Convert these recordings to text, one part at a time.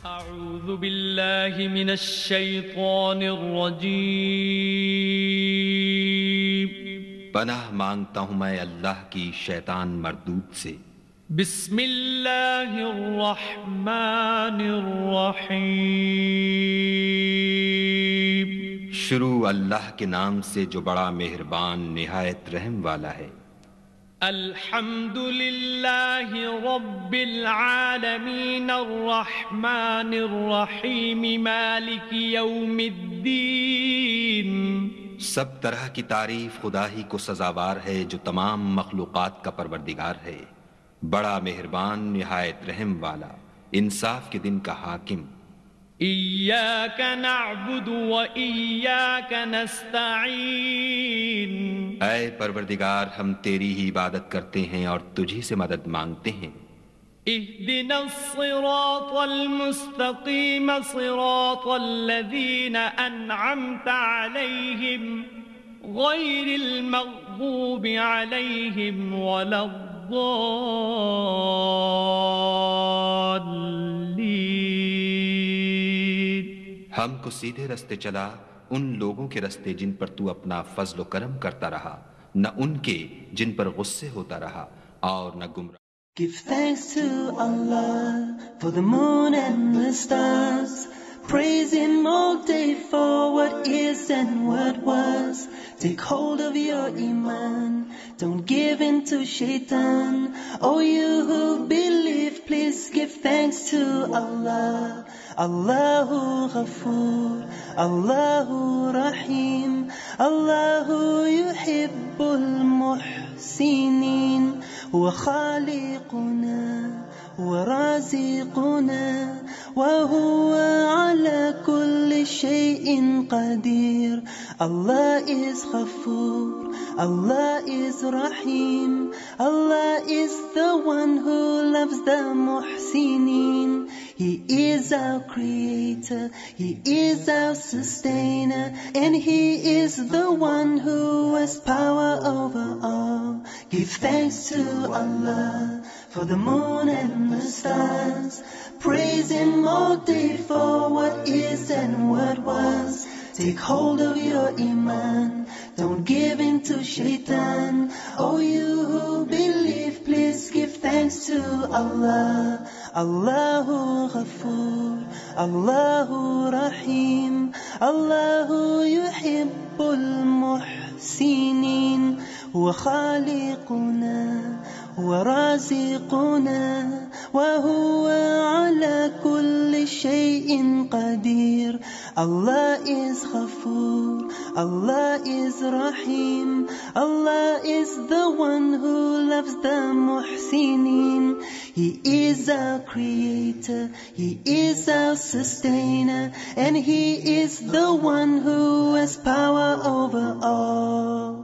أعوذ بالله من الشيطان الرجيم पनाह मांगता हूं मैं अल्लाह की शैतान मरदूद से। बिस्मिल्लाहिर्रहमानिर्रहीम शुरू अल्लाह के नाम से जो बड़ा मेहरबान निहायत रहम वाला है। अल्हम्दुलिल्लाहि रब्बिल आलमीन अर्रहमानिर्रहीम मालिकि यौमिद्दीन। सब तरह की तारीफ खुदा ही को सजावार है जो तमाम मखलूकात का परवरदिगार है, बड़ा मेहरबान निहायत रहम वाला, इंसाफ के दिन का हाकिम। इय्याक नअबुदु व इय्याक नस्तईन। ऐ परवरदिगार, हम तेरी ही इबादत करते हैं और तुझी से मदद मांगते हैं। इहदिनस सिरातल मुस्तकीम सिरातल लज़ीना अनअमता अलैहिम गैरिल मग़दूबि अलैहिम वलद्दॉल्लीन। हमको सीधे रस्ते चला, उन लोगों के रस्ते जिन पर तू अपना फजल करम करता रहा, न उनके जिन पर गुस्से होता रहा, और न गुमराह। Give thanks to Allah for the moon and the stars. Praise Him all day for what is and what was. Take hold of your iman, don't give in to shaitan. Oh, you who believe, please give thanks to Allah. Allahu Ghafoor, Allahu Rahim, Allahu Yuhibbul Muhsinin. هو خالقنا ورازقنا وهو على كل شيء قدير. Allah is Ghafoor, Allah is Rahim, Allah is the one who loves the Muhsinin. He is our creator, He is our sustainer, and He is the one who has power over all. Give thanks to Allah for the moon and the stars. Praise Him all day for what is and what was. Take hold of your iman, don't give in to shaitan. Oh, you who believe, please give thanks to Allah. Allahu Ghafoor, Allahu Rahim, Allahu Yuhibbul Muhsinin. هو خالقنا ورازقنا وهو على كل شيء قدير. Allah is Ghafoor, Allah is Rahim, Allah is the one who loves the Muhsinin. He is our creator, He is our sustainer, and He is the one who has power over all.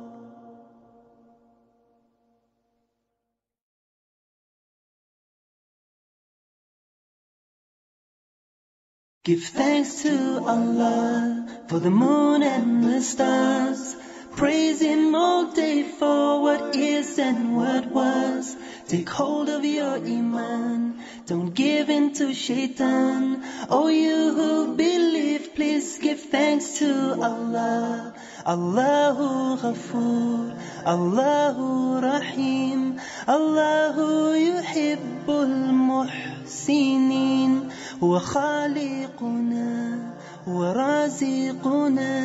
Give thanks to Allah for the moon and the stars. Praise Him all day for what is and what was. Take hold of your iman, don't give in to shaitan. Oh, you who believe, please give thanks to Allah. Allahu Ghafoor, Allahu Rahim, Allahu Yuhibbul Muhsinin. هو خالقنا ورازقنا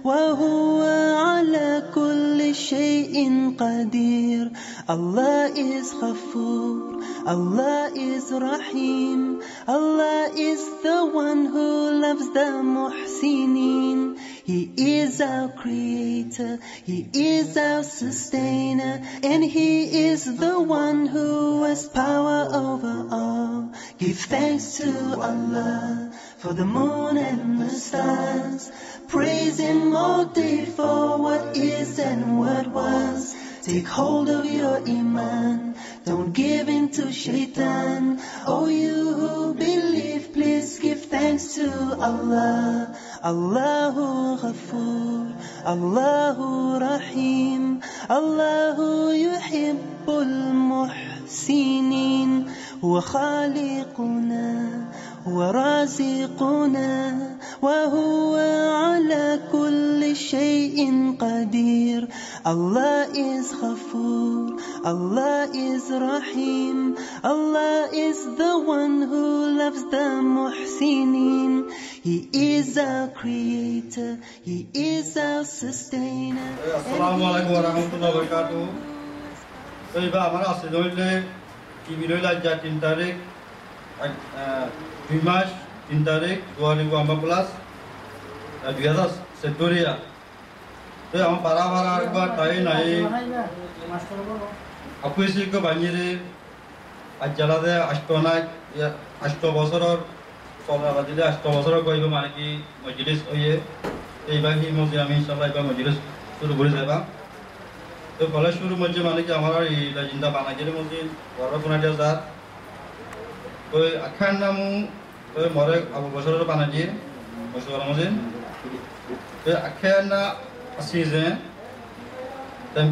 وهو على كل شيء قدير. Allah is Ghafoor, Allah is Rahim, Allah is the one who loves the Muhsinin. He is our creator, He is our sustainer, and He is the one who has power over all. Give thanks to Allah for the moon and the stars. Praise Him all day for what is and what was. Take hold of your iman, don't give in to shaitan. Oh, you who believe, please give thanks to Allah. Allahu Ghafoor, Allahu Rahim, Allahu Yuhibbul Muhsinin. هو خالقنا هو رازقنا وهو على كل شيء قدير. Allah is Ghafoor, Allah is Rahim, Allah is the one who loves the Muhsinin. He is our creator, He is our sustainer. Assalamu alaikum warahmatullahi wabarakatuh. Tôi và আমার আছে ধরলে কি বিরল আজ 3 তারিখ 2 মাস 3 তারিখ 2022 plus 2000 September তো আমার পারা পারা একবার তাই নাই অফিসে কো বানিয়ে আজ জ্বালাতে 8 বছরের চলা বাজিলে 8 বছর কইব মানে কি মজলিস হইয়ে এইবার কি মজলিস আমি ইনশাআল্লাহ এবার মজলিস শুরু করে যাবা তো বলা শুরু মধ্যে মানে কি আমার এই জিন্দা বানাইলে মধ্যে বড় কোনাটা জাত ওই আখান নাম ওই মরে আবু বছরের বানাই দিয়ে বছর মধ্যে ওই আখান না আসিছে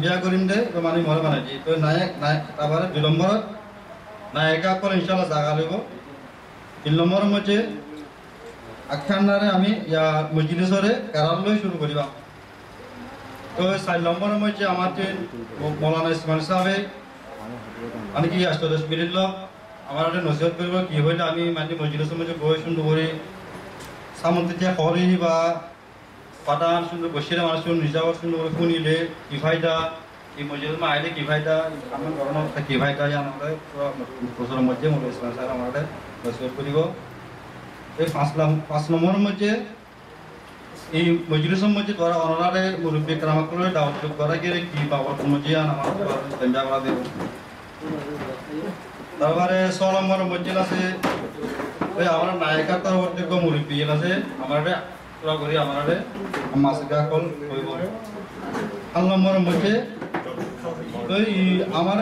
বিয়া করিম দে মানে মরে বানাই দিয়ে তো নায়ক তারপরে 2 নম্বর নায়িকা করে ইনশাআল্লাহ জায়গা লইব 3 নম্বর মধ্যে আখানারে আমি ইয়া মজলিসরে কারালয় শুরু করিবা তো 4 নম্বরের মধ্যে আমাদের মৌলানা ইসমাইল সাহেব আমি কি 10 মিনিট লোক আমার একটা নসিহত করব কি হইলে আমি মানে মজলিসের মধ্যে বই শুনতে পারি সামন্তিতে হরি বা পাঠান শুনতে বসে মানুষ নিজাবত শুনতে পারি শুনিলে কি ফায়দা এই মজলিস মা আইলে কি ফায়দা আমার গরম কি ফায়দা জানালে বছরের মধ্যে মৌলানা ইসমাইল সাহেব আমার নসিহত করিব এই 5 নম্বরের মধ্যে এই মজলিসের মধ্যে তোরা অনারে মুরব্বী কেরামত করে দাওয়াত করা গেলে কি বাবার মধ্যে আমার চিন্তা করা দেব তারপরে 6 নম্বরের মধ্যে আছে ওই আমার নায়িকার তরফে কো মুরব্বী আছে আমারে পুরা করি আমারে মাসিকা কল হইব 8 নম্বরের মধ্যে ওই আমার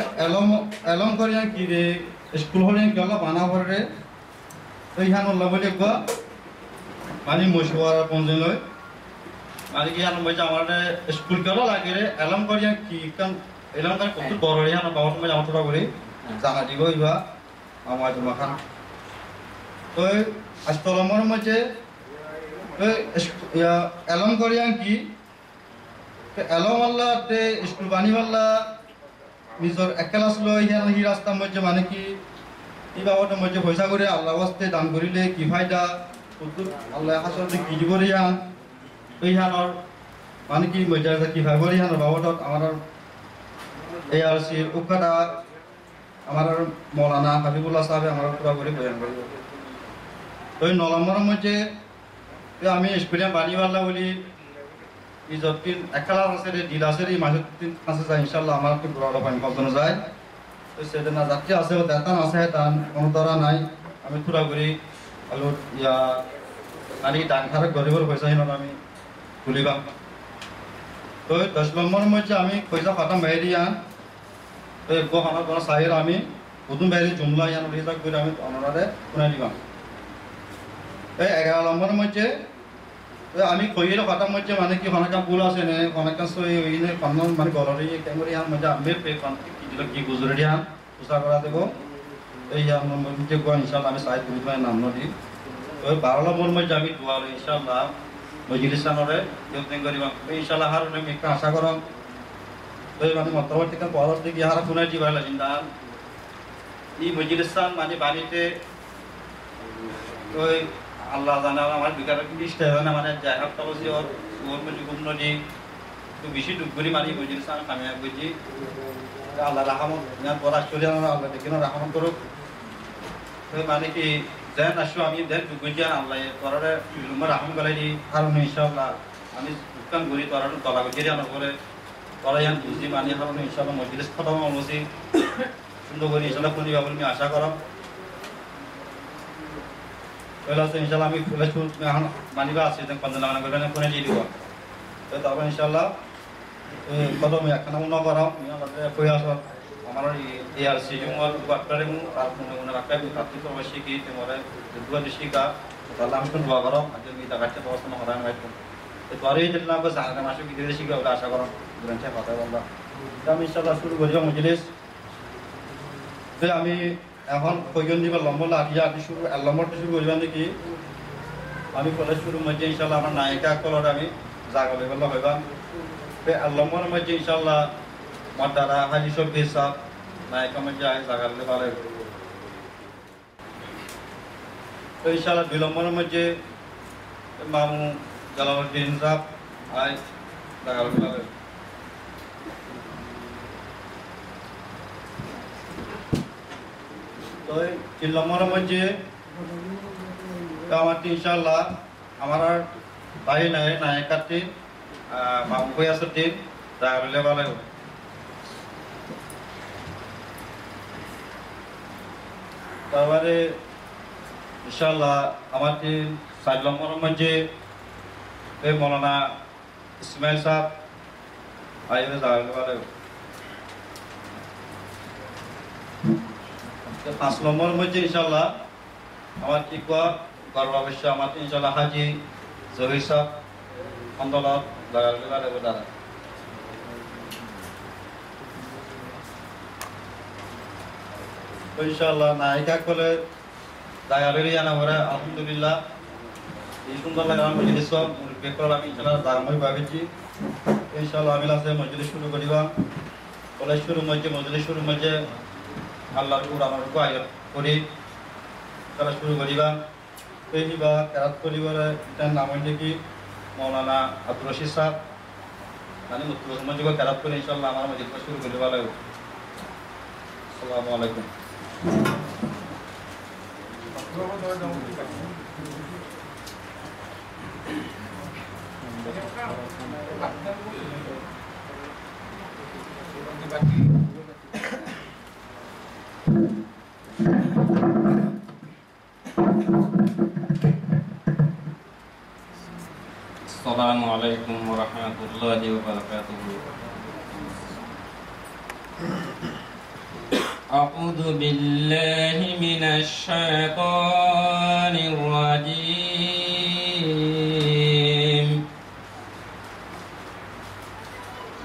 এলম করিয়া কি রে স্কুল হলে গেল বানা করে ওই হান বলে গো মানে মশওয়ারা পৌঁছে লয় মানে কি হান মজা আমারে স্কুল গেল লাগে রে এলম করিয়া কি কান এলম কান কত বড় রে হান বাবার মজা আমার তোরা করে জানা দিব ইবা আমার জমা খান তো আস্তলমর মধ্যে এলম করিয়া কি এলম আল্লাহ তে স্কুল বানি আল্লাহ নিজর একলাস লই হি রাস্তার মধ্যে মানে কি এই বাবাটার মধ্যে পয়সা করে আল্লাহ ওয়াস্তে দান করিলে কি ফায়দা আল্লাহ হাসতে কি দিব রিয়া এই হানর মানে কি মধ্যে কি ভাই বলি হানর বাবাটা আমার এই আর সি উকাটা আমার মৌলানা হাবিবুল্লাহ সাহেব আমার পুরা করে বয়ান করিব ওই 9 নম্বরের মধ্যে আমি স্কুলে বাড়ি বাল্লা বলি এই যতদিন একলা আছে ডিল আছে এই মাসের 3 আছে যায় ইনশাআল্লাহ আমার একটু বড় পানি পৌঁছানো যায় তো সেটা না যাত্রী আছে ও দেতান আছে তান কোনো ধরা নাই আমি পুরা করি আলো ইয়া মানে ডাংখার গরিবের পয়সা হিন আমি তুলিবা তো 10 নম্বরের মধ্যে আমি পয়সা পাঠাম বাইরিয়া তো এক বহানা বড় সাহের আমি প্রথম বাইরে জুমলা ইয়ান রিজাক করে আমি অনারে শুনাই দিবা এই 11 নম্বরের মধ্যে আমি কইয়ের কথার মধ্যে মানে কি অনেক ভুল আছে না অনেক সই হইনে কমন মানে গলরি কেমরি ইয়ান মধ্যে আমি পে কোন কি গুজরে দিয়া উসা করা দেব এই ইয়ান মধ্যে গো ইনশাআল্লাহ আমি সাহেব করি নাম নদি ওই 12 নম্বর মধ্যে আমি দোয়া ইনশাআল্লাহ মজলিসানরে যত্ন করিবা ইনশাআল্লাহ হার আমি একটা আশা করম ওই মানে মতবর্তী কাল পরবর্তী কি হারা শুনাই দিবা জিন্দা এই মজলিসান মানে বাড়িতে ওই আল্লাহ জানা আমার বিকার লিস্ট জানা মানে জাহাব তবসি ওর মধ্যে গুণ নদী তো বেশি ডুবরি মানে মজলিসান কামিয়াব বুঝি আল্লাহ রাহমত না বড় আশ্চর্য আল্লাহ দেখেন রাহমত করুক ওই মানে কি দেন আসো আমি দেন বুঝিয়া আল্লাহ তোরারে লুমা রাহম গলাই দি আর ইনশাআল্লাহ আমি দোকান ঘুরি তোরারে তলা গিরি আনার পরে তোরা ইয়ান বুঝি মানে কারণ ইনশাআল্লাহ মজলিস খতম হলছি সুন্দর করে ইনশাআল্লাহ করি বলে আমি আশা করম পয়লা তো ইনশাআল্লাহ আমি ফুলে চুল মানিবা আছে দেন 15 লাখ করে ফোনে দিয়ে দিব তো তারপর ইনশাআল্লাহ কদম একখানা মনে করাও কই আসো আমার এআরসি জুমার বাট্টারে মু আর মনে রাখাই কাটি তো অবশ্যই কি তোমারে দুয়া দিশিকা তাহলে আমি কোন দোয়া করো আজ আমি টাকাতে পৌঁছানো হরান গাইতো তো তোরে যেটা না জানা মাসে কি দিলে শিখা ওটা আশা করো গ্রন্থে কথা বলবা আমি ইনশাআল্লাহ শুরু করিব মজলিস তো আমি এখন কয়জন দিবা লম্বা লাঠিয়া আটি শুরু লম্বাটা শুরু করবেন নাকি আমি কলেজ শুরু মধ্যে ইনশাল্লাহ আমার নায়িকা কলর আমি জাগলে বলা হইবাম লম্বার মধ্যে ইনশাল্লাহ আমার দ্বারা হাজি সব হিসাব নায়িকা মধ্যে আয় জাগালে ভালো তো ইনশাল্লাহ বিলম্বনের মধ্যে মামু জালালউদ্দিন সাহেব আয় জাগালে ভালো তো তিন নম্বরের মধ্যে আমার ইনশাল্লাহ আমার ভাই নাই নায়িকাটি মামু কই আছে টিম জাগালে ভালো তারপরে ইনশাল্লাহ আমার টিম 4 নম্বরের মধ্যে মৌলানা ইসমাইল সাহেব আইবে জাগালে ভালো 5 নম্বরের মধ্যে ইনশাল্লাহ আমার কি গর্ব অবশ্য আমার ইনশাল্লাহ হাজি জহির সাহেব আন্দোলন জাগালে ভালো দাদা ইনশাল্লাহ নায়িকা কলে জাগালে জানা পরে আলহামদুলিল্লাহ এই সুন্দর লাগে আমার মজলিস সব বেকর আমি ইনশাল্লাহ জাগামই ভাবিছি ইনশাল্লাহ আমি লাসে মজলিস শুরু করিবা কলেজ শুরু মধ্যে মজলিস শুরু মধ্যে আল্লাহর কুরআনের আয়াত করি তারা শুরু করিবা এইবা কেরাত করিবারে এটার নাম হইছে কি মাওলানা আব্দুর রশিদ সাহেব মানে মুত্তু সমাজে কেরাত করে ইনশাআল্লাহ আমার মজলিস শুরু করিবা লাগবে আসসালামু আলাইকুম السلام عليكم ورحمة الله وبركاته. أعوذ بالله من الشيطان الرجيم.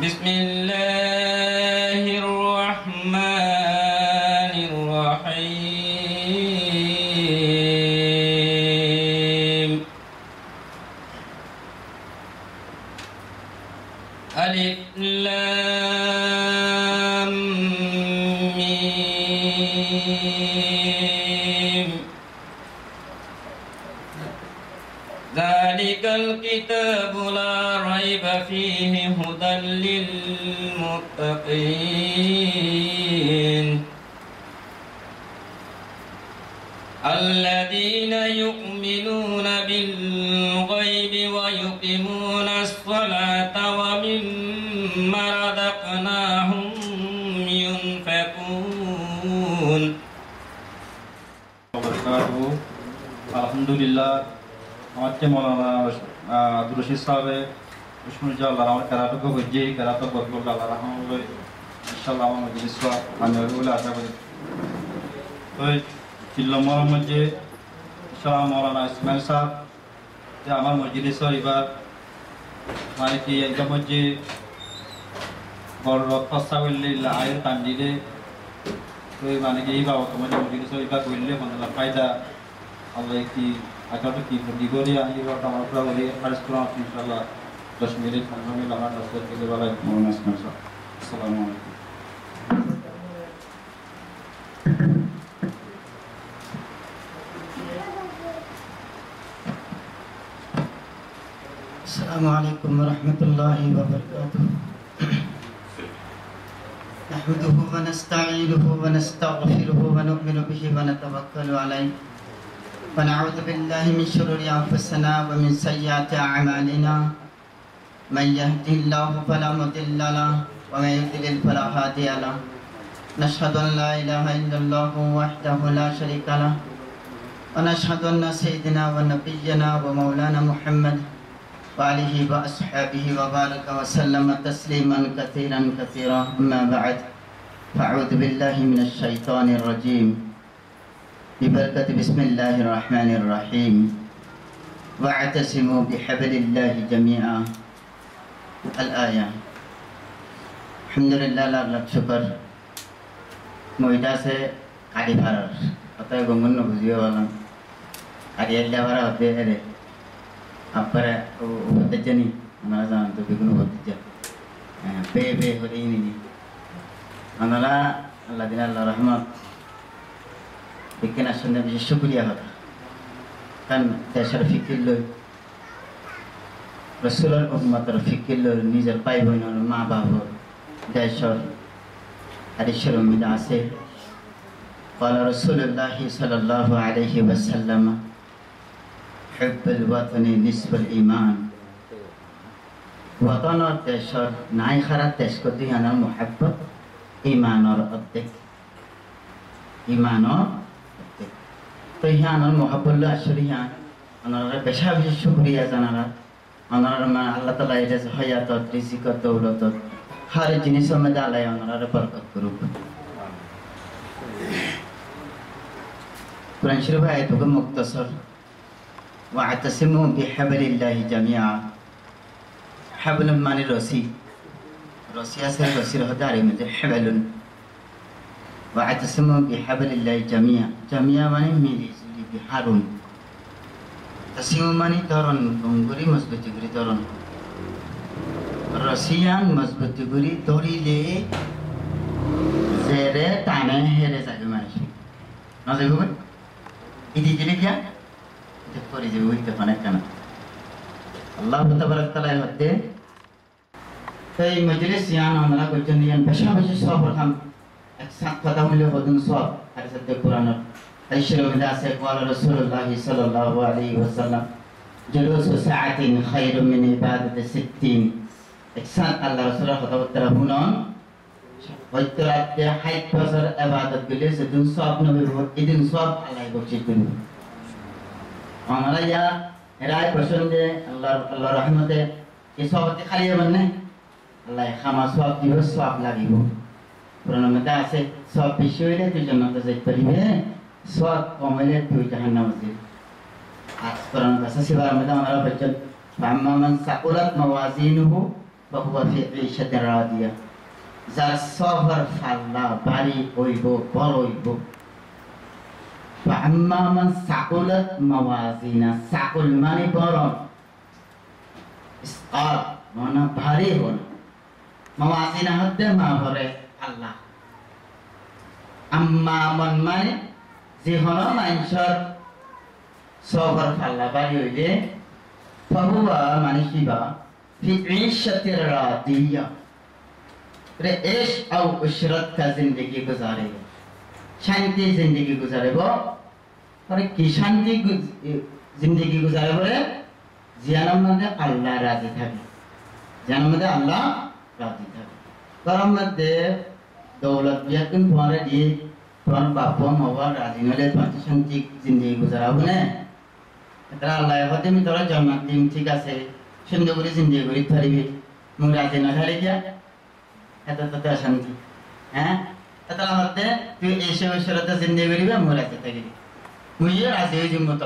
بسم الله الرحمن الرحيم. ألف لام ميم. ذلك الكتاب لا ريب فيه هدى للمتقين الذين يؤمنون بالغيب ويقيمون الصلاة ومما رزقناهم ينفقون. আলহামদুলিল্লাহ আমার যে মৌলানা আব্দুর রশিদ সাহেব উসমানুল্লাহ আমার কেরাটুকু বুঝে কেরাটো বরকতুল্লাহ আল্লাহ রাহমাতুল্লাহ ইনশাআল্লাহ আমার মজলিস আমি বলে আশা করি তো চিল্লামার মধ্যে ইনশাআল্লাহ মৌলানা ইসমাইল সাহেব যে আমার মজলিস এবার মানে কি একদম মধ্যে বড় প্রস্তাব করলে আয়ের টান দিলে তো মানে কি এই বাবা তোমার মজলিস এবার করলে মানে ফায়দা আল্লাহ কি আগামী কি বডি করে আই ওটা আমার পুরো বলে ফার্স্ট ক্লাস ইনশাআল্লাহ 10 মিনিট সময় লাগা রাস্তা থেকে বলা মৌলানা ইসমাইল সাহেব আসসালামু আলাইকুম السلام عليكم ورحمة الله وبركاته. نحمده ونستعينه ونستغفره ونؤمن به ونتوكل عليه ونعوذ بالله من شرور أنفسنا ومن سيئات أعمالنا من يهده الله فلا مضل له ومن يضلل فلا هادي له نشهد أن لا إله إلا الله وحده لا شريك له ونشهد أن سيدنا ونبينا ومولانا محمد وعليه وأصحابه وبارك وسلم تسليما كثيرا كثيرا أما بعد فأعوذ بالله من الشيطان الرجيم ببركة بسم الله الرحمن الرحيم واعتصموا بحبل الله جميعا الآية الحمد لله لك شكر مويدا سے আদি ভাড়ার অতএব গঙ্গন বুঝিয়ে বললাম আর এল্লা ভাড়া হতে রে আপনারা হতে জানি ওনারা জানান তো বেগুন হতে যা বে হলেই নিনি ওনারা আল্লাহ দিন আল্লাহ রহমত বিজ্ঞান আসলে বিশেষ শুক্রিয়া কথা কারণ দেশের ফিকির লই রসুলের উম্মতের ফিকির লই নিজের ভাই বোনের মা বাবার দেশের হাদিসের মধ্যে আছে قال رسول الله صلى الله عليه وسلم حب الوطن نصف الإيمان وطن দেশের নাই খারাপ দেশ করতে আনার মুহাব্বত ইমানের অর্ধেক ইমানের অর্ধেক তো আনার মুহাব্বত আসলে ওনারা বেশা বেশি শুকরিয়া জানারা ওনারা আল্লাহ তাআলা এটা হায়াত রিজিক দৌলত হর জিনিসের মধ্যে আল্লাহ ওনারা বরকত করুক কুরআন শরীফে আয়াতগুলো মুক্তাসর ওয়া'তাসিমু বিহাবলিল্লাহি জামিআ হাবল মানে রশি রশি আছে রশির হদারে মধ্যে হাবলুন ওয়া'তাসিমু বিহাবলিল্লাহি জামিআ জামিআ মানে মিলি জুলি বিহারুন তাসিমু মানে ধরন গঙ্গুরি মজবুতি করে ধরন রশিয়ান মজবুতি করে ধরিলে জেরে টানে হেরে যাবে মানুষ না যাবে ইদি দিলে কি করে যাবে ওই তখন কেন আল্লাহ তাবারাক তাআলা হতে এই মজলিস ইয়ান আমরা করছেন ইয়ান বেশা বেশি সব প্রথম একসাথে কথা হইলে বদন সব আর সাথে কোরআন এই শিরোমণি আছে قال رسول الله صلى الله عليه وسلم جلوس ساعة خير من عبادة 60 একসাথে আল্লাহ রাসূলের কথা উত্তর শুনুন হয়তো রাতে 60 বছর ইবাদত করলে সেদিন সব নবী এদিন সব আল্লাহ বকশিশ দিবেন আমরা ইয়া এরাই পছন্দে আল্লাহ রহমতে এই সবতে খালি মানে আল্লাহ খামা সব দিব সব লাগিব পুরানো মধ্যে আছে সব বেশি হইলে তুই জান্নাতে যাইতে পারবি সব কম হইলে তুই জাহান্নামে যাবি আর পুরানো কাছে সিবার মধ্যে আমরা বলছেন ফাম্মা মান সাকুলাত মাওয়াজিনুহু ফাহুয়া ফি ঈশাতির রাদিয়া যার সবর ফাল্লা ভারী হইব বড় হইব ফাম্মা মান সাকুলাত মাওয়াজিনা সাকুল মানে বড় ইসকাল মানে ভারী হন মাওয়াজিনা হতে মা ভরে আল্লাহ আম্মা মান মানে যে হন মানুষের সবর ফাল্লা ভারী হইলে ফাহুয়া মানে কিবা ফি ঈশাতির রাদিয়া रे ऐश और उशरत का जिंदगी गुजारेगा शांति जिंदगी गुजारेगा और की शांति जिंदगी गुजारेगा रे जियानम मध्य अल्लाह राजी থাকে जियानम मध्य अल्लाह राजी থাকে करम मध्य दौलत याकिन तुम्हारे लिए तुम्हारे बापो मावा राजी नले तुम्हारी शांति जिंदगी गुजाराबो ने এটা আল্লাহ হতে মি তোরা জান্নাত দিম ঠিক আছে সুন্দর করে জিন্দেগি করি থারিবি মুই রাজি না থারি গিয়া এটা তো শান্তি হ্যাঁ এটা আমাদের তুই এসে বসরাতে জিন্দেগি করিবে মুই রাজি থাকি মুই রাজি হই জিম্মত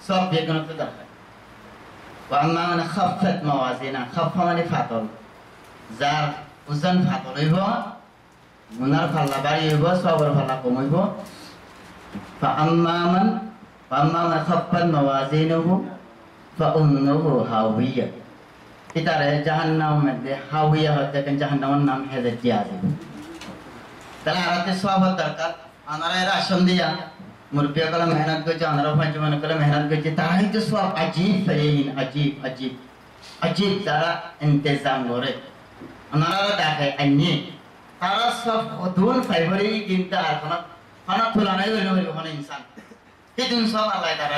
সব বেগুন তো দরকার ওয়া আম্মা মান খাফফাত মাওয়াজিনা খাফফা মানে ফাতল যার ওজন ফাতল হইব গুনার ফাল্লা বাড়ি হইব সবর ফাল্লা কম হইব فأما من خفت موازينه فأمه هاوية इतारे जहन्नम में दे हाविया होते हैं जहन्नम नाम है ज़ियाज़ी तला आरते स्वागत दरकार अनारे राशन दिया मुर्बिया कला मेहनत को जानरा पंचमन कला मेहनत को ताही तो स्वाब अजीब फरीन अजीब अजीब अजीब जरा इंतज़ाम करे अनारा दाखे अन्य तारा सब खुदून फाइबरी किंता आरखना खाना फुलाने वाले होने इंसान हिदुन सब अल्लाह तारा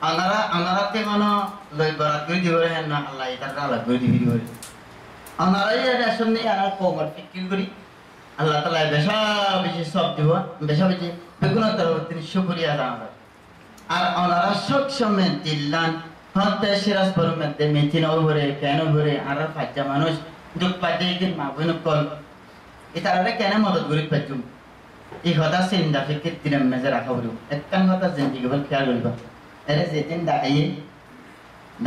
अनारा ते मानो लय बरात করে দিবে না আল্লাহ এটা আল্লাহ করে দিবে अनारा ये सुनने अनार कोमर फिकिर करी अल्लाह ताला बेशा बेशि सब দিব बेशा बेशि বেগুনা তার শুকরিয়া জানাবে আর अनारा সব সময় দিল্লান হতে সিরাজ পরমতে মেথিন ওরে কেন ওরে আর ফাজ্জা মানুষ দুঃখ পাতে কি মাবুন কল এটারে কেন মদত করি পাচ্ছুম এই কথা চিন্তা ফিকির দিন মেজে রাখা হলো একখান কথা জিন্দেগি বল খেয়াল করিবা এরে যেদিন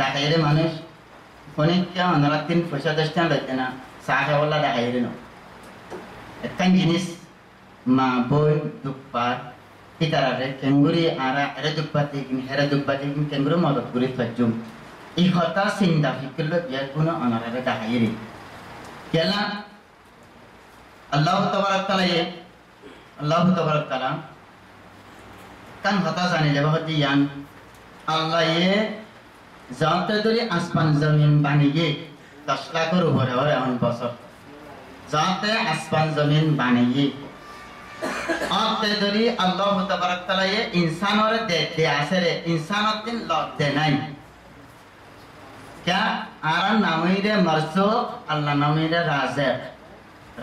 ডাকাইরে মানুষ অনেক অনারা তিন পয়সা 10 টাকা লাগে না চা খাওয়ালা ডাকাইরে না একখান জিনিস মা বই দুপার ইতারারে কেঙ্গুরি আরা এরে দুপাতে কিন হেরে দুপাতে কিন কেঙ্গুরি মদত করে ফাজুম ই হতা সিন্দা ফিকল বিয়া গুণ অনারে দাহাইরি কেলা আল্লাহ তাবারক তাআলা kan hata sani le bahut yan Allah ye jante dori asman zamin baniye 10 লাখের উপরে হয় এখন বছর jante asman zamin baniye ate dori Allah tabarak taala ye insanor de asere insanot din log de nai kya aran namire marzo Allah namire razak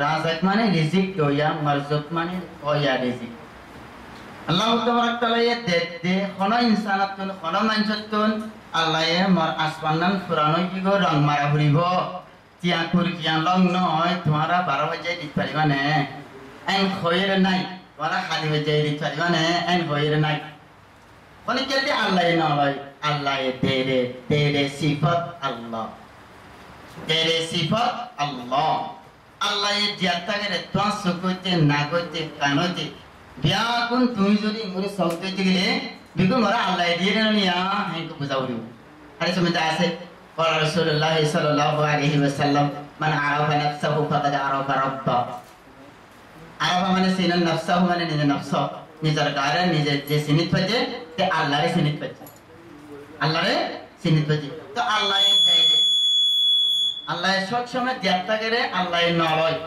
razak mane rizq doya marzuk mane hoya rizq Allah tabarak taala ye de khono insanatun khono manjatun Allah ye mar asmanan purano ki go rang mara huribo tia kur kian long noy tumhara 12 baje dit paribane en khoyer nai tumhara khali baje dit paribane en khoyer nai kone kelti Allah ye nalai Allah ye tere sifat Allah tere sifat Allah Allah ye diata gere twa sukote nagote kanote biakun tumi jodi ngure sautte tigile bigun mara Allah diye niya hai ko buzauri hari sementa ase qala Rasulullah sallallahu alaihi wasallam man arafa nafsahu faqad arafa rabba arafa mane sinan nafsahu mane nije nafsa nijar gare nije je sinit paje te Allah re sinit paje Allah re sinit paje to Allah e deide Allah e সব সময় দিয়াতা করে Allah e নলয়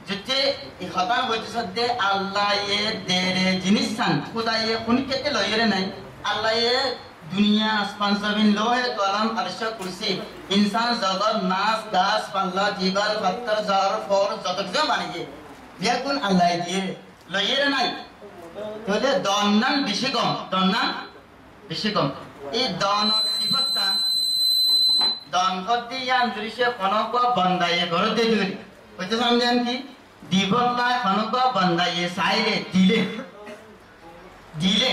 যেতে এই খতান হইতে সদ্দে আল্লাহ এ দেরে জিনিসান খুদা এ কোনি কেতে লইরে নাই আল্লাহ এ দুনিয়া আসমান জমিন লোহে কলম আরশ কুরসি ইনসান জগৎ নাস গাছ পাল্লা জিবাল পাথর জার ফর যত কিছু বানিয়ে বিয়াকুন আল্লাহ দিয়ে লইরে নাই তাহলে দন্নান বেশি কম এই দন সিফতটা দন করতে ইয়ান দৃশ্য কোনক বন্দায়ে ঘর দিয়ে হইতে সমঝেন কি দিবল্লা খনক বন্দায়ে সাইরে দিলে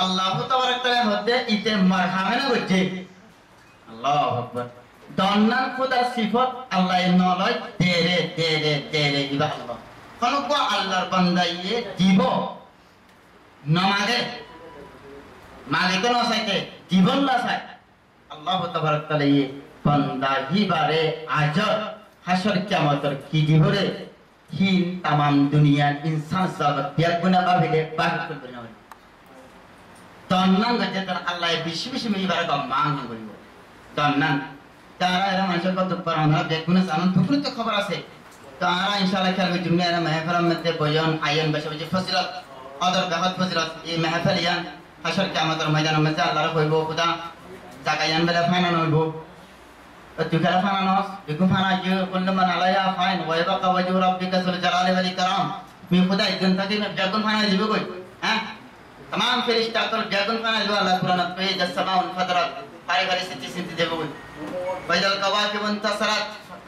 আল্লাহ তাবারক তাআলা মধ্যে ইতে মারহামেনা করছে আল্লাহু আকবার দন্নান খোদার সিফত আল্লাহ নলয় তেরে দিবা আল্লাহ খনক আল্লাহর বন্দায়ে দিব মাগে তো না চাইতে দিবল্লা চাই আল্লাহ তাবারক তাআলা এই বান্দা হিবারে আজর হাসর কিয়ামতের কি দিবরে হিন तमाम দুনিয়ার ইনসান জগৎ বিয়াগুনা বাবিলে বাহির করবে না তন্নান গজে তার আল্লাহ বিশ মিবার গম্মাং করিব তন্নান তারা এরা মানুষের কত পরানা বিয়াগুনা জানান দুপুরে তো খবর আছে তারা ইনশাআল্লাহ খেলবে জুমিয়ার মাহফিলের মধ্যে বয়ান আয়ান বসে ফজিলত আদর গাহত ফজিলত এই মাহফিল ইয়ান হাসর কিয়ামতের ময়দানের মধ্যে আল্লাহর কইব খোদা জাগায়ান বেলা ফানানো হইব tukala fana nos bikum fana je kullu man alaya fain wa yabqa wajhu rabbika sul jalali wal ikram mi khuda idan taki me jagun fana jibe koi ha tamam ferishta kol jagun fana jibe Allah Quran pe jas samaun fadrat pare pare sinti debe koi baidal kawakib intasarat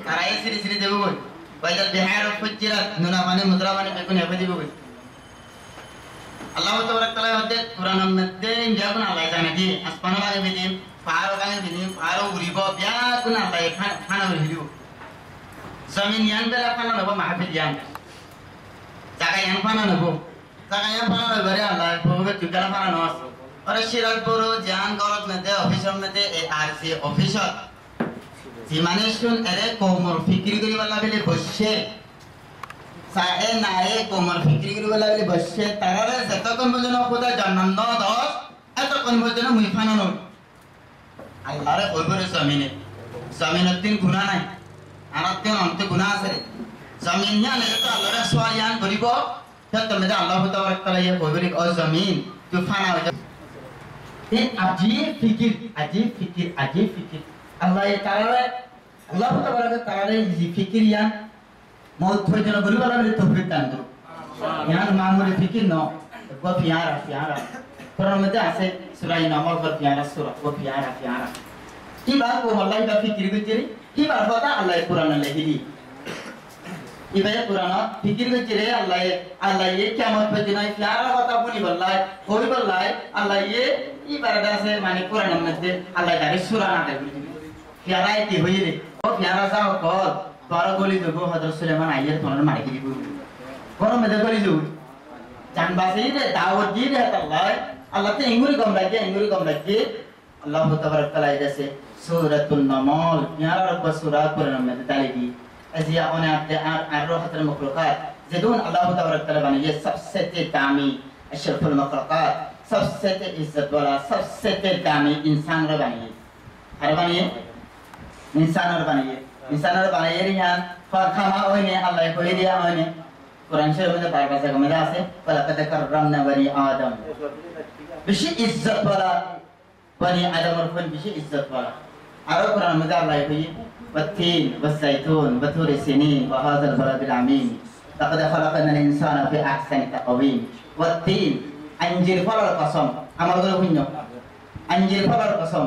tarai siri debe koi baidal bihar fujirat nuna mane mudra mane bekun habe dibe koi Allah tabarak taala hode Quran medde jagun Allah janaki asmana lage bidin paro gange bidin paro uribo biakun Allah fana uribo zamin yan bela fana nobo mahfil yan jaga yan fana nobo bare Allah bobe tukala fana nos ore shirakpur jan gorot mede official mede ARC official জিমানেশন এরে কোমর ফিকির করি वाला বেলে বসে সাহে নায়ে কোমর ফিকির করি वाला বেলে বসে তারারে যতক্ষণ পর্যন্ত খোদা জান্নাত ন দস এতক্ষণ পর্যন্ত মুই ফানা ন আল্লাহরে কইবরে জমিনের তিন গুনাহ নাই আরাতে অন্তে গুনাহ আছে জমিন জানে তো আল্লাহরে সোয়ায়ান করিব তত মেদা আল্লাহ তাবারক তাআলা ইয়ে কইবরে ও জমিন তুই ফানা হয়ে এই আজীব ফিকির Allah taala Allah tabaraka taala ji fikirian mau thojana bari wala mere tawfik dan do yan mamure fikir no go piara Quran mein ase surah Naml go piara surah go piara ki ba ko wallahi ba fikir gujeri ki ba bata Allah Quran lehili ibe Quran fikir gujeri Allah ye kiamat pe dinai piara bata buni wallahi hoi wallahi Allah ye ibarada se mane Quran mein Allah dari surah na de प्यारा इति होइले ओ प्यारा जाओ कल तोर गोली देबो हजरत सुलेमान आइयर तोर मार के दिबो কোন মেদে করি জুট জানবাসী রে দাওয়াত দি রে আল্লাহ তে ইঙ্গুরি কম রাখে আল্লাহ তাবারক তাআলা এসে সূরাতুল নামল ইয়ার রব সূরা কোরআন মধ্যে তালিবি আজিয়া ওনে আপনি আর রহমাতুল মাখলুকাত যেদুন আল্লাহ তাবারক তাআলা বানিয়ে সবচেয়ে দামি अशरफुल मखलूकात सबसे इज्जत वाला सबसे दामी इंसान रे बनिए हर बनिए इंसान रे बनिए रियान फरखामा ओइने अल्लाह कोई दिया ओइने कुरान शरीफ में बार बार से आसे वलकद कररमना बनी आदम बिशी इज्जत वाला बनी आदम और फिर बिशी इज्जत वाला आरो कुरान में अल्लाह कोई वत्तीन वज़ैतून वतूर सिनीन व हाज़ल बलदिल अमीन लक़द खलक़ना अल-इंसान फी अहसनि तक़वीम वत्तीन अंजीर फलर कसम আমার গুলো ভিন্ন अंजीर फलर कसम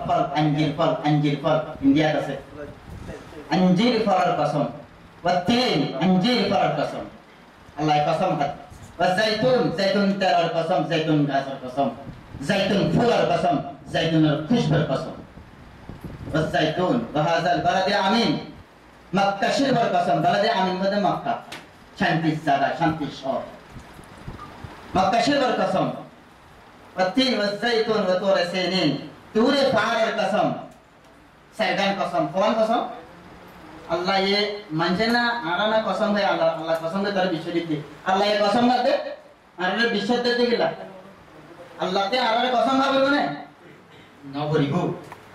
फल अंजीर फल इंडिया আছে अंजीर फलर कसम वत्तीन अंजीर फलर कसम আল্লাহ कसम है वज़ैतून जैतून तेलर कसम जैतून गाछर कसम जैतून फूलर कसम जैतूনের খুশবুর कसम वज़ैतून वहाज़ल बलदिल अमीन मक्का शरीफर कसम बलदिल अमीन মানে মক্কা শান্তির জায়গা শান্তির শহর मक्का शरीफर कसम वत्तीन वज़ैतून वतूर सिनीन तूर पहाड़र कसम सरगान कसम कौन कसम अल्लाह ये मंजना आराना कसम है अल्लाह कसम के तरफ विश्व देती अल्लाह ये कसम करते आराने विश्व देते किला अल्लाह ते आराने कसम का बोलो ने ना बोलिगो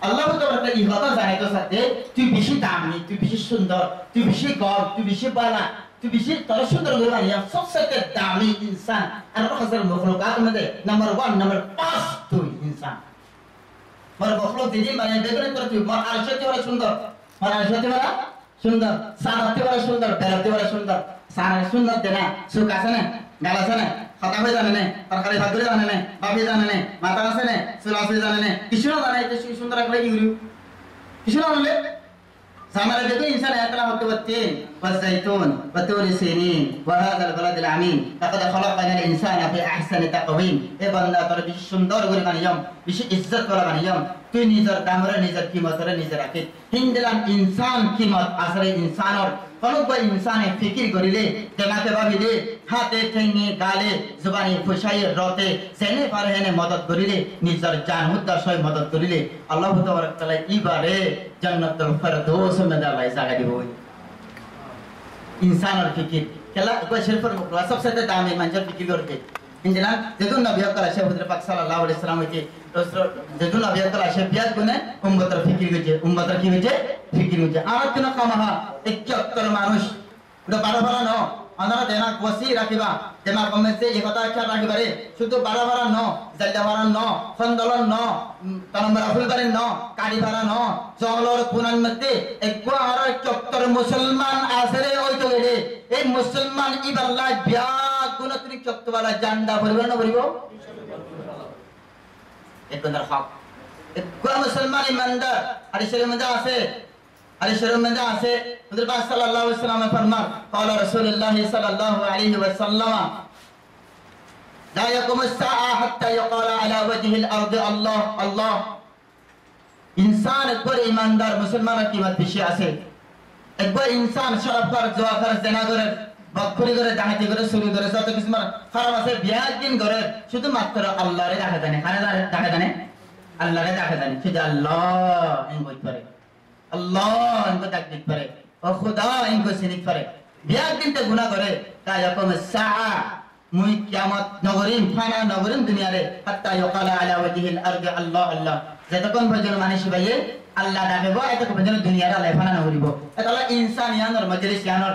अल्लाह को तो बरकत इबादत जाने तो सकते तू विश्व दामी तू विश्व सुंदर तू विश्व गौर तू विश्व बाला तू विश्व तरह सुंदर गुलानी है सबसे दामी इंसान अल्लाह हज़र मखलूकात में दे नंबर 1 नंबर 5 तू इंसान पर मखलूक दीदी माने देखने पर तू मार आरशते वाला सुंदर सानते वाला सुंदर बेरते वाला सुंदर सारे सुंदर देना सुखासे ने गालासे ने खाता पे जाने ने तरकारी भात जाने ने बाबी जाने ने माता से ने सुलासे जाने ने किशोर जाने तो सुंदर अगले की गुरु किशोर वाले सामने देखो इंसान ऐतला होते वत्तीन वज़ैतून वतूर सिनीन वहाज़ल बलदिल अमीन लक़द खलक़ना अल-इंसान फी अहसनि तक़वीम ए बंदा तर बेশি সুন্দর করে বানিয়াম বেশি ইজ্জত वाला বানিয়াম তুই নিজের দামরে নিজের কিমতরে নিজে রাখে হিন্দলাম ইনসান কিমত আসলে ইনসানর কোনবা ইনসানে ফিকির করিলে দিমাগে ভাবিলে হাতে ঠেঙে গালে জবানি ফুসাই রতে সেনে পারহেনে মদত করিলে নিজের জান মুদ্দাশয় মদত করিলে আল্লাহ তাবারক তাআলা ইবারে জান্নাতুল ফেরদৌস में अल्लाह जागा দিব इंसानर फिकिर केला कोई शरीफर मुकला सबसे दामी मंजर फिकिर करते इंजना जेदुन नबी अकला शेख हुजूर पाक सल्लल्लाहु अलैहि वसल्लम के दोस्तों जेदुन नबी अकला शेख बियाज गुने उम्मतर फिकिर गजे उम्मतर की गजे फिकिर गजे आरात न कमाहा 71 মানুষ ওটা বারবার ন আনারা দেনা কোসি রাখিবা দেনা কমেছে এই কথা আচ্ছা রাখিবারে শুধু বারবার ন জাল্লাবার ন খন্দলন ন তনম্বর ফুলবারে ন কাড়িবারা ন জঙ্গলর পুনান মধ্যে একো আর 71 মুসলমান আসরে ওই তো এডে এই মুসলমান ইবাল্লাহ বিয়া গুণত্রি 71 वाला জান্ডা ভরবে না ভরিব একদর হক একো মুসলমান ইমানদার আর শরীর মধ্যে আছে हुजूर पाक सल्लल्लाहु अलैहि वसल्लम ने फरमाया قال رسول الله صلى الله عليه وسلم لا يقوم الساعه حتى يقال على وجه الارض الله الله इंसान একবার ईमानदार মুসলমানের कीमत বেশি আছে একবার इंसान শরাব করে জোয়া করে জেনা করে বকরি করে ডাকাতি করে চুরি করে যত কিছু খারাপ আছে বিয়া দিন করে শুধু মাত্র আল্লাহরে ডাকা জানে কানে ডাকা জানে আল্লাহরে ডাকা জানে শুধু আল্লাহ এন বই করে अल्लाह इनको तकलीफ करे और खुदा इनको सिनिक करे बियाक दिन ते गुनाह करे कायकुम साआ मुई कियामत नगरीम फाना नगरीम दुनिया रे हत्ता यकाला अला वजहिल अर्द अल्लाह अल्लाह যতক্ষণ পর্যন্ত মানুষ ভাইয়ে আল্লাহ ডাকবো এতক্ষণ পর্যন্ত দুনিয়ার আল্লাহ ফানা নগরিব তাহলে ইনসান ইয়ানর মজলিস ইয়ানর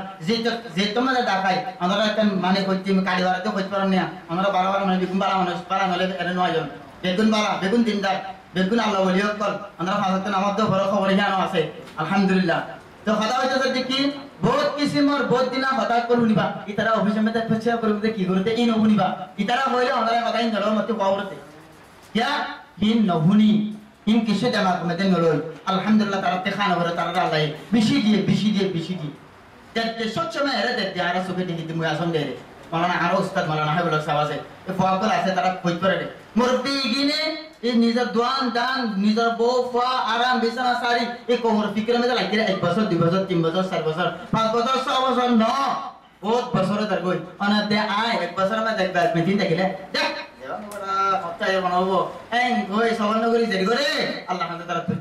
যে তোমরা ডাকাই আমরা একটা মানে কইতে কাড়িবার তো কইতে পারো না আমরা 12 মানে বেগুন বালা মানুষ পালা নলে এর নয়জন বেগুন বালা বেগুন দিনদার বেগুন আল্লাহ ওলিও কল আমরা ফাজতে নামাজ তো বড় খবর জানো আছে আলহামদুলিল্লাহ তো কথা হইছে দেখি বহুত কিসিমর বহুত দিনা কথা করুনিবা ইতারা অফিসে মধ্যে ফেছিয়া করুতে কি করতে ইন হবুনিবা ইতারা হইলে আমরা কথাই নলো মতে পাওরতে क्या हिन नहुनी इन किसे जमात में दे नलो अल्हम्दुलिल्लाह ताला ते खाना वर ताला अल्लाह बिशी दी ते सच्च में रे दे यार सुबह दी मुया सम दे मालाना आरो उस्ताद मालाना है बोला सावासे ए फॉकल আছে তারা কই করে রে মুরব্বি গিনে এই নিজের দোয়ান দান নিজের বউফা আরাম বিছানা সারি এই কোমর ফিকরে মধ্যে লাগি 1 বছর 2 বছর 3 বছর 4 বছর 5 বছর 6 বছর ন বহুত বছরে তার কই অনাতে আয় এক বছর মে দেখবা মিটিং দেখিলে দেখ যেমন বড় হত্যা এর বানাবো এই কই সবন্ন করি দেরি করে আল্লাহ হাতে তারা তুই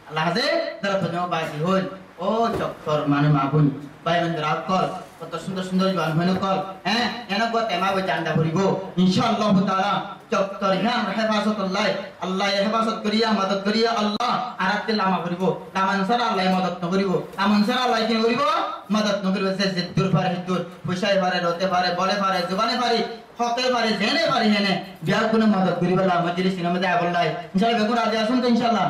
আল্লাহ হাতে তারা তুই বাসি হই ও চক্কর মানে মাগুন ভাই বন্ধুরা কল কত সুন্দর সুন্দর গান হইলো কল হ্যাঁ এনা গো তেমা বই চান্দা করিব ইনশাআল্লাহ তাআলা চক্কর হ্যাঁ হেফাজতুল্লাহ আল্লাহ হেফাজত করিয়া মদদ করিয়া আল্লাহ আরাতে লামা করিব তামানসার আল্লাহ মদদ ন করিব তামানসার আল্লাহ কি করিব মদদ ন করিব সে দূর পারে দূর পয়সায় পারে রতে পারে বলে পারে জবানে পারে হকে পারে জেনে পারে জেনে বিয়ার কোনো মদদ করিব না মজলিস সিনেমাতে আগলাই ইনশাআল্লাহ বেগুন রাজি আসুন তো ইনশাআল্লাহ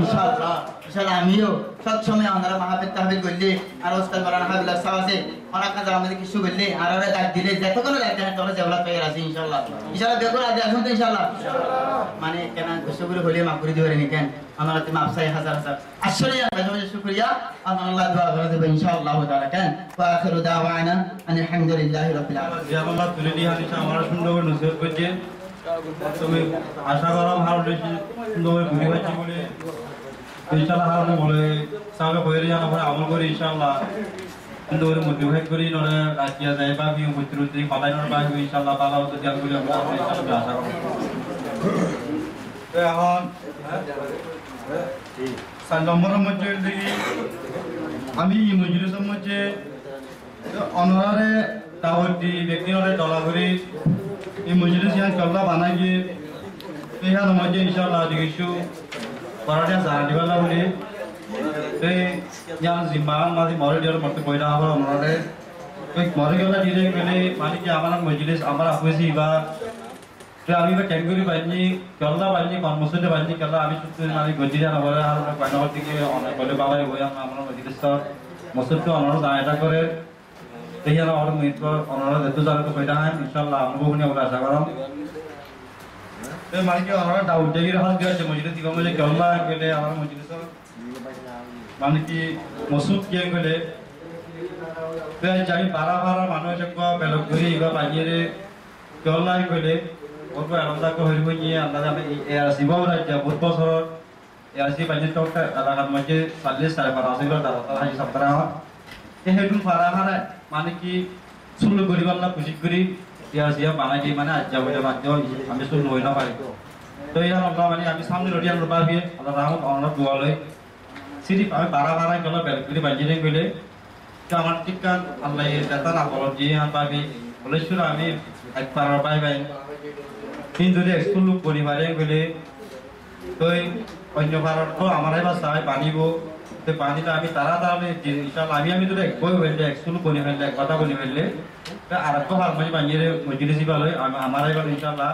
ইনশাআল্লাহ ইনশাআল্লাহ আমিও সব সময় আমরা মাহফিল তাহবিল করলে আর ওস্তাদ মাওলানা হাবিবুল্লাহ সাহেব আছে অনেক কাজ আমাদের কিছু করলে আর আর ডাক দিলে যত কোনো লাগবে না তোমরা যেগুলা পেয়ে রাজি ইনশাআল্লাহ ইনশাআল্লাহ বেগুন রাজি আসুন তো ইনশাআল্লাহ মানে কেন কিছু করে হলে মাফ করে দিবেন কেন আমরা তো মাফ চাই হাজার হাজার আসলে আমরা শুকরিয়া আল্লাহ দোয়া করে দেব ইনশাআল্লাহ তাআলা কেন ওয়া আখিরু দাওয়ানা আলহামদুলিল্লাহি রাব্বিল আলামিন যে আল্লাহ তুলে দিয়ে হাদিস আমার সুন্দর করে নসিহত করছে তুমি আশা করো ভালো বেশি সুন্দর করে বুঝে পাচ্ছি বলে ইনশাআল্লাহ হারানো বলে সামনে হয়ে যাওয়ার পরে আমল করি ইনশাআল্লাহ সুন্দর করে মোটিভেট করি নরে রাখিয়া যায় বা বিয়ে প্রতিরোধী মাথায় নরে পাই ইনশাআল্লাহ ভালো হতে জ্ঞান করি আমরা ইনশাআল্লাহ আশা করি এখন 3 নম্বরের মধ্যে দেখি আমি এই মজলিসের মধ্যে অনরারে দাওয়াতি ব্যক্তিরে দলা করি এই মজলিস ইয়ান কল্লা বানাই গিয়ে এখানে মধ্যে ইনশাআল্লাহ দেখিছো পরাটা জানা দিবালা বলে এই ইয়ান জিম্মান মাঝে মরে দিয়ার মতে কইরা আবার অনরারে ওই মরে গেলা দিলে গেলে মানে কি আমার মজলিস আমার আপুসি বা তো আমি বা ক্যাঙ্গুরি বানি কল্লা বানি কর্মসূচি বানি কল্লা আমি শুধু আমি গজিরা না বলে আর কয়নগর থেকে অনেক বলে বাবাই হই আমরা মজলিসর মসজিদ তো অনর দায়টা করে তেহিয়ারা আর মিত্র অনর যেত জানো তো কইটা হয় ইনশাআল্লাহ অনুভবনি আমরা আশা করম তো মানে কি অনর দাউদ দেগির হাল দিয়া যে মসজিদ দিবা বলে কল্লা গেলে আমার মজলিস মানে কি মসজিদ কে গেলে তো যাই বারা মানুষ একটা বেলক ধরে ইবা বানিয়ে কল্লা গেলে ওকে আলাদা করে হইব নিয়ে আলাদা আমি এআরসি বাউরা যা বহুত বছর এআরসি বাজেট একটা এলাকার মধ্যে 40 সাড়ে 12 করে দাও তারা হিসাব করা হয় এই হেডুন ফারাহারা মানে কি সুলু গরিবাল্লা খুশি করি এআরসি বানাই দি মানে আজ যাবে বাদ আমি সুলু হই না পারি তো এই আমরা মানে আমি সামনে রডিয়ান রবাবি আল্লাহ রহমত অনর দোয়া লই সিরি আমি বারা গেল বেলকুরি বাজিরে গেলে তো আমার টিকা আল্লাহ দাতা না বল দিয়ে আন পাবি বলে শুরু আমি একবার পাই কিন্তু যদি স্কুল পরিবারে গেলে তো অন্য ভারত তো আমারই বা চাই পানিব তো পানিটা আমি তাড়াতাড়ি ইনশাআল্লাহ আমি যদি বই ফেললে স্কুল বনি ফেললে এক কথা বনি ফেললে আর এক হার মানে বানিয়ে মজলিস দিবালে আমারই বা ইনশাআল্লাহ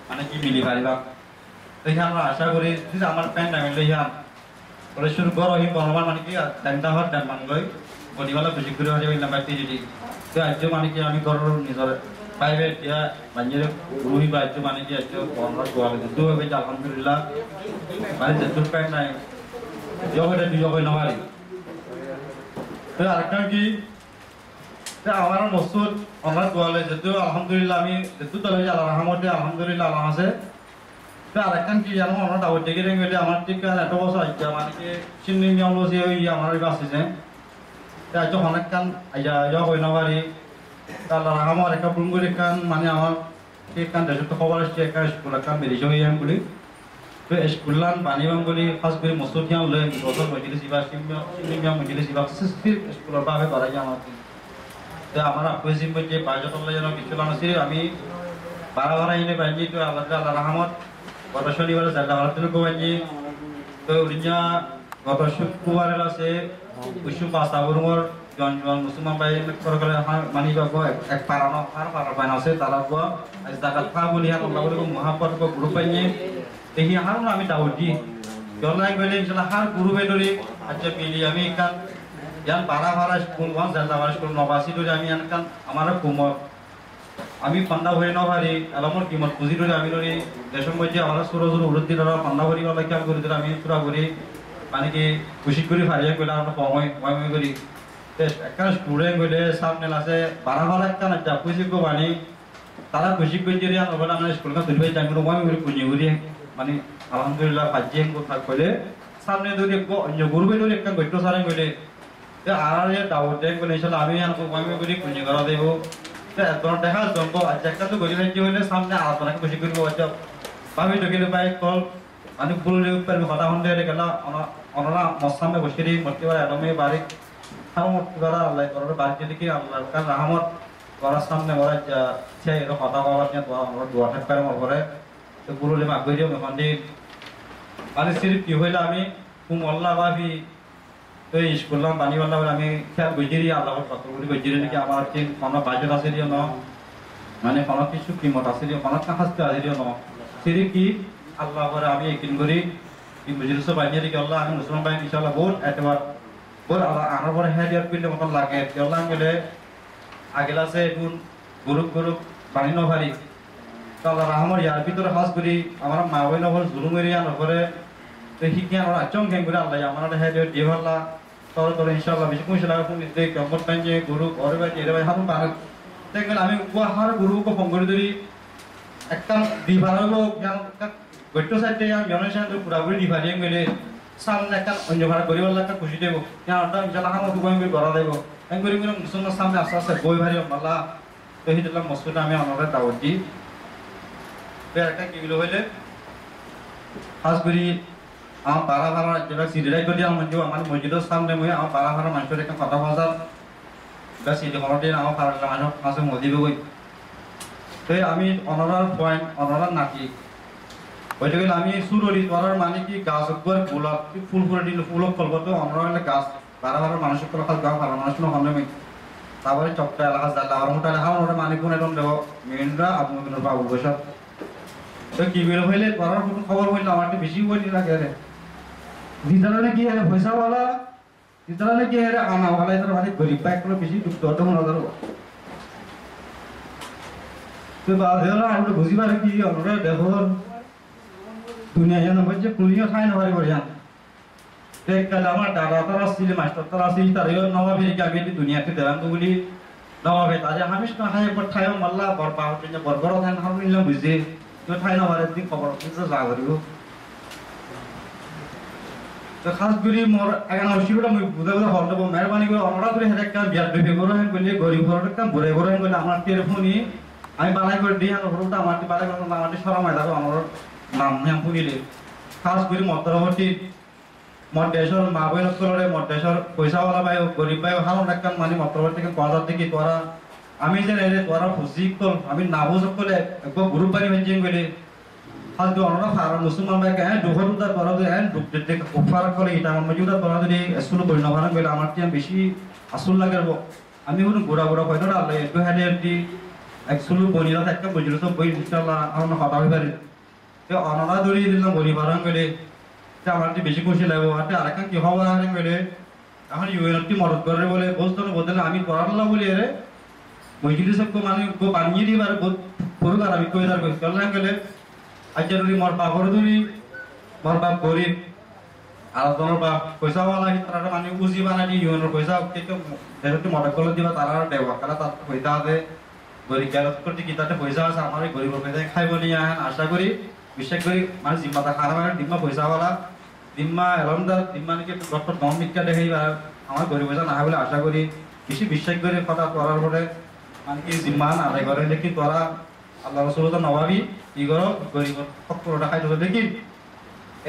মানে কি মিলি পারিবা তো আমরা আশা করি যদি আমার প্যান্ট নামিলে ইহান বলে শুরু করো হি বনবার মানে কি দামটা হর দাম মানলই বনিবালা খুশি করে হয়ে যাবে নাম্বার টিজি তো আজ মানে কি আমি ঘর নিজের প্রাইভেট ইয়া বানিয়ে রুহি বাজু মানে কি আজ বনবার গোয়ালে তো হবে আলহামদুলিল্লাহ মানে যে তোর প্যান্ট নাই জগতে দুই জগই নহারি তো আরেকটা কি আমার মসুদ অনলাইন গোয়ালে যেহেতু আলহামদুলিল্লাহ আমি যেহেতু তলে আল্লাহ রহমতে আলহামদুলিল্লাহ আল্লাহ আছে তো আরেকটা কি জানো আমার দাওয়াত দেখে গেলে আমার ঠিক এত বছর আইয়া মানে কি চিনি নিয়ম লসি হই আমার বাসি যে আজ অনেক কান আইয়া হই নহারি আল্লাহ রহমত একটা বুঙ্গুরি কান মানে আমার ঠিক কান দেশ তো খবর আসছে একটা স্কুল কান বেরিয়ে হই আমি বলি তো স্কুলান বানিবাম বলি ফার্স্ট করে মসুদ কিয়া লই বছর মজলিস ইবা সিমিয়া মজলিস ইবা সিস্টেম স্কুলের ভাবে করাই আমার তো আমার আপুসিম যে বাইজতল্লা যেন কিছু লানছি আমি বারা এনে বাজি তো আল্লাহ রহমত গত শনিবার জায়গা ভালো তো বাজি তো উড়িয়া গত শুক্রবারের আছে উইশু পাঁচটা বরুমর জন মুসলমান ভাই করে মানি বাবু এক পারানো পারা পাইন আছে তারা গো আজ জায়গা খা বলি হাত আল্লাহ বলে মহাপত গ্রুপ পাইনি দেখি হারুন আমি দাউদি জলাই গেলে ইনশাআল্লাহ হার গুরু বেদরি আচ্ছা মিলি আমি এখান ইয়ান বারা স্কুল ওয়ান জালদাবার স্কুল নবাসি ধরে আমি এখান আমার কুমত আমি পান্ডা হয়ে নভারি আলমর কিমত পুঁজি ধরে আমি ধরি দেশের মধ্যে আমার সুর উড়তি ধরা পান্ডা ভরি ওলা খেয়াল করে দিলে আমি পুরা করি মানে কি খুশি করে ফারিয়া গেলে আমরা সময় করি একটা স্টুডেন্ট গেলে সামনে আছে বারা একটা না যা খুশি কো বানি তারা খুশি করে দিয়ে আমরা আমরা স্কুল কাছে তুলবে যাই করে পুঁজি ঘুরি মানে আলহামদুলিল্লাহ বাজিয়ে কথা কইলে সামনে যদি অন্য গুরুবে ধরে একটা গদ্য সারে কইলে আর দাওয়াত দেখ বলে ইনশাআল্লাহ আমি আমি করি কুঞ্জি করা দেব তোর দেখা জন্ম আজ একটা তো গরিব কি হইলে সামনে আলোচনাকে বেশি করবো আচ্ছা ভাবি ঢুকিলে পাই কল আমি বললে পারবি কথা শুনতে গেল অনরা মসামে বসে দিই মরতে পারে এরমে বাড়ি খাও মরতে পারা আল্লাহ তোর বাড়ি যদি কি আল্লাহ কার রাহমত করার সামনে ওরা সে এরকম কথা কওয়ার নিয়ে আমরা দোয়া থাকতে মর করে তো বললে মাগ দিও এখন দিন মানে সিরিপ কি হইলে আমি কুম আল্লাহ ভাবি তো স্কুলাম বানিওয়ালা বলে আমি খেয়াল গজিরি আল্লাহ কত করে গজিরি নাকি আমার কি কোনো বাজেট আছে দিও না মানে কোনো কিছু কিমত আছে দিও কোনো কাহাজতে আছে দিও না সিরিপ কি আল্লাহ করে আমি একদিন করি কি বুঝির সব বানিয়ে কি আল্লাহ আমি মুসলমান ভাই ইনশাআল্লাহ বহুত এতবার বহুত আল্লাহ আমার পরে হেডিয়ার পিলে মতন লাগে আল্লাহ গেলে আগেলাসে এখন গ্রুপ পানি নভারি তো আল্লাহ রহমত ইয়ার ভিতরে হাজ করি আমার মা বই নভর জুলুম এরিয়া নভরে তো শিখি আমার আচম ঘেং করে আল্লাহ আমার হেডিয়ার দিয়ে ভাল্লা তোর ইনশাআল্লাহ বেশি কইছে লাগা কোন দিতে কম্পট টাইম যে গ্রুপ ওরে ভাই এর ভাই হারুন পারে দেখেন আমি হার গ্রুপকে ফোন করে ধরি একটা দিবারো গট্ট সাইডে আমি জনসান তো পুরাপুরি দিবারিয়ে গেলে সামনে একটা অন্য ভাড়া গরিব একটা খুশি দেব ইয়াটা ইনশাআল্লাহ আমার দুবাই করে করা দেব আমি গরিব মুসলমান সামনে আস্তে আস্তে বই ভারি মাল্লা তো হিদুল্লাহ মসজিদে আমি আমাদের দাওয়াত দিই একটা কি হলো হইলে খাস করি আমার পাড়া ভাড়া যেটা সিডিরাই করে আমার মসজিদের সামনে মই আমার পাড়া ভাড়া মানুষের একটা কথা বাজার বা সিডি হলতে আমার পাড়া মানুষ কাছে মদিবে গই তো আমি অনরার পয়েন্ট অনরার নাকি ওইটা গেলে আমি সুররি করার মানে কি গাছ একবার গোলাপ ফুল ফুলে দিল ফুল ফলব তো অনরা গাছ পাড়া ভাড়া মানুষের কথা খাল গাঁ ভাড়া মানুষ নয় তারপরে চপটা এলাকা জানলা আর মোটা এলাকা ওটা মানে কোন এরকম দেব মেনরা আপনার বাবু বসব তো কি বের হইলে করার খবর হইলে আমার একটু বেশি বই লাগে রে দিদারে কি আরে পয়সাওয়ালা দিদারে কি আরে আনাওয়ালা এর মানে গরিব পাই কোনো বেশি দুঃখ তো মনে করো তো বাদেলা আমরা বুঝিবার কি আমরা দেখো দুনিয়া জানা বলছে কুলিও খায় না পারি বলেন এক কাল আমার দাদা তারা ছিল মাস্টার তারা ছিল তার এই নবাবের কি আমি দুনিয়াতে দেলাম তো বলি নবাবে তাজা হামিশ না খায় পর ঠায় মাল্লা বরপা হতে বরবর ধান হাম নিলাম বুঝে তো ঠায় না পারে দিন খবর কিছু যা করিব তো খাস করি মোর এখন অসুবিধা মই বুঝা বুঝা হল দেব মেহরবানি করে আমরা করে হেড একটা বিয়ার বেবে করে হেন বলি গরিব ঘর একটা ভরে ভরে হেন বলি আমার টেলিফোনই আমি বালাই করে দিই আর হরটা আমার বালাই করে আমার শরমায় দাও আমার নাম নাম পুরিলে খাস করি মতরবর্তী মডেশর মা বই নকলরে মডেশর পয়সাওয়ালা ভাই গরিব ভাই হালন একটা মানে মতরবর্তী কজার দিকে তোরা আমি যে রে তোরা খুশি কল আমি নাবো সকলে একবার গ্রুপ বাড়ি ভেঞ্জিং বলে হাজু অনরা ফারা মুসলমান ভাই কে দুহরুদা তোরা যে এন্ড ডুকতে কুফার করে এটা আমার মজুদা তোরা যদি স্কুল বই না ভাড়া বলে আমার টিয়া বেশি আসল লাগেব আমি হলো গোড়া গোড়া কইতো না আল্লাহ একটু হেডে এটি স্কুল বইরা একটা বুঝলো তো বই ইনশাআল্লাহ আমরা কথা হইবারে তো অনরা ধরি দিলাম গরিব ভাড়া বলে তে আমার বেশি খুশি লাগবে আর আরেকটা কি হওয়া হারে বলে এখন ইউএনটি মদত করে বলে বলতো না বলতে আমি পড়ালা বলি রে মজলিস সবকে মানে গো বানিয়ে দিবার বহুত পুরো আমি কই দার কই করলাম গেলে আচ্ছা যদি মোর বাপর ধরি মোর বাপ গরিব আর তোমার বাপ পয়সাওয়ালা তারা মানে বুঝি বানানি ইউএনের পয়সা কিন্তু দেখতে মদত করে দিবা তারা দেওয়া কারা তার পয়সা আছে গরিব গেলত করতে কি তাতে পয়সা আছে আমার গরিবের পয়সা খাইব নিয়ে আশা করি বিশেষ করে মানে জিম্মাটা খারাপ হয় দিম্মা পয়সাওয়ালা দিম্মা এলমদার দিম্মা নাকি ডক্টর দম বিজ্ঞা দেখাইবা আমার গরিব পয়সা না হয় বলে আশা করি বেশি বিশ্বাস করে কথা করার পরে মানে কি জিম্মান আদায় করে দেখি তোরা আল্লাহ রসুলতা নবাবি কি করো গরিব সত্তরটা খাই তোকে দেখি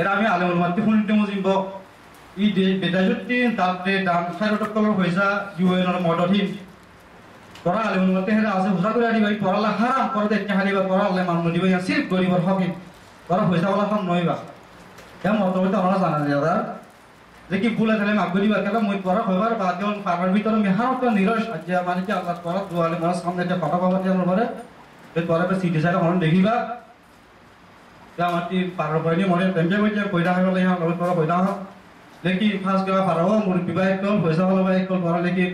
এরা আমি আলেমুল মাতি শুনিতে মুজিব ই বেদাজুদ্দি তাতে দাম ৬০ টকার পয়সা ইউএনের মদতহীন তোরা আলেমুল মাতি হেরা আছে হুজা করে আনিবা পড়ালা হারাম করে দেখতে হারিবা তোরা আল্লাহ মান দিবা সির্ফ গরিবর হকিম তোরা পয়সাওয়ালা সব নইবা কেমন মতবতে আমরা জানা যায় যে কি ভুলে তাহলে মাগ দিবা কেলা মই তোরা হইবার বাদ যখন ফারার ভিতরে মেহারত নিরস আজ্জা মানে কি আল্লাহ তোরা দুয়ালে মরা সামনে একটা কথা বাবা দিয়ে আমরা পরে তোরা তো সিটি সাইড মন দেখিবা আমারটি পারার পরে মনে টেম্পে কইছে কইরা হইবা লাগে আমরা তোরা কইরা হ লেকি খাস গা পারাও মোর বিবাহ কল পয়সা হলো ভাই কল পড়া লেকি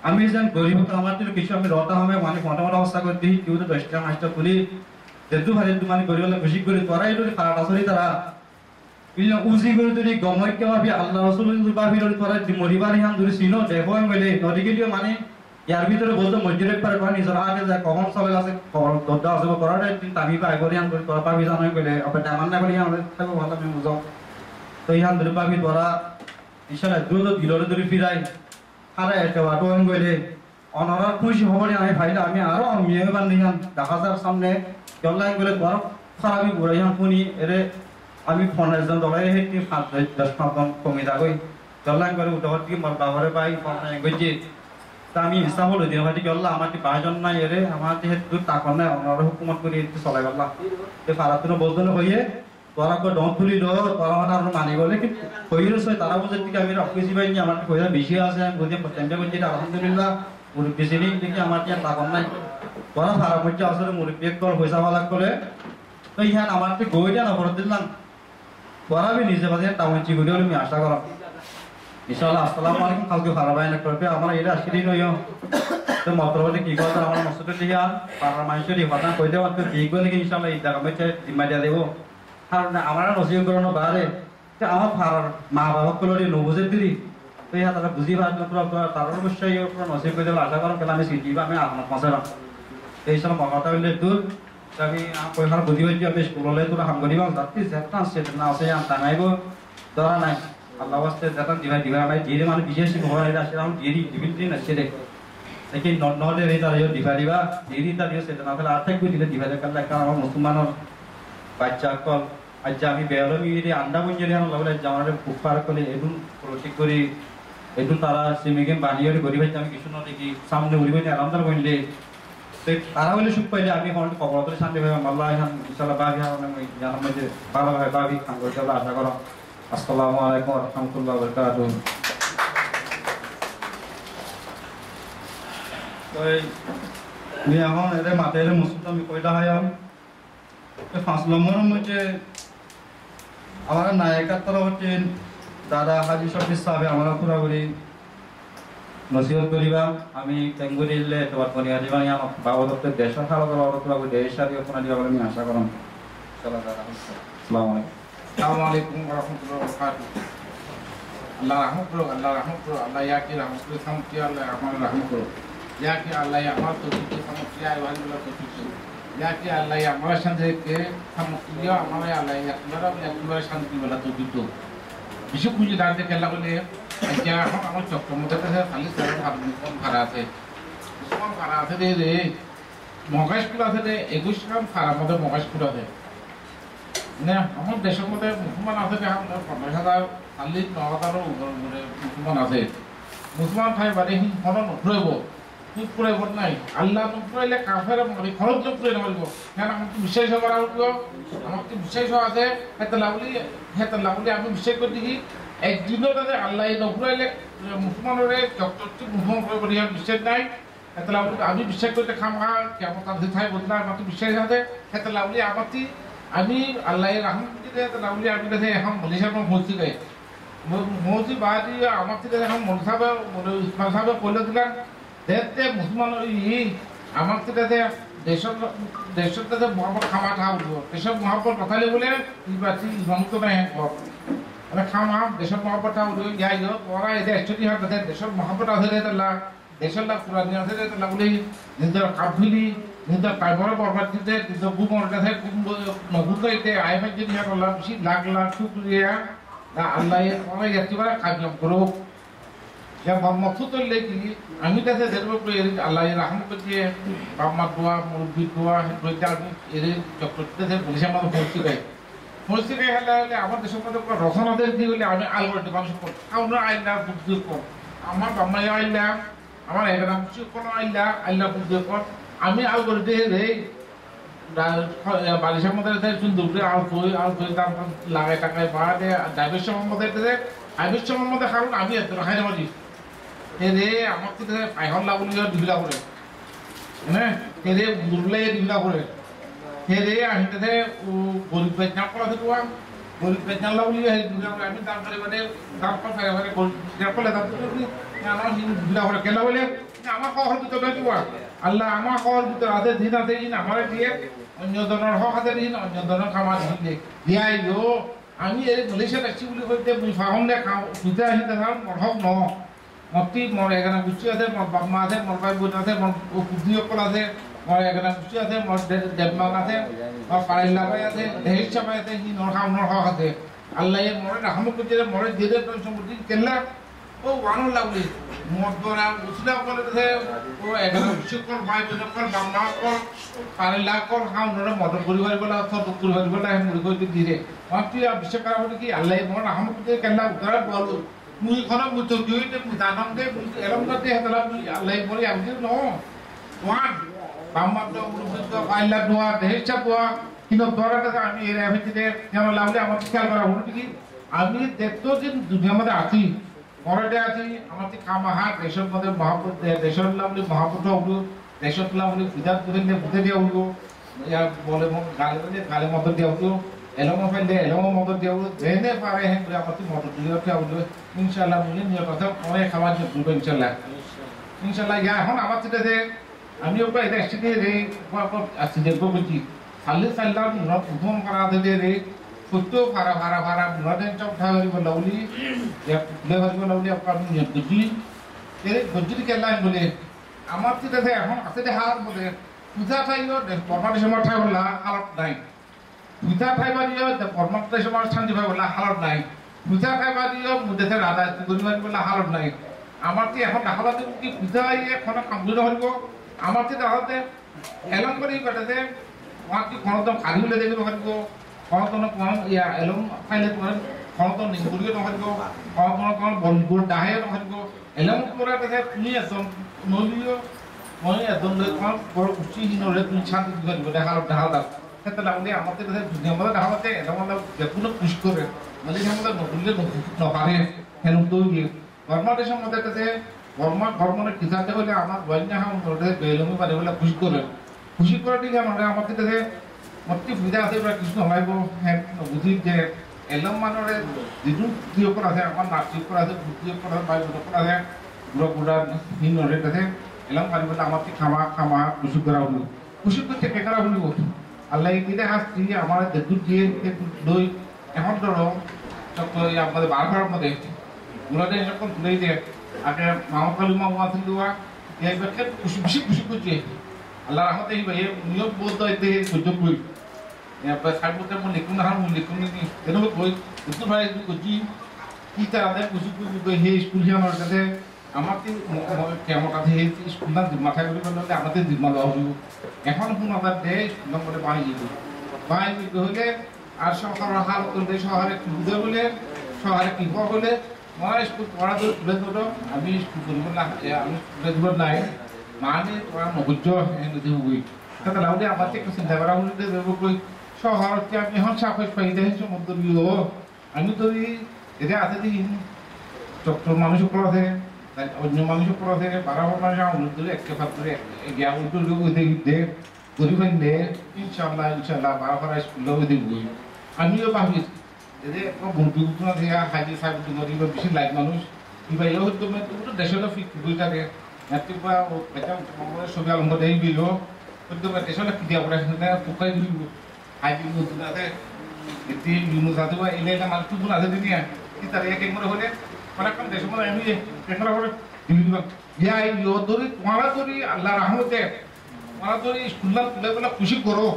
আমি যেন গরিব তো আমার তো কিছু আমি রতা হবে মানে মোটা অবস্থা করে দিই কেউ তো 10টা 5টা পুলি যেহেতু ভাই তুমি মানে গরিব খুশি করে তোরা এই খারাপ আসরি তারা ইল্লা উজি করে তুই গময় কে ভাবি আল্লাহ রাসূল যদি ভাবি তোরা মরিবার হাম ধরে সিনো দেখো আমি বলে নদী গেলিও মানে ইয়ার ভিতরে বলতো মসজিদের পারে পানি নিজের আগে যায় কখন সবাই আছে খবর দরজা আছে করার একদিন তাবি পাই করে আন করে তোরা পাবি জানো বলে আপনি আমার না বলি আমরা থাকবো ভালো আমি বুঝাও তো ইহান ধরে পাবি তোরা ইনশাআল্লাহ দ্রুত দিলরে ধরে ফিরাই আরে একেবারে টোয়েন গইলে অনারার খুশি হবনি আমি ভাইলে আমি আরো মেয়ে বান্ধিহান দেখা যার সামনে জল্লাই গেলে বড় খারাপই বুড়াইহান শুনি এরে আমি ফোন একজন দলাই হেঁটে 5-10 কমে যাগই জল্লাই করে উঠে কি মার বাবারে ভাই ফোন গইছে তা আমি হিসাব হলো দিন ভাই গল্লা আমার কি ভাইজন নাই এরে আমার যেহেতু টাকা নাই অনারা হুকুমত করে চলাই গল্লা তো ফারাতুনো বলতো না হইয়ে তোরা কো ডন তুলি দ তোরা আর মানি বলে কি কইরো সই তারা বুঝে কি আমি অফিসি ভাই আমার কইরা বেশি আছে আমি বুঝে পছন্দ করছি আলহামদুলিল্লাহ মুরব্বি সিনি দেখি আমার কি টাকা নাই তোরা ফারা মধ্যে আসলে মুরব্বি কল পয়সা वाला করে তো ইহান আমার তো গইটা না বড় দিলাম তোরা বি নিজে বাজে টাউনচি ভিডিও আমি আশা করাম ইনশাআল্লাহ আসসালামু আলাইকুম কালকে ফারা ভাই না করবে আমরা এটা আসলে নয় তো মতলবে কি কথা আমার মসজিদে দিয়া পাড়ার মানুষেরই কথা কই দেওয়া তো ঠিক বলে কি ইনশাআল্লাহ এই জায়গা মধ্যে জিম্মা দিয়া দেব কারণ আমার নসিব করানো বারে যে আমার ফারার মা বাবা কলরি নবুজে দিলি তো ইহা তারা বুঝি পারলো পুরো তার অবশ্যই পুরো নসিব করে দেবো আশা করো কেন আমি শিখি আমি আপনার পৌঁছালাম এই সব মকাটা হইলে দূর আমি কইখানে বুঝি পাইছি আমি স্কুললে তোরা হাম করিবা যাচ্ছি যেটা সেটা না আছে টাঙাইব ধরা নাই আল্লাহ ওয়াস্তে যেটা দিবা আমি ধীরে মানে বিশেষ ভয় এটা আসলে আমি ধীরে ডিভিডি না সেরে দেখি নটে রে তার দিবা ধীরে তার সেটা না ফেলে আর্থিক দিলে দিবা কারণ একটা আমার মুসলমানের বাচ্চা কল আজ আমি বেরোমি আন্ডা বঞ্জরি আমার লাগলে জামারে পুপার করে এদুন প্রতীক করি এদুন তারা সিমিগেম বানিয়ে গরিব আমি কিছু না দেখি সামনে গরিব আরামদার বললে তারা বলে সুখ পাইলে আমি এখন কবর করে শান্তি ভাই আল্লাহ এখন ইনশাআল্লাহ বাবি আমি জানার মধ্যে ভালো ভাই বাবি খান করতে আশা করো আসসালামু আলাইকুম ওয়া রাহমাতুল্লাহি ওয়া বারাকাতুহু তো আমি এখন এর মাঠের মুসলিম আমি কইলা হয় 5 নম্বরের মধ্যে আমার নায়কের তরফ হচ্ছে দাদা হাজি শফিক সাহেব আমরা পুরাপুরি নসিহত করিবা আমি তেঙ্গুরিলে তোমার কনিয়া দিবা আমার বাবা দপ্তর দেশের খালো বাবা পুরাপুরি দেশের কোনা দিবা বলে আমি আশা করলাম আসসালামু আলাইকুম ওয়া রাহমাতুল্লাহি ওয়া বারাকাতুহু আল্লাহ রহমত করো আল্লাহ ইয়াকি রহমত করো সামতি আল্লাহ আমার রহমত করো ইয়াকি আল্লাহ আমার তো কিছু সমস্যা আইওয়াল্লাহ তো কিছু ইয়াকি আল্লাহ আমার শান্তিকে সমস্যা আমার আল্লাহ একবার শান্তি বলা তো দিতো বিশেষ পুঁজি দাঁড়িয়ে খেলা বলে আজকে এখন আমার চক্কর মধ্যে খালি ভাড়া আছে ভাড়া আছে রে মহেশপুর আছে রে 21 গ্রাম ভাড়ার মধ্যে মহেশপুর আছে না আমার দেশের মধ্যে মুসলমান আছে 50,000 40 9,000 মুসলমান আছে মুসলমান ভাই বাড়ি হন নফুরাইব কি ফুরাইব নাই আল্লাহ নফুরাইলে কাফের মারি খরচ নফুরাই নমারিব কেন আমাকে বিশ্বাস করা হইব আমাকে বিশ্বাস আছে হেতলাবলি আমি বিশ্বাস করে দেখি একদিনও তাদের আল্লাহ নফুরাইলে মুসলমানের চকচকটি মুসলমান করে বলি বিশ্বাস নাই হেতলাবলি আমি বিশ্বাস করতে খামা কেমন তাদের ঠাই বদলা আমাকে বিশ্বাস আছে হেতলাবলি আমাকে আমি আল্লাহ রহমত হেতলাবলি আমি কাছে এখন মলিশার মসজিদ গাই মসজিদ বাদি আমার থেকে এখন মনে সাহেব ইসমাল সাহেব কইলে দিলাম দেখতে মুসলমান আমার থেকে দেশের কাছে মহাপত খামা খাওয়া উঠবো দেশের মহাপত কথালে বলে ইমামতো নাই মানে খামা দেশের মহাপত খাওয়া উঠবো যাই হোক ওরা এদের একচুয়ালি হয় তাদের দেশের মহাপত আছে দেশের লাভ পুরানি আছে বলে নিজের কাপফিলি নিজের কাইবরে বরবাদ দিতে নিজের বুক মরতে নগুন গাইতে আইফাই যদি আল্লাহ বেশি লাখ লাখ শুক্রিয়া আল্লাহ অনেক একেবারে কাজম করো মকসুদ কি আমি কাছে আল্লাহ রহমত দিয়ে বাবা দোয়া মুরব্বী দোয়া আমি এর চক্রতে বলেছি আমার মসজিদ গাই হলে আমার দেশের মধ্যে রচনাদের দিয়ে হলে আমি আলবাটি মানুষ আমরা আইলা বুদ্ধি কর আমার বাম্মা আইলা আমার এখানে কোনো আইলা আল্লাহ বুদ্ধি কর আমি আল করে দিয়ে রে বালিশের মধ্যে সুন্দর আল থই দাম লাগাই টাকায় ভাড়া দেয় ডাইভের সময় মধ্যে ডাইভের সময় মধ্যে কারণ আমি এত রাখাই না পারি রে আমার তো পাইহন লাগুলি ডিবিলা করে হ্যাঁ রে দুর্লাই ডিবিলা করে রে আমি তাদের গরিব পেটনা করা থেকে গরিব পেটনা লাগুলি আমি দাম করে মানে দাম কম খাই মানে করলে দাম আমার ডিবিলা করে কেন বলে আমার খাওয়ার ভিতরে দেওয়া আল্লাহ আমার খাওয়ার ভিতরে আছে দিন আছে আমার দিয়ে অন্য ধরনের হক আছে দিন অন্য ধরনের খামার দিলে দিয়াই গো আমি এই মালয়েশিয়া আসছি বলে বলতে ফাহম দে খাও সুতে আসি তার হক ন মতি মোর এখানে বুঝি আছে মোর বাপ মা আছে মোর ভাই বোন আছে মোর বুদ্ধি অকল আছে মোর এখানে বুঝি আছে মোর দেবমান আছে মোর পারিল্লা ভাই আছে দেহের সবাই আছে হি নর খাম নর হক আছে আল্লাহ মোর রহমত করে মোর দিয়ে সম্পত্তি কেলা ও ওয়ানো লাগলি মদরা উছলা বলে দে ও এখানে শিক্ষক ভাই বোন কল বাংলা কল পারে লাখ কল হাম নরে মদ পরিবার বলা সব পরিবার বলা মুই কই দিরে মাটি বিশ্বাস করা হলো কি আল্লাহ মন আহমদে কেলা উত্তর বল মুই কোন মুতো দিইতে দানম দে এরম করতে হতলা আল্লাহ বলি আমি নো ওয়ান বাম্মাদ মুরুদ পাইলা দোয়া দেহচা পোয়া কিন্তু দরাটা আমি এর ভিতরে যেন লাগলে আমার খেয়াল করা হলো কি আমি দেখতো যে দুনিয়ার মধ্যে আছি পরেতে আছি আমাদের কামাহা দেশের মধ্যে মহাপুর দেশের লাভলি মহাপুর হলো দেশের লাভলি পূজা করলে বুঝে দিয়ে হলো ইয়া বলে গালে মতো দিয়ে হলো এলমো ফেললে এলমো মতো দিয়ে হলো যেনে পারে হ্যাঁ বলে আমাদের মতো দিয়ে হলো ইনশাআল্লাহ বলে নিয়ে কথা অনেক খাবার জন্য ইনশাআল্লাহ ইয়া এখন আমার সাথে আমি ওপরে এটা এসে রে আসছে দেখবো বলছি সাল্লি সাল্লাম প্রথম করা দিলে রে সত্য ভাড়া ভাড়া ভাড়া মুরাদের চক ঠাকুরি বলাউলি লেভারি বলাউলি আপনি গজ্জি এর গজ্জি কেলাইন বলে আমার তো দেখে এখন আছে যে হার বলে পূজা ঠাইও পরমাত্মা সময় ঠাই বলা হালত নাই পূজা ঠাই বাড়িও পরমাত্মা সময় শান্তি ভাই বলা হালত নাই পূজা ঠাই বাড়িও মুদেশে রাধা গরিবারি বলা হালত নাই আমার তো এখন হালতে কি পূজা এখন কামগুলো হইব আমার তো হালতে এলম করে বেটাতে আমার কি ক্ষণতম খালি হলে দেখবে হইব ক্ষণতম কোন ইয়া এলম ফাইলে তোমার ক্ষণতম নিগুলিও নহইব ক্ষণতম বলগুল ডাহে নহইব এলম করে দেখে তুমি একদম নলিও মই একদম কোন বড় উচিহীন হলে তুমি শান্তি দিবে দেখাল দেখাল সেটা লাগলে আমাদের কাছে দুনিয়া মধ্যে দেখাতে এটা মানে যেকোনো পুশ করে মানে আমাদের নবুললে নপারে হেন তো ধর্মাদেশের মধ্যে কাছে ধর্মের কিসাতে হলে আমার বন্যা হাম ওটা বেলমি পারে বলে খুশি করে দিলে মানে আমাদের কাছে মতি সুবিধা আছে বা কিছু হলাইব হ্যাঁ বুঝি যে এলম মানরে যিটো প্রিয় করা আছে আমার নাচিক করা আছে প্রিয় করা আছে বাইরে করা আছে বুড়া বুড়া হিন হলে কাছে এলম পারি বলে আমার খামা খুশি করা হলো খুশি করতে কে করা হলো আল্লাহ দিলে হাসছি আমার দেখুন দিয়ে দই এখন ধরো চক্র আমাদের বারবার মধ্যে বুড়াদের যখন তুলে দিয়ে আগে মামা কালী মামা আছিল দেওয়া এই ব্যাখ্যা খুশি করছে আল্লাহ রহমতে এই নিয়ম বোধ হইতে সুযোগ কই সাইবতে মন লিখুন না মন লিখুন নি এর কই একটু ভাই করছি কি তার আদে খুশি কই হে স্কুল যাওয়ার কাছে আমাকে কেমন কাছে হে স্কুল না মাথা করে বললে আমাদের জিম্মা দেওয়া হইব এখন কোন আদার দে স্কুল বলে বাড়ি হইলে আর শহর হাল করলে শহরে খুঁজে বলে শহরে কি বলে মই স্কুল পড়া তুলে ধরো আমি স্কুল করিব না আমি তুলে ধরব নাই মানে তোরা নবুজ্জ এনে দিবই তাতে লাউলে আমাতে কিছু চিন্তা করা হলে দেব কই শহরতে আমি এখন সাপেশ পাই দেই সমুদ্রীয় আমি তো এটা আছে দিন চক্র মানুষ উপর আছে অন্য মানুষ উপর আছে বারবার মানুষ উন্নত একটা ফাত্রে জ্ঞান উন্নত দে গরিবেন দে ইনশাআল্লাহ বারবার স্কুলে দিবই আমিও ভাবি এদের বন্ধু না দিয়া হাজি সাহেব গরিব বেশি লাইক মানুষ কিবা এও হতো তো দেশে ফিক বইটাকে নাতিবা ও এটা সবই আলম দেই বিলো কিন্তু দেশে কি দিয়া পড়া না ফুকাই দিব হাজি নতুন আছে এটি ইউনুস আছে বা এলেলা মাল তুই না আছে দিয়া কি তার এক এক মরে হলে মানে কোন দেশে মরে আমি একরা করে দিব ইয়া ইও দরি তোমারা দরি আল্লাহ রহমতে তোমারা দরি স্কুল তুলে বলে খুশি করো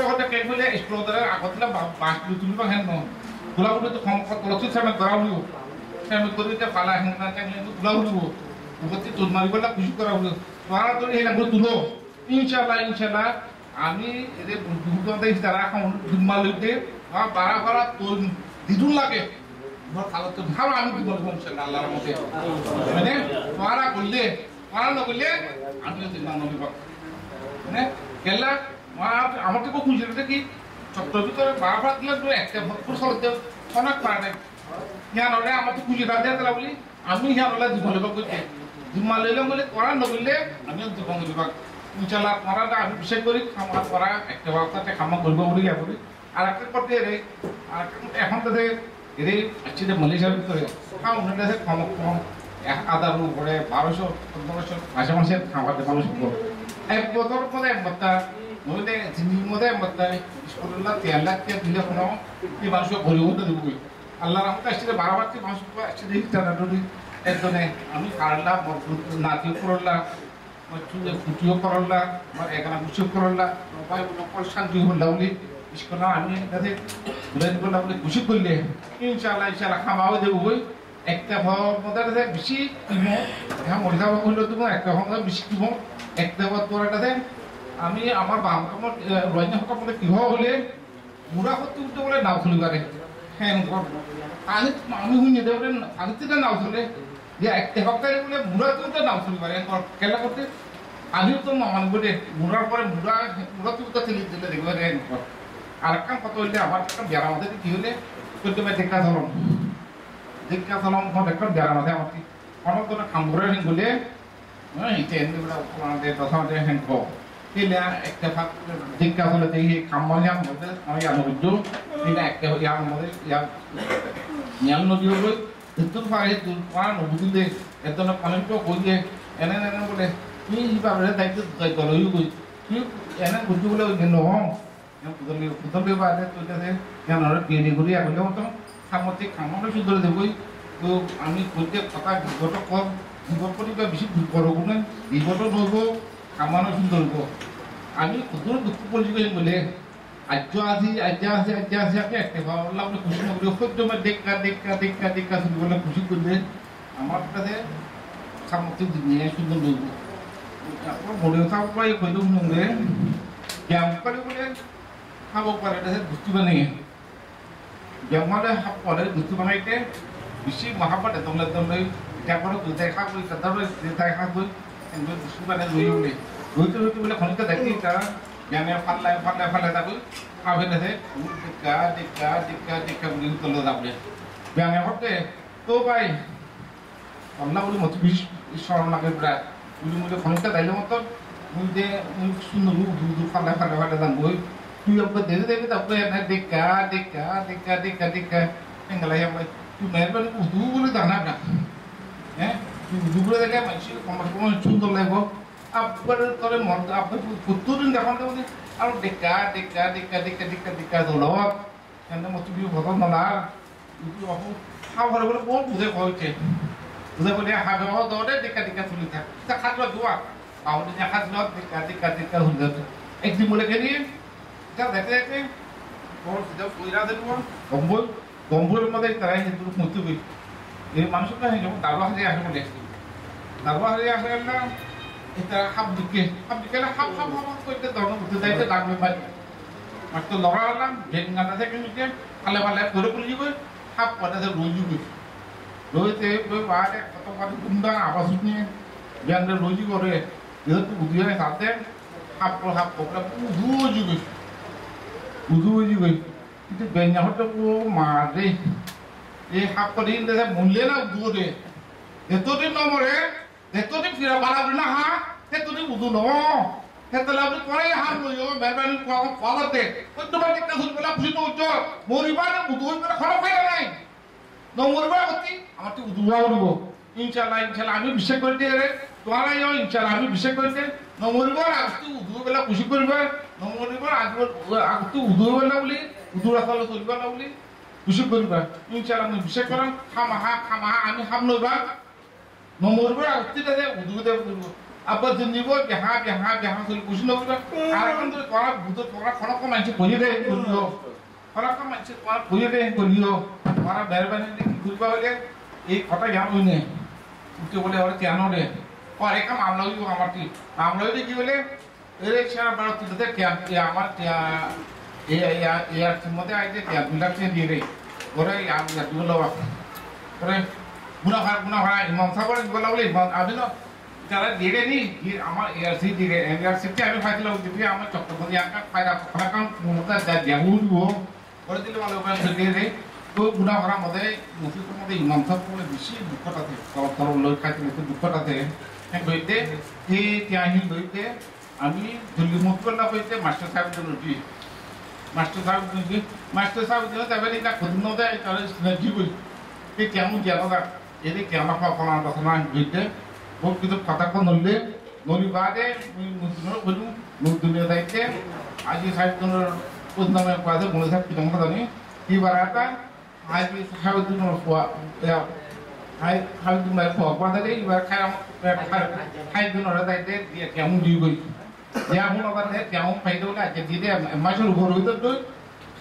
হতে কে বলে স্কুল ধরে আগতলা বাস তুলবা হেন গোলা বলে তো কম কলসি সামনে করাউলিও সামনে করিতে পালা হেন না চাইলে তুলাউলিও উপতি তোর মারিবলা খুশি করাউলিও তোমারা দরি হেলা বলে তুলো ইনশাআল্লাহ আমি এদের দুর্গতে তারা এখন দুমালিতে বারা তো দিদুন লাগে ভালো তো ভালো আমি কি বলবো ইনশাআল্লাহ আল্লাহর মতে মানে তোমারা করলে তোমারা না করলে আমি তো না নবী পাক মানে কেলা আমার তো খুশি লাগে কি চক্রের ভিতরে বারবার দিলে তো একটা ভরপুর চলতে অনেক পারে ইয়ান হলে আমার তো খুশি রাখতে তাহলে বলি আমি ইয়ান হলে জীবন বিভাগ করতে জীবন লইলে বলে করা নগরলে আমিও জীবন বিভাগ ইনশাআল্লাহ করাটা আমি বিশেষ করি খামা করা একটা বাচ্চাতে খামা করবো বলে গিয়ে বলি আর একটা করতে রে আর এখন তো এর আসছে যে মালয়েশিয়ার ভিতরে খাওয়া উঠে কম আদার উপরে 1200 মাসে খাওয়াতে মানুষ এক বছর পরে এক বাচ্চা নইলে জিনিস মধ্যে বাচ্চা স্কুললা 3 লাখ টাকা দিলে কোনো কি মানুষ ভরে উঠে দেবো আল্লাহ রহমতে আসছে বারবার কি মানুষ আসছে দেখি তারা একজনে আমি কারলা নাতি করলা চুলে ফুটিও করলা আমার এখানে গুছিও করলা ভাই শান্তি হল্লা বলি স্কুল আমি কাছে ঘুরে বললাম বলে গুছি করলে ইনশাআল্লাহ খামাও দেবো বই একটা মধ্যে বেশি দিব হ্যাঁ মরিচা হইলে দিব একটা মধ্যে বেশি দিব একটা তোরাটাতে আমি আমার বাম কামত রয়না হকার মধ্যে কিহ হলে মুড়া করতে উঠতে বলে নাও চলি পারে হ্যাঁ আমি আমি শুনি দে বলে আগে নাও চলে যে একটা হকারে বলে মুড়া তুলতে নাও চলি পারে খেলা করতে আমিও তো মানব রে মুড়ার পরে মুড়া তুলতে চলে দিলে দেখবে রে আর একটা কত হইলে আমার একটা বেড়া মধ্যে কি হলে চলতে পারে দেখা ধরুন দেখা চলাম একটা বেড়া মধ্যে আমার অনেক ধরে খামঘরে বলে ইটেন আমাদের প্রথমতে hank Tidak ekstrak jika sudah tinggi kamarnya mungkin yang ujung tidak ekstrak yang nuju itu faham itu orang nuju deh itu nak paling tu kau je enak boleh ni ibarat berada itu kalau you enak ujung boleh ujung nohong yang betul ada tu je yang orang pilih guru ya boleh tu kamu tu kamar tu sudah deh boy tu kami kerja kata dibotok kau dibotok juga bisa dibodohkan dibotok dulu kamar tu sudah deh আমি কুকুর দুঃখ পরিচয় বলে আজ আসি আপনি একটা ভাবলাম আপনি খুশি না করে সহ্য দেখা শুরু করলে খুশি করলে আমার কাছে সামর্থ্য নিয়ে সুন্দর বলব আপনার মনে খাওয়া পাই হইলেও মনে ব্যায়াম করে বলে খাবো পারে এটা বুঝতে পারে ব্যায়ামে হাব করে বুঝতে বানাইতে বেশি মহাপাত তোমরা তারপরে দুটাই খাবো তারপরে দুটাই খাবো বুঝতে পারে লই বলে Itu boleh kalau kita tadi kita yang falai tapi apa ini sih? Dika begini telur tapi yang apa deh? Tuh baik. Allah boleh motif isyarat lagi berat. Boleh kalau kita tadi motor, boleh sunul dulu falai dan boy. Tu yang berdiri tapi tak boleh dika. Enggak yang baik. Tu mereka itu boleh tanah dah. Tu boleh lagi macam kamu sunul lagi. Apa kalau mau apa puturin dah kan tu kalau deka dulu, yang mau tujuh potong malah itu aku apa kalau boleh buat kau cek, boleh ada orang tu ada deka sulit tak, kita khas dua, awak dia khas lot deka sulit, eksi boleh kini, kita dek, kalau sudah punya ada dua, gombol macam itu itu mutu ini manusia kan yang taruh hari akhir boleh, taruh hari akhir lah. Kita hab dikit lah hab tu itu dorong betul dah itu dah memang macam lorang lah jadi nggak ada second itu kalau puluh juga hab pada tu roju itu ada kata undang apa sihnya yang ada roju gore itu tu budian sate hab kalau udu juga itu banyak orang tu mari hab kalau ini dah mulai lah udu deh itu tu nomor itu tu kira balap na ha itu tu udu no itu lalu korai ham loyo berban kualat deh itu macam kita sudah balap sih tu jor moriban udu itu kalau kaya lain nomor berapa ti amat tu udu awal Insyaallah kami bisa kerja deh tuara yo insyaallah kami bisa kerja nomor berapa aku tu udu balap kusi kerja nomor berapa aku tu udu balap beli udu rasal tu balap beli kusi kerja insyaallah kami bisa kerja kamaha kami ham loyo nomor berapa tidak ada udu deh apa jenis buat jangan sulit kusi loyo kan tu tuara butuh tuara kalau kau macam punya deh kuliah kalau kau macam tuara punya deh kuliah tuara berban ini kuliah boleh kota yang punya itu boleh orang tiada deh. Kau mereka mamlau itu amati, mamlau itu gimana? Ini cara baru tu deh ya amat ya semua deh aja ya bilang sendiri. Orang yang dulu lah. Orang guna imam sabar gula boleh imam abis cara dire ni amat ARC dire ARC tu kami faham lah jadi amat coklat yang kan pada kan muda dah jauh dulu. Orang tu malu orang sendiri. तो गुना हरा मधे मुझे तो मधे इमाम साहब को विशेष दुखता थे kalau लोग खाते हैं तो दुखता थे हैं बैठे ये क्या ही बैठे अमी दिल्ली मुझको ना बैठे मास्टर साहब जो नोटी मास्टर साहब जो तबे नहीं का खुद नौ दे इतना नजी हुई ये क्या मुझे आता ये क्या ना फला बैठे वो किधर पता को नोली बात है मुझे दुनिया दायित्व आज ये साहब जो उस नाम में पास है मुझे साहब किधर पता नहीं ये बाराता Hai tu nak buat, hai tu nak buat. Pada ni ibarat hai tu nak ada dia kiamu juga. Dia pun orang dia kiamu payah lah. Jadi dia macam luar itu tu,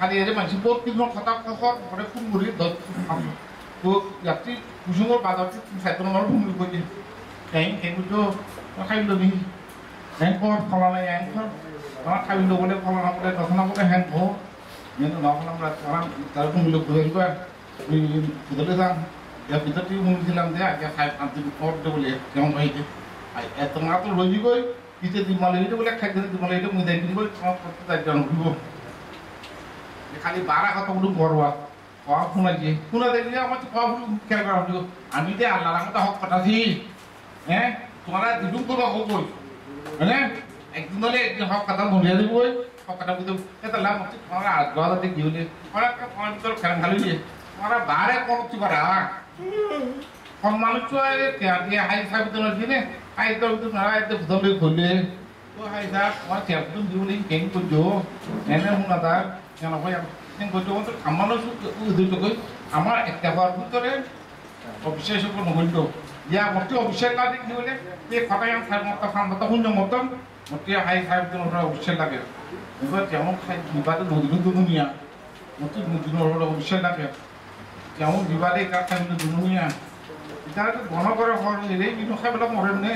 hari ada macam bot tu nak kata pada pun murid dot. তো যাত্রী কুসুমর বাজার side আমার ভূমি করি কিন্তু খাইল নি হ্যাঙ্কর ফলানো হ্যাঙ্কর আমার খাইল বলে ফলানো বলে তখন বলে হ্যাঙ্ক কিন্তু নখন আমরা তার ভূমি লোক ঘুরে ভিতরে যান ভিতর থেকে ভূমি দিলাম যে আগে খাই 5 দিন পর বলে কেমন হয়েছে এত মাত্র রবি গই পিঠে দিমালে এটা বলে খাইতে দিমালে এটা মুই দেখ দিন বলে তোমার করতে যাই জানো খালি 12 কথা বলুন করবা কয়া শুনাইছে শুনা দেখলে আমার তো কয়া বলুন খেয়াল করা হলো আমি যে আল্লাহর মতো হক কথাছি হ্যাঁ তোমরা দিদুম করবা হোক বই হ্যাঁ একদিন হলে একদিন হক কথা বলিয়া দিব হক কথা বুঝতে এটা লাভ হচ্ছে তোমরা আগ্রহ দেখি হলে ওরা তোমার ভিতর খেলা খালি দিয়ে তোমরা বারে করতে পারা কোন মানুষ দিয়ে হাই সাহেব তো দিনে হাই তো তোমরা এত ভুতলে খুলে তো হাই সাহেব তোমার চেয়ার তো দিবলি কেন করছো এনে হুনা তার কেন ভাই আমি করছো তো আমার উদ্দেশ্য কই আমার একটা বার ভিতরে অবিশ্বাস কোনো হইতো ইয়া মতে অবিশ্বাস না দেখি বলে যে কথাই আমি সাহেব মত ফান মত হুন মতন মতে হাই সাহেব তো ওরা অবিশ্বাস লাগে এবার যেমন খাই বিবাদে নদীর দুনিয়া মতে নদীর ওরা অবিশ্বাস লাগে যেমন বিবাদে কাটা কিন্তু দুনিয়া এটা তো বন করে হল এই কিন্তু খাইবলা মরেন নে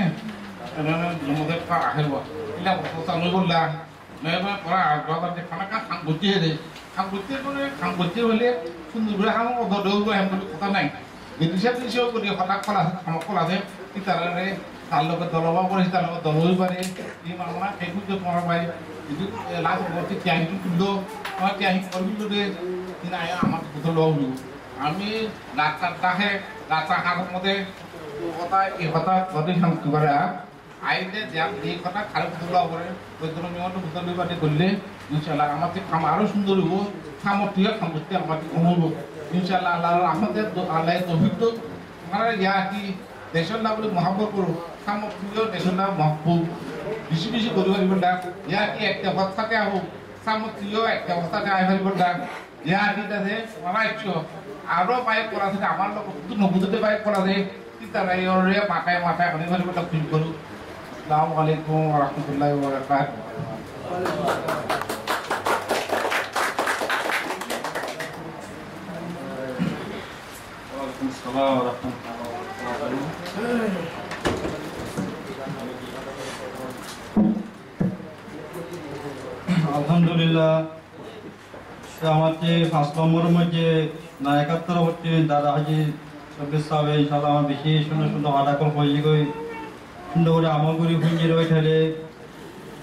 জমদে পা আহিব ইলা কথা নই বললা মেবা পড়া আগ্রহ যে খানা খান বুঝিয়ে দে খান বুঝিয়ে করে খান বুঝিয়ে হলে সুন্দর করে খান ও দৌড় এমন কথা নাই বিদেশে দেশেও করে হঠাৎ খোলা আমার খোলা দে তারে তার লোক দলবা করে তার লোক দলই পারে এই মামলা সেই বুঝতে পড়া ভাই যদি লাগ করতে চাই কিন্তু আমার চাই করবি দে কিন্তু আমার কথা লও আমি ডাক্তার তাহে ডাক্তার হাত মধ্যে কথা এই কথা যদি শান্তি করে আইলে যাম এই কথা খারাপ তোলা করে ওই জন্য নিয়মটা বুঝতে পারতে করলে ইনশাআল্লাহ আমাদের কাম আরো সুন্দর হবো সামর্থ্য সম্পত্তি আমাদের কমবো ইনশাআল্লাহ আল্লাহ আমাদের আল্লাহ তৌফিক তো আমরা ইয়া কি দেশের নাম বলে মহাব্বত করো সামর্থ্য দেশের নাম মহবুব বেশি বেশি করি পারিব না ইয়া কি একটা অবস্থাতে আহো সামর্থ্য একটা অবস্থাতে আই পারিব না ইয়া কি আছে ওরা ইচ্ছো আরো বাইক করা আছে আমার লোক নবুদতে বাইক করা আছে তারা এই মাথায় মাথায় অনেক ভাবে ফিল করুক আসসালামু আলাইকুম ওয়া রাহমাতুল্লাহি ওয়া বারাকাতুহু ওয়ালাইকুম আসসালাম ওয়া রাহমাতুল্লাহি আলহামদুলিল্লাহ আমাদের 5 নম্বরের মধ্যে না 71 হচ্ছে দাদা হাজি সব্বির সাহেব ইনশাআল্লাহ আমার বেশি সুন্দর সুন্দর আদাকল হয়ে গই সুন্দর করে আমল করি ফুঞ্জি রয়ে ঠেলে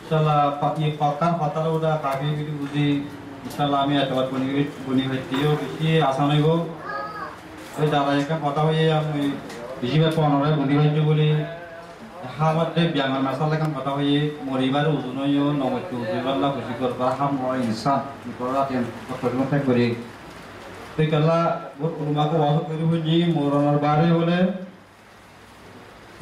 ইনশাআল্লাহ পাকি পাকার পাতার ওটা কাকে কিছু বুঝি ইনশাআল্লাহ আমি এতবার বনি হইতেও বেশি আসান হইব ওই দাদা একটা কথা হয়ে আমি বেশিরভাগ পনেরো বুদ্ধি হয়েছে বলে হামাতে ব্যায়ামের মাসালা কাম কথা হয়ে মরিবার ওজন হইও নমস্তে উজিবাল্লাহ খুশি করবার হাম হয় ইনসান করা তেন কতজন থাক করে তুই কালা বহুত উলমাকে ওয়াজ করি বুঝি মরণের বারে বলে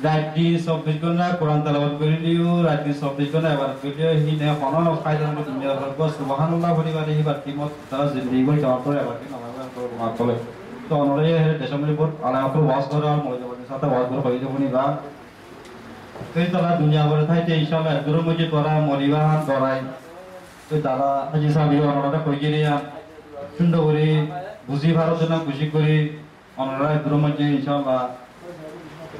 রাত্রি 24 ঘন্টা কোরআন তেলাওয়াত করে দিও রাত্রি 24 ঘন্টা ইবাদত করে দিও হিনে হন ফায়দা হলো দুনিয়া বর্গ সুবহানাল্লাহ বলি বলে হিবার কিমত তারা জিন্দেগি করে যাওয়ার পরে আবার কি নামাজ পড়ে মার চলে তো অনরে দেশমে বহুত আলামাত ওয়াজ করে আর মজা সাথে ওয়াজ করে হই দেবনি বা এই তারা দুনিয়া ভরে থাকতে ইনশাআল্লাহ একদম মধ্যে তোরা মরিবা দরাই তো তারা হাজি সাহেব অনরা কই গিয়া সুন্দর করে বুঝি ভারত না খুশি করে অনরা একদম মধ্যে ইনশাআল্লাহ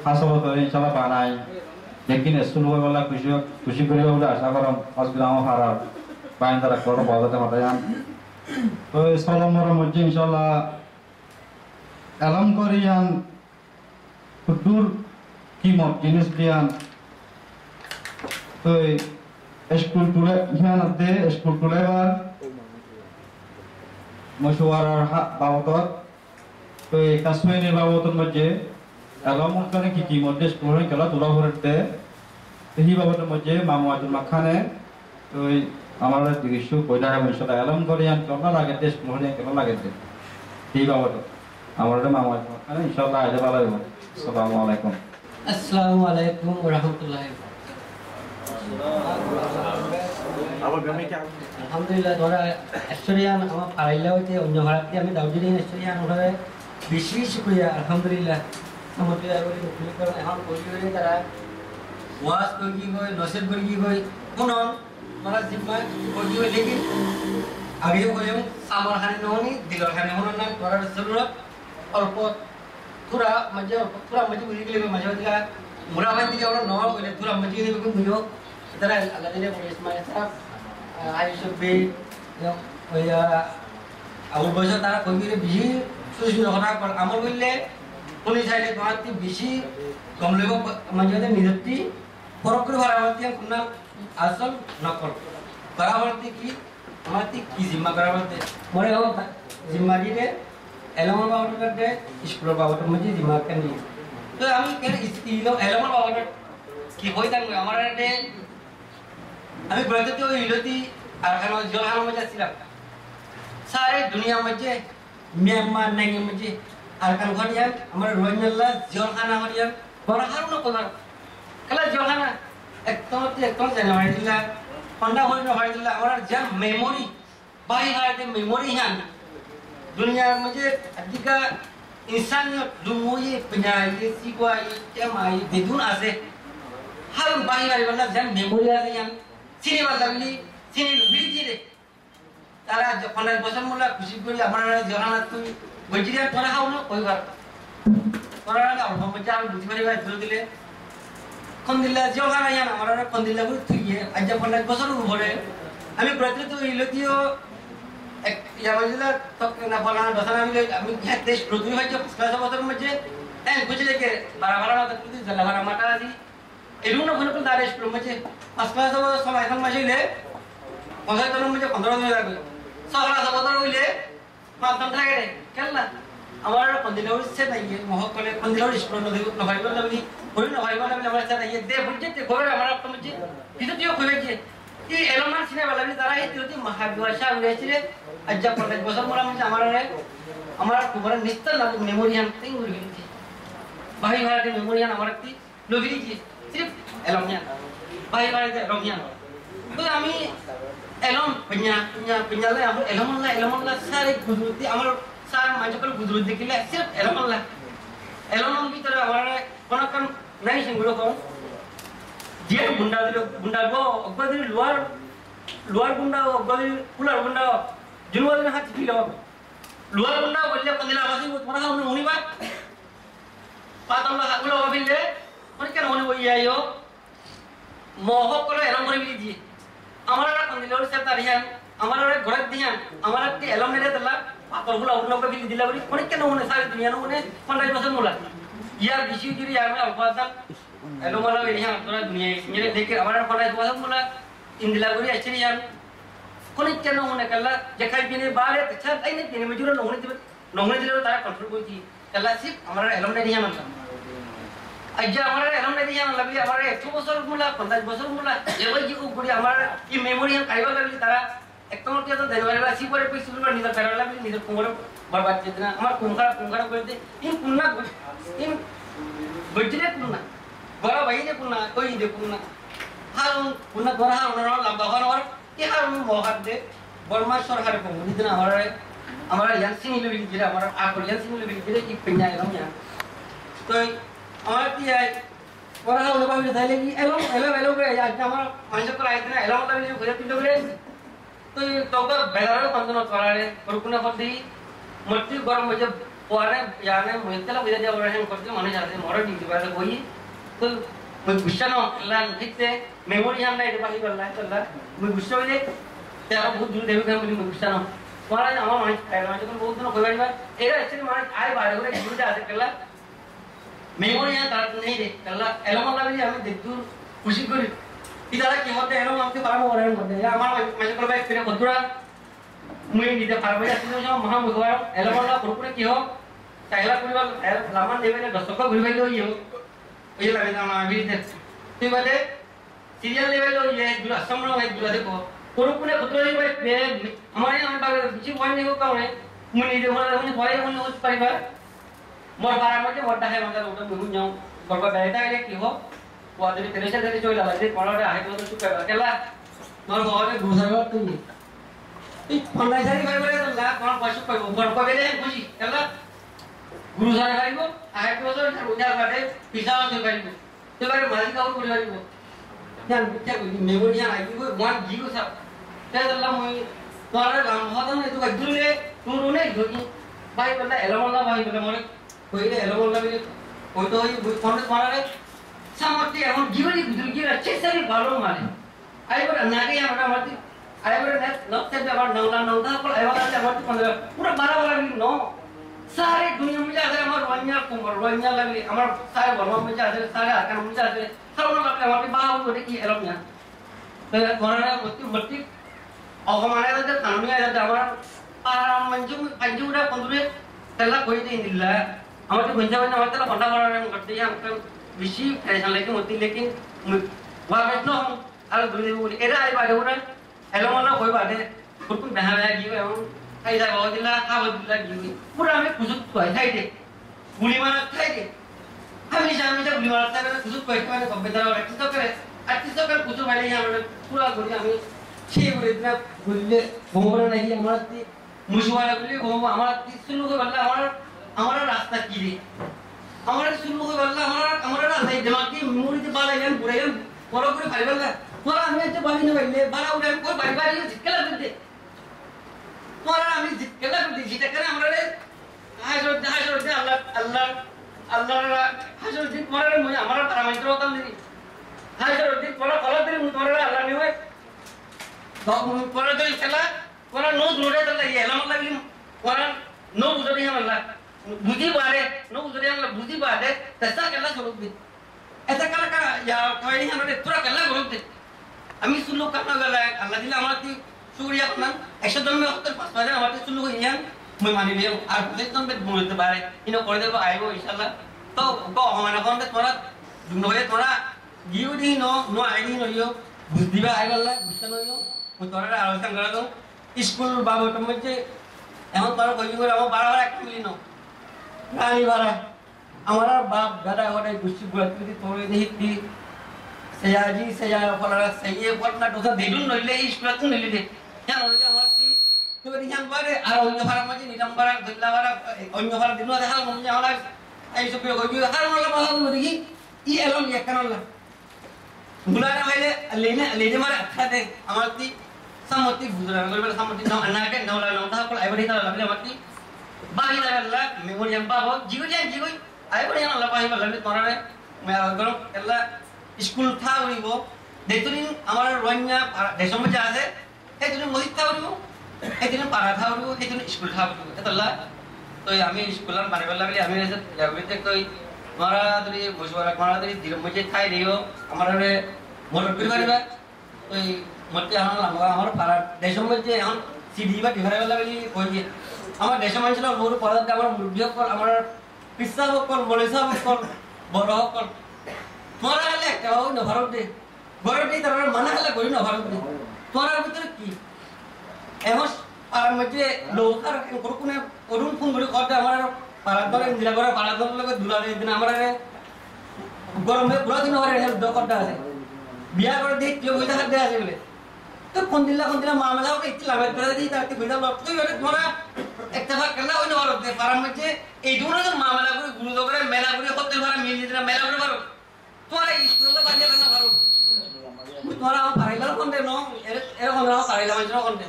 হাসল করে ইনশাআল্লাহ বানাই लेकिन स्कूल वाला खुशी করে বলে আশা করম আজকে আমার হারা বাইন তারা করো বাজাতে মাতায়ান তো এই সলমর মধ্যে ইনশাআল্লাহ এলাম করিয়ান খুদুর কিমত জিনিস দিয়ান তো স্কুল তুলে ধ্যান আছে স্কুল তুলে বার মশওয়ারার বাবদত তো এই কাশ্মীরের বাবদত মধ্যে এলাম করে কি কি মধ্যে স্কুল খেলা তোলা করতে এই বাবদত মধ্যে মামু আব্দুল মাখানে তো আমার জিজ্ঞেসু কইলা ইনশাআল্লাহ এলাম করিয়ান কেমন লাগে স্কুল হলে কেমন লাগে এই বাবদত আমার মামু আব্দুল মাখানে ইনশাআল্লাহ আইলে ভালো হবে আসসালামু আলাইকুম আসসালামু আলাইকুম ওয়া রাহমাতুল্লাহি আলহামদুলিল্লাহ ধরা এশ্বরিয়ান আমার পারাইলা হইতে অন্য ভাড়াতে আমি দাউদিন এশ্বরিয়ান ওখানে বেশি শুক্রিয়া আলহামদুলিল্লাহ আমাদের এখন করি তারা ওয়াজ করি গই নসিব করি গই কোনন মারা জিম্মা করি গই লেকিন আগে কইম আমার খানে নহনি দিলর খানে হন না করার জরুরত অল্প थोड़ा मजे बुरी के लिए मजे होती है मुरा भाई दिया और नौ बोले थोड़ा मजे नहीं को मुझे इधर अल्लाह ने बोले इसमें ऐसा आई शुड बी या और बजा तारा कोई भी बिजी सुशी होना पर अमर बोले पुलिस आइले बात बिजी कमले को मजे दे निदती परक्र भरावती कुना असल नकल भरावती की हमारी की जिम्मा भरावती मोरे हो जिम्मा दी दे एलोमन बाबू करते स्कूल बाबू तो मुझे दिमाग का नहीं तो हम कह इलो एलोमन बाबू की होई तंग हमारे ने हमें बोलते तो इलोती आखनो जो हम मजा सिला सारे दुनिया मजे म्यांमार नहीं मजे आरकान घटिया हमारे रोहिंग्या जोर खाना घटिया बड़ा हारू न कोना कला जोर खाना एकदम जनवरी दिला पंडा होई न होई दिला हमारा जब मेमोरी भाई हारे मेमोरी है दुनिया मुझे अधिका इंसान दुमुई penyakit siwa yang mai bedun ase hal bayi hari wala jan memori ase yang sini wala bili sini bili jire tara japan bosan mula kusi kuri amara jangan tu bajirian tora hau no koi bar tora na orang macam buti mari bai dulu dile kondila jangan yang amara kondila buru tu ye aja japan bosan ubore kami berarti tu ilotio या म्हणजे तो ना फलाना दसना आम्ही ह्या देश पृथ्वी व्हायच्या पुस्तकाचा बदल म्हणजे ए कुछ लेके 12 होता किती झाला भरा माटा आधी एलून पण पण दारेश म्हणजे पुस्तकाचा समय संग म्हणजे ले 15 जण म्हणजे 15 दिवस लागले सगळा बदल होईल मातम ठाके केला আমার কন্দিলাউর সে নাইয়ে মোহ করে কন্দিলাউর স্কুল নদী নভাইবা লাগলি হই নভাইবা লাগলি আমার সাথে নাইয়ে দে বুঝতে তে গোরে আমার আপন মধ্যে ভিডিও কইবে কি এই এলোমান সিনেমা লাগলি তারা এই তিরতি মহাবিভাষা হইছিল আজ্জা পড়ে বছর মোরা মানে আমার তোমার নিত্য লাগু মেমোরিয়ান তিন গুলি কি ভাই ভাইতে মেমোরিয়ান আমার কি লগিরি কি সির্ফ এলোমিয়ান ভাই ভাইতে এলোমিয়ান তো আমি এলম punya lah এলোমন লা সারে গুজরতি আমার সার মাঝকল গুজরতি দেখিলে সির্ফ এলোমন ভিতরে আমার কোন কাম নাই সিঙ্গুলো কোন যে গুন্ডা গো অগদি luar bunda অগদি পুলার গুন্ডা जुनवाले हाथ पिलो luar bunda बोलले कंदिला वासी तुम्हारा हम होनी बात पातमला हाकुला वाबिले और क्या होने वही आयो मोह करे एलम करे बिजी हमारा कंदिला से तारियान हमारा घोड़ा दियान हमारा के एलम ने देला पातमला उन को बिजी दिला बरी और क्या होने सारी दुनिया ने 15 बছর मोला यार बिशी गिरी यार में अल्फाजन एलम वाला यहाँ पूरा दुनिया मेरे देख के हमारा 15 बছর मोला इंदिला बरी अच्छी यार कोनी क्या नौने कल्ला जखाई बिने बारे अच्छा आई नहीं बिने मजूर नौने दिले तारा कंट्रोल कोई थी कल्ला सिर्फ हमारा एलम ने दिया मतलब अज्जा हमारा एलम ने दिया मतलब भी हमारे 100 বছর मुला 50 বছর मुला ये वही को पूरी हमारा ये मेमोरी हम काइवा लगली तारा एकदम क्या तो जनवरी वाला सी परे पे शुरू निदर करला भी निदर कुंगड़ बर्बाद जितना हमारा कुंगड़ा करते इन कुन्ना इन बजरे कुन्ना बड़ा भाई ने कुन्ना कोई दे कुन्ना हां कुन्ना द्वारा उन्होंने लंबा और ये हार मोहर दे बर्मा सरकार को निदना हमारा यांसिंग लेवल जिरे हमारा आको यांसिंग लेवल जिरे की पिन्या एलम या तो हमारा की है और हम लोग भी बताइए कि एलम रे आज हमारा मानस को आए थे एलम वाला भी घरे पिलो रे तो तो का बेदार पंदन तोरा रे और कुना पदी मट्टी गरम जब पोरे याने मोइतला बिदा जब रहे करते माने जाते मोर डी बारे कोई तो मैं गुस्सा ना लान दिखते मेमोरी हम नहीं पाही करला चला मैं गुस्सा होले तेरा बहुत दूर देवे काम मैं गुस्सा ना मारा আমার মানে কাইলা মানে কোন বহুত দিন কইবানি বা এরা एक्चुअली মানে আই বারে করে গুরুটা আছে কলা মেমোরি या তার নেই রে কলা এলম লাগলি আমি দেখু খুশি করি ইদারা কি হতে এলম আমাকে পারম ওরান করতে আমার মানে কোন ভাই ফিরে বদুরা মুই নিতে পারবে আসলে যখন মহা মুখবার এলম লাগা পুরোপুরি কি হোক তাইলা করিবা লামান দেবে না দশক ঘুরি ভাই লইও ये लगे ना अभी तक तो बात है सीरियल लेवल हो ये दूसरा समझ में दूसरा देखो पुरुपुने पुत्रों भाई हमारे यहाँ बाग बिची वन नहीं हो कौन है मुझे जो हमारे मुझे भाई मुझे उस परिवार मोर बारा मुझे मोटा है मतलब उधर मुझे जाऊँ बरबर बैठा है कि हो वो आदमी तेरे से तेरे चोरी लगा दे कौन है आए तो चुप कर अकेला मोर गाँव में दूसरा बात तो नहीं इस पंद्रह साल की भाई बोले तो ला कौन पशु कोई बरबर बेले खुशी अकेला गुरु सारे करिबो आय तो उजार बाटे पिसाव से करिबो तो बारे मालिक और गुरु करिबो जान क्या कोई मेमोरी या आइबो वन जीव सब ते दल्ला मोय तोरे गाम होता नहीं तो गजुले तू रोने जोगी भाई बोला एलमला भाई बोला मोरे কইলে এলো বললা বলে ওই তো ওই ফোনে মারারে সামর্থ্য এখন জীবনে দুর্গিরা চেষ্টাই ভালো মানে আইবার নাকি আমরা আমাদের আইবার নকশা আমার নৌলা পর এবার আমাদের পুরো বারা নো सारे दुनिया में जाते हमारे रोहिंग्या लगे हमारे सारे वर्मा में जाते सारे आकर में जाते सब लोग अपने हमारे बाहर बोले कि एरोप यहाँ तो कोरोना मट्टी और हमारे तो जब कानूनी आया था हमारा आराम पंजू उड़ा पंद्रे तेला कोई नहीं दिल्ला हमारे पंजाब में हमारे तेला पंडा बड़ा रंग करते हैं हमको विशी फैशन लेकिन वहाँ बैठना हम अलग दुनिया में बोले एरा आई बात है उड़ा एलो वाला कोई बात है कुछ बहन है जीव है খাই যায় বদিলা খাবদিলা গিয়ে পুরো আমি কুজুত কই খাইতে গুলি মারা খাইতে আমি জানি যে গুলি মারা খাইতে কুজুত কই মানে কম্পিউটার আর্টিস্ট করে কুজুত বাইরে আমরা পুরো গুলি আমি সেই গুলি দিনা গুলিলে গোমরা নাই আমার তি মুশওয়ারা গুলি গোম আমার তি শুরু করে বললা আমার রাস্তা কি রে আমার শুরু করে বললা আমার রাস্তা এই দিমাগি মুড়িতে বালাইলেন পুরাইলেন বড় করে পারি বললা তোরা আমি যে বাড়ি না বাইলে বাড়া উড়ে কই বাড়ি জিতকেলা দিতে তোরা আমি জিতকেলা দিতে যেটা করে আমরা রে হাজর আল্লাহ হাজর দিন পরে মুই আমার পরামর্শ করতাম দিই হাজর দিন পরে কলা দিন মুই তোরা আল্লাহ নিয়ে তো মুই পরে তো খেলা পরে নো জোরে তো লাগি এলাম লাগলি পরে নো বুঝি আমরা বুঝি পারে নো বুঝি আমরা বুঝি পারে তেসা কেলা করব দিন ऐसा कला का या कोई नहीं हमारे पूरा कला ग्रुप थे अमी सुल्लू करना गला अल्लाह दिला हमारी शुक्रिया अपना ऐसा दम में होकर पास वाले हमारे सुल्लू को यहाँ मैं मानी लिया और पुलिस दम पे बोलते बारे इन्हों कर दे को आएगा इंशाल्लाह तो हमारे कौन पे थोड़ा दुनिया थोड़ा जीव दी नो आएगी नो यो बुद्धिवा आएगा अल्लाह बुझता नो यो मैं थोड़ा आलोचना करा तो स्कूल बाबू तो मुझे यहाँ थोड़ा कोई भी कोई बारह एक्टिविटी नो रानी बारह हमारा बाप दादा और एक गुस्से गुलाटी थी थोड़े नहीं थी सयाजी सया फलाना सही है फलाना तो सब देदुन नॉले इस क्लास में नॉले क्या नॉले हमारा थी तो बड़ी हम बारे आरोग्य फार्म में जी निजाम बारा दिल्ला बारा अन्य फार्म दिनों से हाल मुझे हमारा ऐसे भी कोई हाल वाला बाहर में देखी ये एलोन ये करना ला बुलाने वाले लेने मारे अच्छा थे हमारा थी सम्मति गुजरा अगर सम्मति नाम अन्ना के नौला नौता पर आई बड़ी तरह लगे हमारी बाकी तरह ला मेमोरी हम बाबू जीव आई बड़ी ना लपाई वाला भी तोरा रे मैं अगर केला स्कूल था वही वो देखुन हमारा रोहिंग्या देशों में जाते है तो मोहित था वही वो है तो पारा था वही वो है तो स्कूल था वही वो तो ला तो हमें स्कूल में मारे वाला भी हमें ऐसे जब तक कोई हमारा तो ये मुझवारा हमारा तो ये मुझे था ही रही हो हमारा रे मोटर भी मारे बा तो मट्टी हमारा पारा देशों में जे हम सीधी बात दिखाने वाला भी कोई हमारा देशों में चलो मोर पारा का हमारा मुर्गियों पर हमारा पिस्सा होकर मलेशिया होकर बड़ा होकर तुम्हारा ले क्या हो ना भारत दे तरह मना है कोई ना भारत दे तुम्हारा भीतर की एमस और मुझे लोकर कोरुकुने कोरुन फोन बड़ी करते हमारा भारत दर इंदिरा गौर भारत दर लोग दुलारे दिन हमारा रे गरम में पूरा दिन हमारे हेल्थ दो करता है बिया कर दे क्यों होता है दे आसे बोले तो कौन दिला मामला हो इतना लंबा कर दी ताकि बिना लोग तो ये तुम्हारा इत्तेफाक करना होने वाला होते फार्म में जे ये दोनों जो मामला को गुरु दोगरे मेला गुरु होते फार्म मिल जितना मेला गुरु करो तुम्हारा स्कूल में बांधे करना करो तुम्हारा हम फाइनल कौन दे नो ए हम ना फाइनल मंजूर कौन दे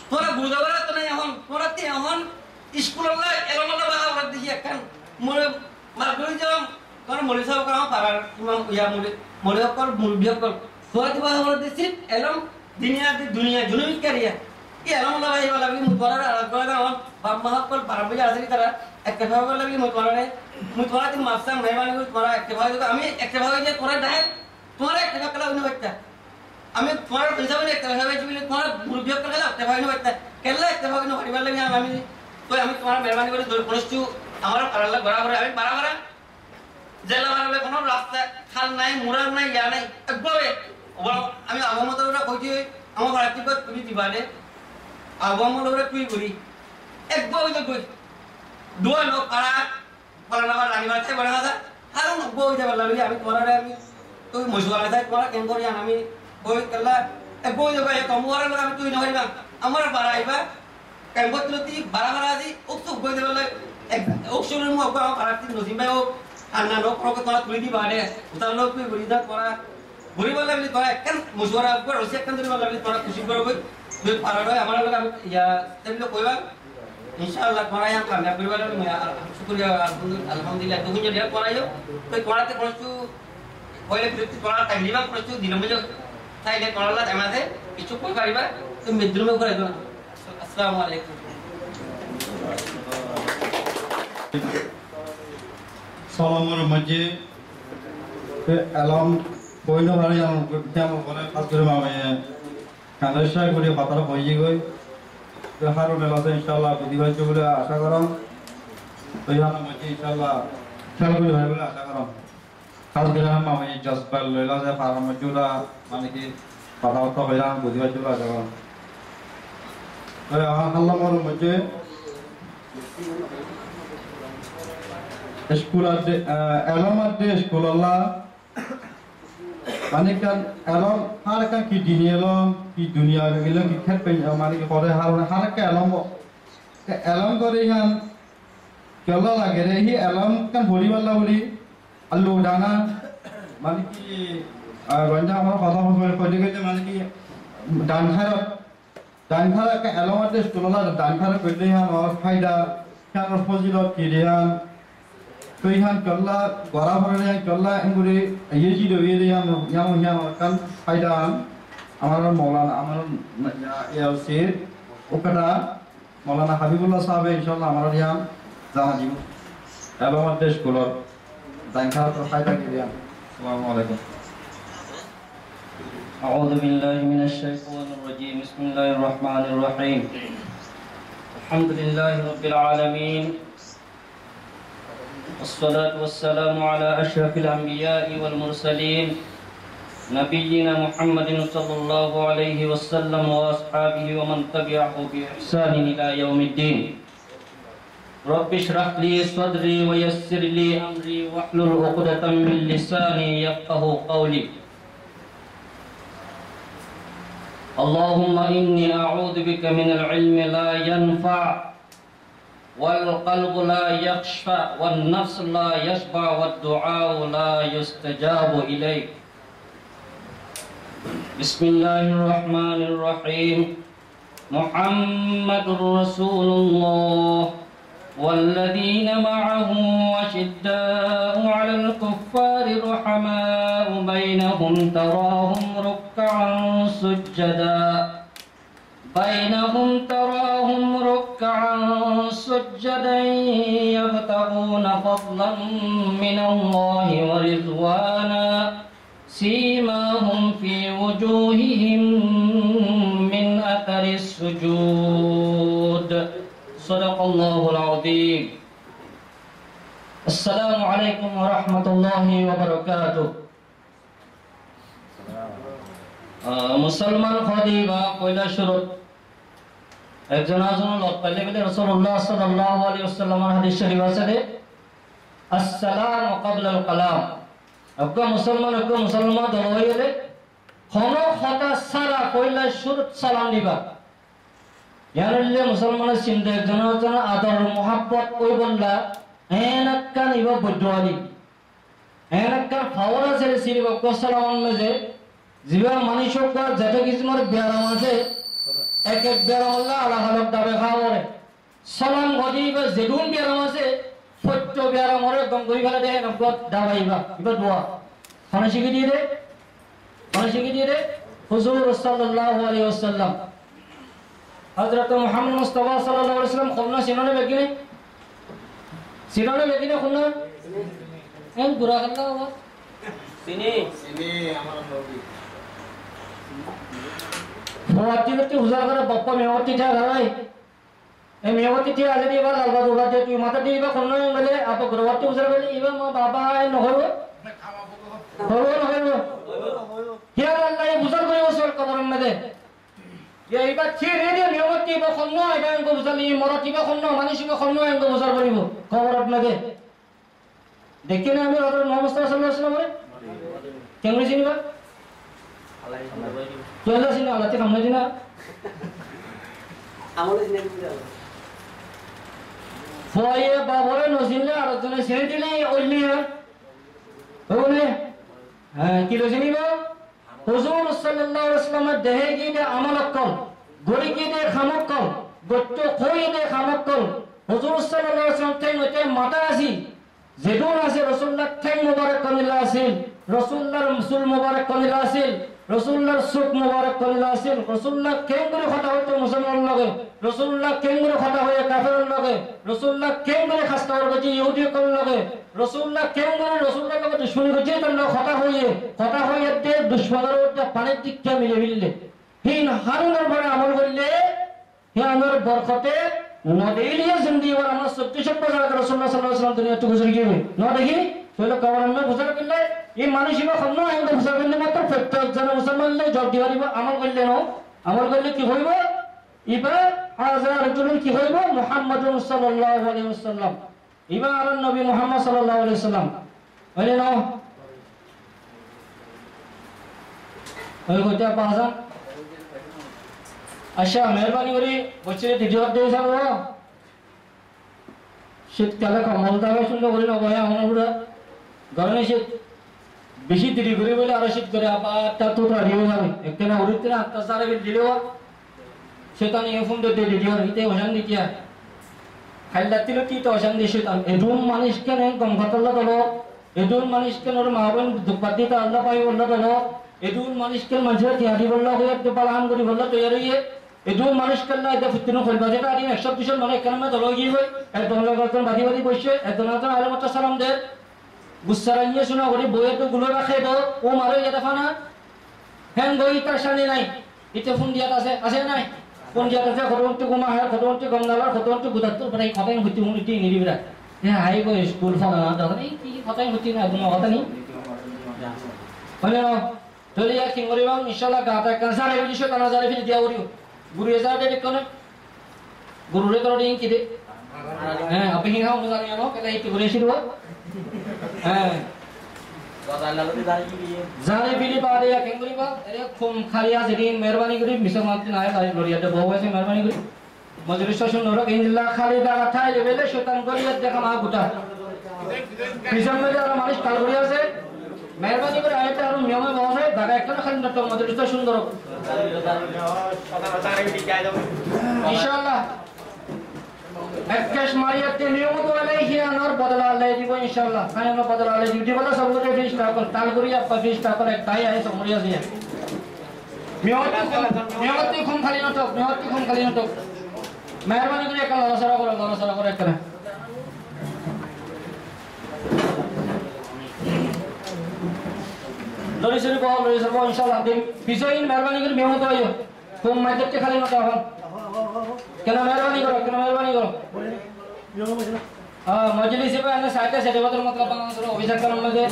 तुम्हारा गुरु दोगरे तो नहीं हम तुम्हारा ते हम स्कूल में एलो मतलब बाहर कर दीजिए kan मोरे मार्गुरी जब कौन मोले साहब का हम फारा या मोले कर मुर्बिया कर थोड़ा दिवस हमारे देश एलम दुनिया जुनून करिए ये एलम मतलब ये वाला भी मुतवारा अलग हम बाप महापल पारंपरिक आदमी तरह एक्टिवा वाला भी मुतवारा दिन माफसा मेहमान को तुम्हारा एक्टिवा तो हमें एक्टिवा हो जाए तुम्हारा डायल तुम्हारा एक्टिवा कला उन्हें बच्चा हमें तुम्हारा पैसा भी एक्टिवा है जो तुम्हारा मुर्बिया कला एक्टिवा उन्हें बच्चा केला एक्टिवा उन्हें परिवार लगे हमें तो हमें तुम्हारा मेहमान को दो पुरुषु हमारा अलग बराबर हमें बराबर जेला बराबर कोनो रास्ता खाल नहीं मुरार नहीं या नहीं अगबे और हमें आगमत वाला कोई हम भारत को तुरी दिवाले आगमत वाला तुरी करी अगबे तो कोई दो लोग आरा फलाना वाला रानी वाला से बना था हर उन अगबे इधर वाला भी हमें तुम्हारा रे हमें तो मशवरा था तुम्हारा केंद्र या हमें कोई कल्ला अगबे जो है कम वाला लोग हमें तुरी नहीं होगा हमारा बारा आइबा केंद्र तो ती बारा दी उस अगबे इधर वाला ऑप्शन में अगबे हम भारत की नसीब में वो अन्ना लोग को तुम्हारा तुरी दी बारे उतार लोग भी बुरी था तुम्हारा बुरी वाला भी थोड़ा कन मुशवरा आपको रोसे कन दिन वाला भी थोड़ा खुशी करो कोई जो पारा है हमारा लोग या तब लोग कोई बात ইনশাআল্লাহ করাইয়া কামিয়াব করিবার শুকরিয়া আলহামদুলিল্লাহ তো গুঞ্জ দিয়া করাইও তো করাতে করছু কইলে প্রতি করা তাইলিবা করছু দিনমে তাইলে করালা আমাদের কিছু কই পারিবা তো মিদ্রুমে করে দাও আসসালামু আলাইকুম সালামের মধ্যে এলাম বইল ভালো জানো কেমন করে কাজ করে মামে কালেশাই করে পাতার বইয়ে গই হারো মেলাতে ইনশাআল্লাহ বুদ্ধিবাচ্য বলে আশা করো ওই হার মধ্যে ইনশাআল্লাহ খেয়াল করে হয় বলে আশা করো কাজ করে মামে জজবার লইলা যে হার মধ্যে মানে কি কথাবার্তা হইলাম বুদ্ধিবাচ্য বলে আশা করো আল্লাহর মধ্যে স্কুল আছে এলম আছে স্কুল আল্লাহ মানে কান এলম হার কা কি দিনে এলম কি দুনিয়া গেল কি খেত পেন মানে কি করে হার কা এলম করে হান কেলা লাগে রে হি এলম কান বলি বাল্লা বলি আল্লু ডানা মানে কি গঞ্জা আমার কথা বলবে কইতে কইতে মানে কি ডান খারা কা এলম আছে স্কুল আল্লাহ ডান খারা কইলে হান আর ফায়দা কান ফজিলত কি Riyan Tuhan kalau orang orang kalau engkau ini jadi dia yang kan faedah, amaran Maulana amaran Yasir, ukada Maulana Habibullah Sahabe Insyaallah amaran yang zaman jiwa. Abang ada sekolah, dan kalau terfaedah dia. Assalamualaikum. أعوذ بالله من الشيطان الرجيم بسم الله الرحمن الرحيم الحمد لله رب العالمين والصلاة والسلام على أشرف الأنبياء والمرسلين نبينا محمد صلى الله عليه وسلم وأصحابه ومن تبعه بإحسان إلى يوم الدين رب اشرح لي صدري ويسر لي أمري واحلل عقدة من لساني يفقه قولي اللهم إني أعوذ بك من العلم لا ينفع والقلب لا يخشى والنفس لا يشبع والدعاء لا يستجاب إليك بسم الله الرحمن الرحيم محمد رسول الله والذين معه أشداء على الكفار رحماء بينهم تراهم ركعا سجدا يبتغون فضلا من الله ورضوانا سيماهم في وجوههم من أثر السجود صدق الله العظيم السلام عليكم ورحمة الله وبركاته মুসলমান খদিবা কইলা শুরু একজন আজন লোক পাইলে বলে রাসূলুল্লাহ সাল্লাল্লাহু আলাইহি ওয়াসাল্লামের হাদিস শরীফ আছে আসসালামু ক্বাবলাল কালাম আব্বা মুসলমান দলইলে কোন কথা সারা কইলা শুরু সালাম দিবা ইয়ারলে মুসলমানের চিন্তা একজন আজন আদর মোহাব্বত কই বললা এনাক্কান ইবা বদওয়ালি এনাক্কান ফাওরা ছেড়ে সিরিবা সালাম মেজে জিবা মানুষক যেটা কিসমর বেয়ারাম আছে এক এক বেয়ারাম আল্লাহ আলাহালক দাবে খাওয়ারে সালাম গদিবা যেদুন বেয়ারাম আছে সত্য বেয়ারামরে একদম গই ফেলে দেয় নগদ দাবাইবা ইবা দোয়া খানা শিখে দিয়ে দে হুজুর সাল্লাল্লাহু আলাইহি ওয়াসাল্লাম হযরত মুহাম্মদ মুস্তাফা সাল্লাল্লাহু আলাইহি ওয়াসাল্লাম কোন সিনানে বেকিনে কোন এন গুরা আল্লাহ সিনি আমার নবী মেওয়াতি হুজার করে বাপ্পা মেওয়াতি ঠা ঘরাই এই মেওয়াতি ঠা আছে দিবা লালবা দুবা দে তুই মাথা দিবা কোন বলে আপ গরওয়াতি হুজার বলে ইবা মা বাবা আই নহব নহব হে আল্লাহ এই বুঝার করে ওসর কবর মধ্যে এই বা ছেড়ে দিয়ে মেওয়াতি বা কোন আইবা আঙ্গ বুঝালি মরাতি বা কোন মানুষ বা কোন আঙ্গ বুঝার করিব কবর মধ্যে দেখি না আমি হযরত মুহাম্মদ সাল্লাল্লাহু আলাইহি ওয়াসাল্লাম কেমন চিনিবা Jualan sini alat yang kamu sini. Amul sini juga. Foye babore nosinle alat tu sini sini olli ya. Boleh? Kilo sini ba? Huzur sallallahu alaihi wasallam dehe ki de amal akal, gori ki de khamak kal, গত্য কই দে খামকল হুজুর সাল্লাল্লাহু আলাইহি ওয়াসাল্লাম তে মাতা আসি যেদুন আছে রাসূলুল্লাহ ঠ্যাং মোবারক কনিলা আছিল রাসূলুল্লাহর মুসুল মোবারক কনিলা আছিল রাসূলুল্লাহর সুক মোবারক কনিলা আছিল রাসূলুল্লাহ কেন করে কথা হইতো মুসলমান লগে রাসূলুল্লাহ কেন করে কথা হয়ে কাফেরের লগে রাসূলুল্লাহ কেন করে খাস্তার গজি ইহুদি কল লগে রাসূলুল্লাহ কেন করে রাসূলুল্লাহ লগে দুশমন গজি তার লগে কথা হয়ে তে দুশমনের ওটা পানির দিকটা মিলে মিললে হিন হারুনের বড় আমল করলে হে আমার বরকতে নদেলিয়া জিন্দি ওর আমরা 34 বছর আগে রাসূলুল্লাহ সাল্লাল্লাহু আলাইহি ওয়াসাল্লাম দুনিয়া থেকে গুজর গিয়ে না দেখি তাহলে কবরের মধ্যে গুজর করলে এই মানুষই বা খন্ন আইন গুজর করলে মাত্র প্রত্যেক জন মুসলমান লে জব দিবারিব আমল করলে না আমল করলে কি হইব ইবা হাজার রাজুলুন কি হইব মুহাম্মাদুর সাল্লাল্লাহু আলাইহি ওয়াসাল্লাম ইবা আর নবী মুহাম্মদ সাল্লাল্লাহু আলাইহি ওয়াসাল্লাম হইলে না ওই কইটা পাঁচা আচ্ছা মেহরবানি করে বচ্চে দিদিওর দিয়ে যাব শীতকালে কম্বল দাবে শুনলে বলি না ভাই আমার পুরো গরমে শীত বেশি দেরি করে বলে আরো শীত করে আবার তা তো রাডি হয়ে যাবে একদিন উড়তে না আত্মা সারে দিলেও সেটা নিয়ে ফোন দিতে দিদিওর হিতে ওখান দিতিয়া খাইলাতিলো কি তো ওখান দিয়ে সেটা এদুন মানুষ কেন গম খাতল্লা দলো এদুন মানুষ কেন ওর মা বোন দুপাতি তা আল্লাহ পাই বললা দলো এদুন মানুষ কেন মানুষের তিয়াদি বললা হয়ে একটু পালাম করি বললা তৈরি হয়ে এদুন মানুষ কেন এটা ফিতনো কইবা যেটা আদি 100 মানে কেন দলো গিয়ে হই একদম লগজন বাদি বাদি বসে একদম আজন আলে মত সালাম দে গুসারাইয়ে শোনা করি বইয়ে তো গুলো রাখে দাও ও মারে এটা ফানা হ্যাং গই তার সামনে নাই এটা ফোন দিয়া আছে নাই ফোন দিয়া আছে খতমতে গুমা হয় খতমতে গঙ্গালার খতমতে গুদাত পড়াই খতাই হতি মুনিটি নিরিবিরা হ্যাঁ হাই গো স্কুল ফানা দাদা এই কি খতাই হতি না তুমি কথা নি বলে না চলে যা কি করিবা ইনশাআল্লাহ গাতা কাঁসার এই বিষয় কানা জারে ফিরে দিয়া করিও গুরু এসা দে কোন গুরু রে তোর দিন কি দে হ্যাঁ আপনি হাও জানি আনো কেলা এই করে শিরো হ্যাঁ জারে বিলি পারে या কেন করিবা আরে খুম খালিয়া যেদিন মেহরবানি করি মিসমাত নাই লাই লরিয়াতে বহু আছে মেহরবানি করি মজলিস শুন রক ইনল্লাহ খালিদা ঠাই লেভেলে শয়তান করিয়া দেখা মা গুটা পিছন মধ্যে আর মানুষ কাল করিয়া আছে মেহরবানি করে আয়তে আর নিয়মে বসে দাদা একটা খালি নট মজলিস সুন্দর ইনশাআল্লাহ এককেশ মারিয়াতে নিয়মত আলাইহি আনার বদলা আল্লাহ দিব ইনশাআল্লাহ খায়না বদলা আল্লাহ দিব বলা সবকে ফিস টাকল তাল করিয়া ফিস টাকল এক তাই আই সমরিয়া দিয়া মেহরবানি খুম খালি নট মেহরবানি করে একটা লড়াছড়া করে একটা লড়ি সরি বল ইনশাআল্লাহ দিন পিছইন মেহরবানি করে মেহনত হইও খুম মাইতে খালি নট এখন কেন মেহরবানি করো মজলিসে पे आने साइड से देवतर मतलब बांसरो অভিষেক করার মধ্যে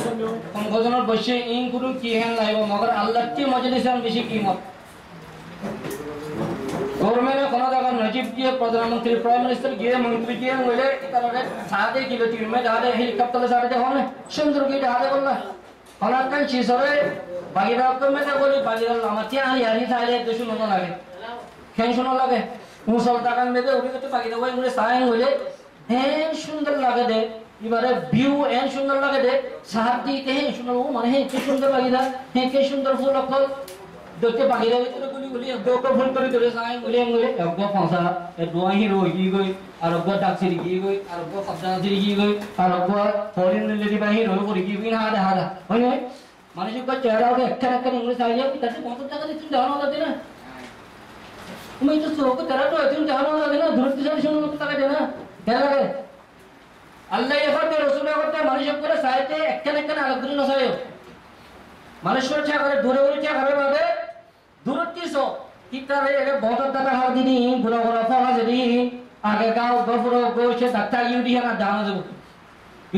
কোন গজনের বসে ইন গুরু কি হেন লাইব মগর আল্লাহ কি মজলিসে বেশি কিমত গভর্নমেন্টে কোন জায়গা নজিব দিয়ে প্রধানমন্ত্রী প্রাইম মিনিস্টার গিয়ে মন্ত্রী গিয়ে বলে তারে সাথে কিলো টিম মে দাঁড়ে হেলিকপ্টারে সাথে হনে সুন্দর কি দাঁড়ে বললা হলার কান চিসরে বাগিরা কমে না বলি বাগিরা আমাতি আলি তাইলে তো শুনো লাগে কেন শুনো লাগে মুসল টাকার মেদে উঠে তো বাগিরা বই মুরে সাইন হইলে হ্যাঁ সুন্দর লাগে দে এবারে ভিউ এন সুন্দর লাগে দে সাহায্য দিতে হ্যাঁ সুন্দর ও মানে হ্যাঁ কি সুন্দর বাগিরা হ্যাঁ কি সুন্দর ফুল অকল দেখতে বাগিরা ভিতরে গুলি একদম ফুল করে ধরে সাইন গুলি একদম ফাঁসা এ দোয়াহি রই গই আর একদম ডাকসিরি গই আর একদম কবজানাসিরি গই আর একদম ফরেন লেডি বাহি রই করে গই হাদা হয় মানুষ কো চেহারা ওকে একটা ইংলিশ আইয়া তাতে কত টাকা দিতে দেওয়া না দেনা তুমি তো সোকে তেরা তো তুমি জানো না দেনা ধরতে জানি শুনো কত টাকা দেনা কেন লাগে আল্লাহ এফাতে রাসূল এফাতে মানুষ করে সাইতে একটা আলাদা নসায়ও মানুষ চা করে দূরে চা করে ভাবে দূরত্বসো কিতারে এর বহুত দাদা হার দিনি গুলো ফলা যদি আগে গাও গফরো গোছে ডাক্তার ইউডি না দানা দেব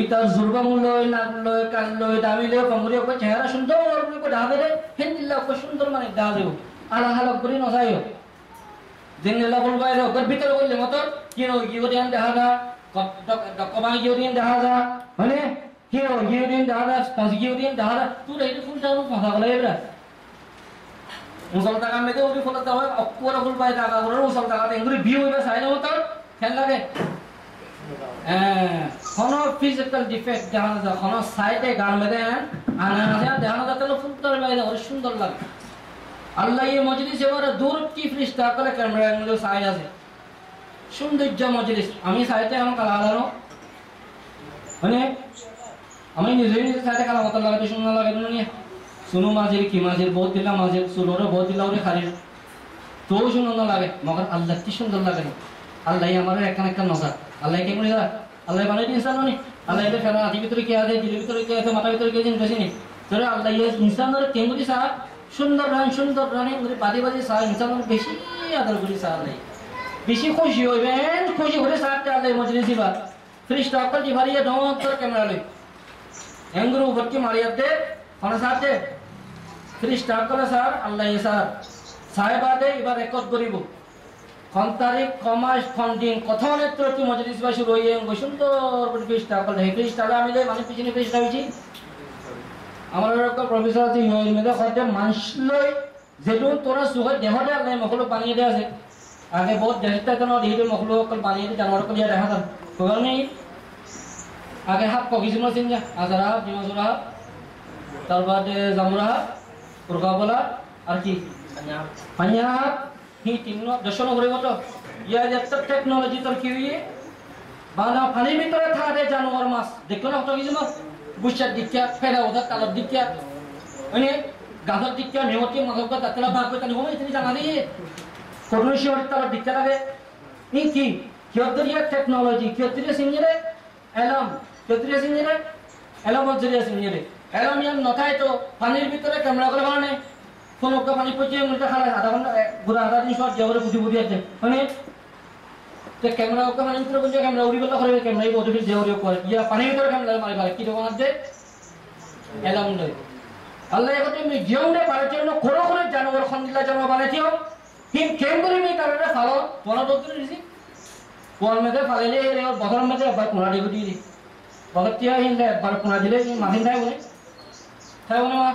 ইতার জুরবা লয় নাক লয় কান লয় দামিলে কমরে কো চেহারা সুন্দর করে ঢাবে রে হেন্দিল্লা কো সুন্দর মানে দা দেব আলা হালা করে নসায়ও দিনলা বলবাই রে ওর ভিতরে বললে মত কিনো ইউরিয়ান দেখা না কবা ইউরিয়ান দেখা যা মানে কিনো ইউরিয়ান দেখা না স্পঞ্জ ইউরিয়ান দেখা না তুই এই ফুল দাও কথা বলে এরা মুসল টাকা মেতে ওই ফুল দাও অকুরা ফুল পাই টাকা করে মুসল টাকা এগুলি ভিউ হইবা সাইলে মত খেল লাগে কোনো ফিজিক্যাল ডিফেক্ট দেখা না কোনো সাইডে গান মেতে আনা না দেখা না তাহলে ফুল তোর বাইরে ওর সুন্দর লাগে আল্লাহ এই মজলিসে বড় দূর কি ফ্রিস্তা করে ক্যামেরা এগুলো সাইড আছে সৌন্দর্য মজলিস আমি সাইতে আমার কালা আলানো মানে আমি নিজে নিজে সাইতে কালা মতো লাগাতে সুন্দর লাগে নিয়ে শুনো মাঝের কি মাঝের বহুত দিলা মাঝের সুলোরে বহুত দিলা ওরে খালির তো সুন্দর লাগে মগর আল্লাহ কি সুন্দর লাগে আল্লাহ আমার একখান একখান নজর আল্লাহ কে করে আল্লাহ বানাই দিয়েছে নি আল্লাহ এটা ফেরা আদি ভিতরে কি আছে দিলের ভিতরে কি আছে মাথার ভিতরে কি আছে বুঝিনি তোরে আল্লাহ ইনসানের কেমরি সা সুন্দর রানী বাদি বাদি সা ইনসানের বেশি আদর করি সা নাই বেশি খুশি হইবেন খুশি করে সাথে আল্লাহ মজলিসি বা ফ্রিস্টা অকল জি ভারিয়ে ডট করে ক্যামেরা লই এঙ্গুরু ভর্তি মারিয়াতে কোন সাথে ফ্রিস্টা অকল স্যার আল্লাহ স্যার সাহেবাদে এবার রেকর্ড করিব কোন তারিখ কমাস ফন্ডিং কথা নেত্রটি মজলিস বা শুরু হইয়ে সুন্দর করে ফ্রিস্টা অকল হে ফ্রিস্টা আমি মানে পিছনে ফ্রিস্টা হইছি আমার একটা প্রফেসর আছে ইউএন মেদা খতে মানসলই যেটু তোরা সুগত দেহতে আল্লাহ মখলু পানি দে আছে আগে বহুত দেশটা কেন দিতে মখলু কল পানি দে জানোয়ার কল দিয়া দেখা যায় কোনি আগে হাত কগিজমা সিনজা আজারা বিমাজুরা তারপরে জামুরা পুরকাবলা আর কি পানিয়া হি তিন দশন করে মত ইয়া যে টেকনোলজি তোর কি হইয়ে বানা পানি ভিতরে থাকে জানোয়ার মাছ দেখো না কগিজমা বুঝার দিকটা ফেরা ওটা তালার দিকটা মানে গাধার দিকটা নেমতি মাগকা তাতলা ভাগ করতে নিও তুমি জানা দিয়ে করুণশীল তালার দিকটা লাগে এই কি কিয়দরিয়া টেকনোলজি কিয়দরিয়া সিনজরে এলাম কিয়দরিয়া সিনজরে এলাম জরিয়া সিনজরে এলাম ইয়ান নথায় তো পানির ভিতরে ক্যামেরা করে বানানে ফোনকা পানি পচে মুটা খালা আধা ঘন্টা পুরো আধা দিন শট যাওয়ারে বুঝি বুঝি আছে মানে তো ক্যামেরা ওকে মানে ভিতরে কোন ক্যামেরা উড়ি বলা করে ক্যামেরাই বড় ফিল দেওয়ারে করে ইয়া পানির ভিতরে ক্যামেরা মারি পারে কি রকম আছে এলাম নয় আল্লাহ এখন আমি জিওনে পারার জন্য কোন কোন জানোয়ার খন্দিলা জানোয়ার বানাইছিও কিন্তু কেন করে আমি তারে ফালো তোরা ডক্টর দিছি কোন মধ্যে ফালেলে এর বদর মধ্যে একবার কোনা দিব দিই বদতিয়া হিন্দে একবার কোনা দিলে মাহিন নাই বলে তাই বলে মা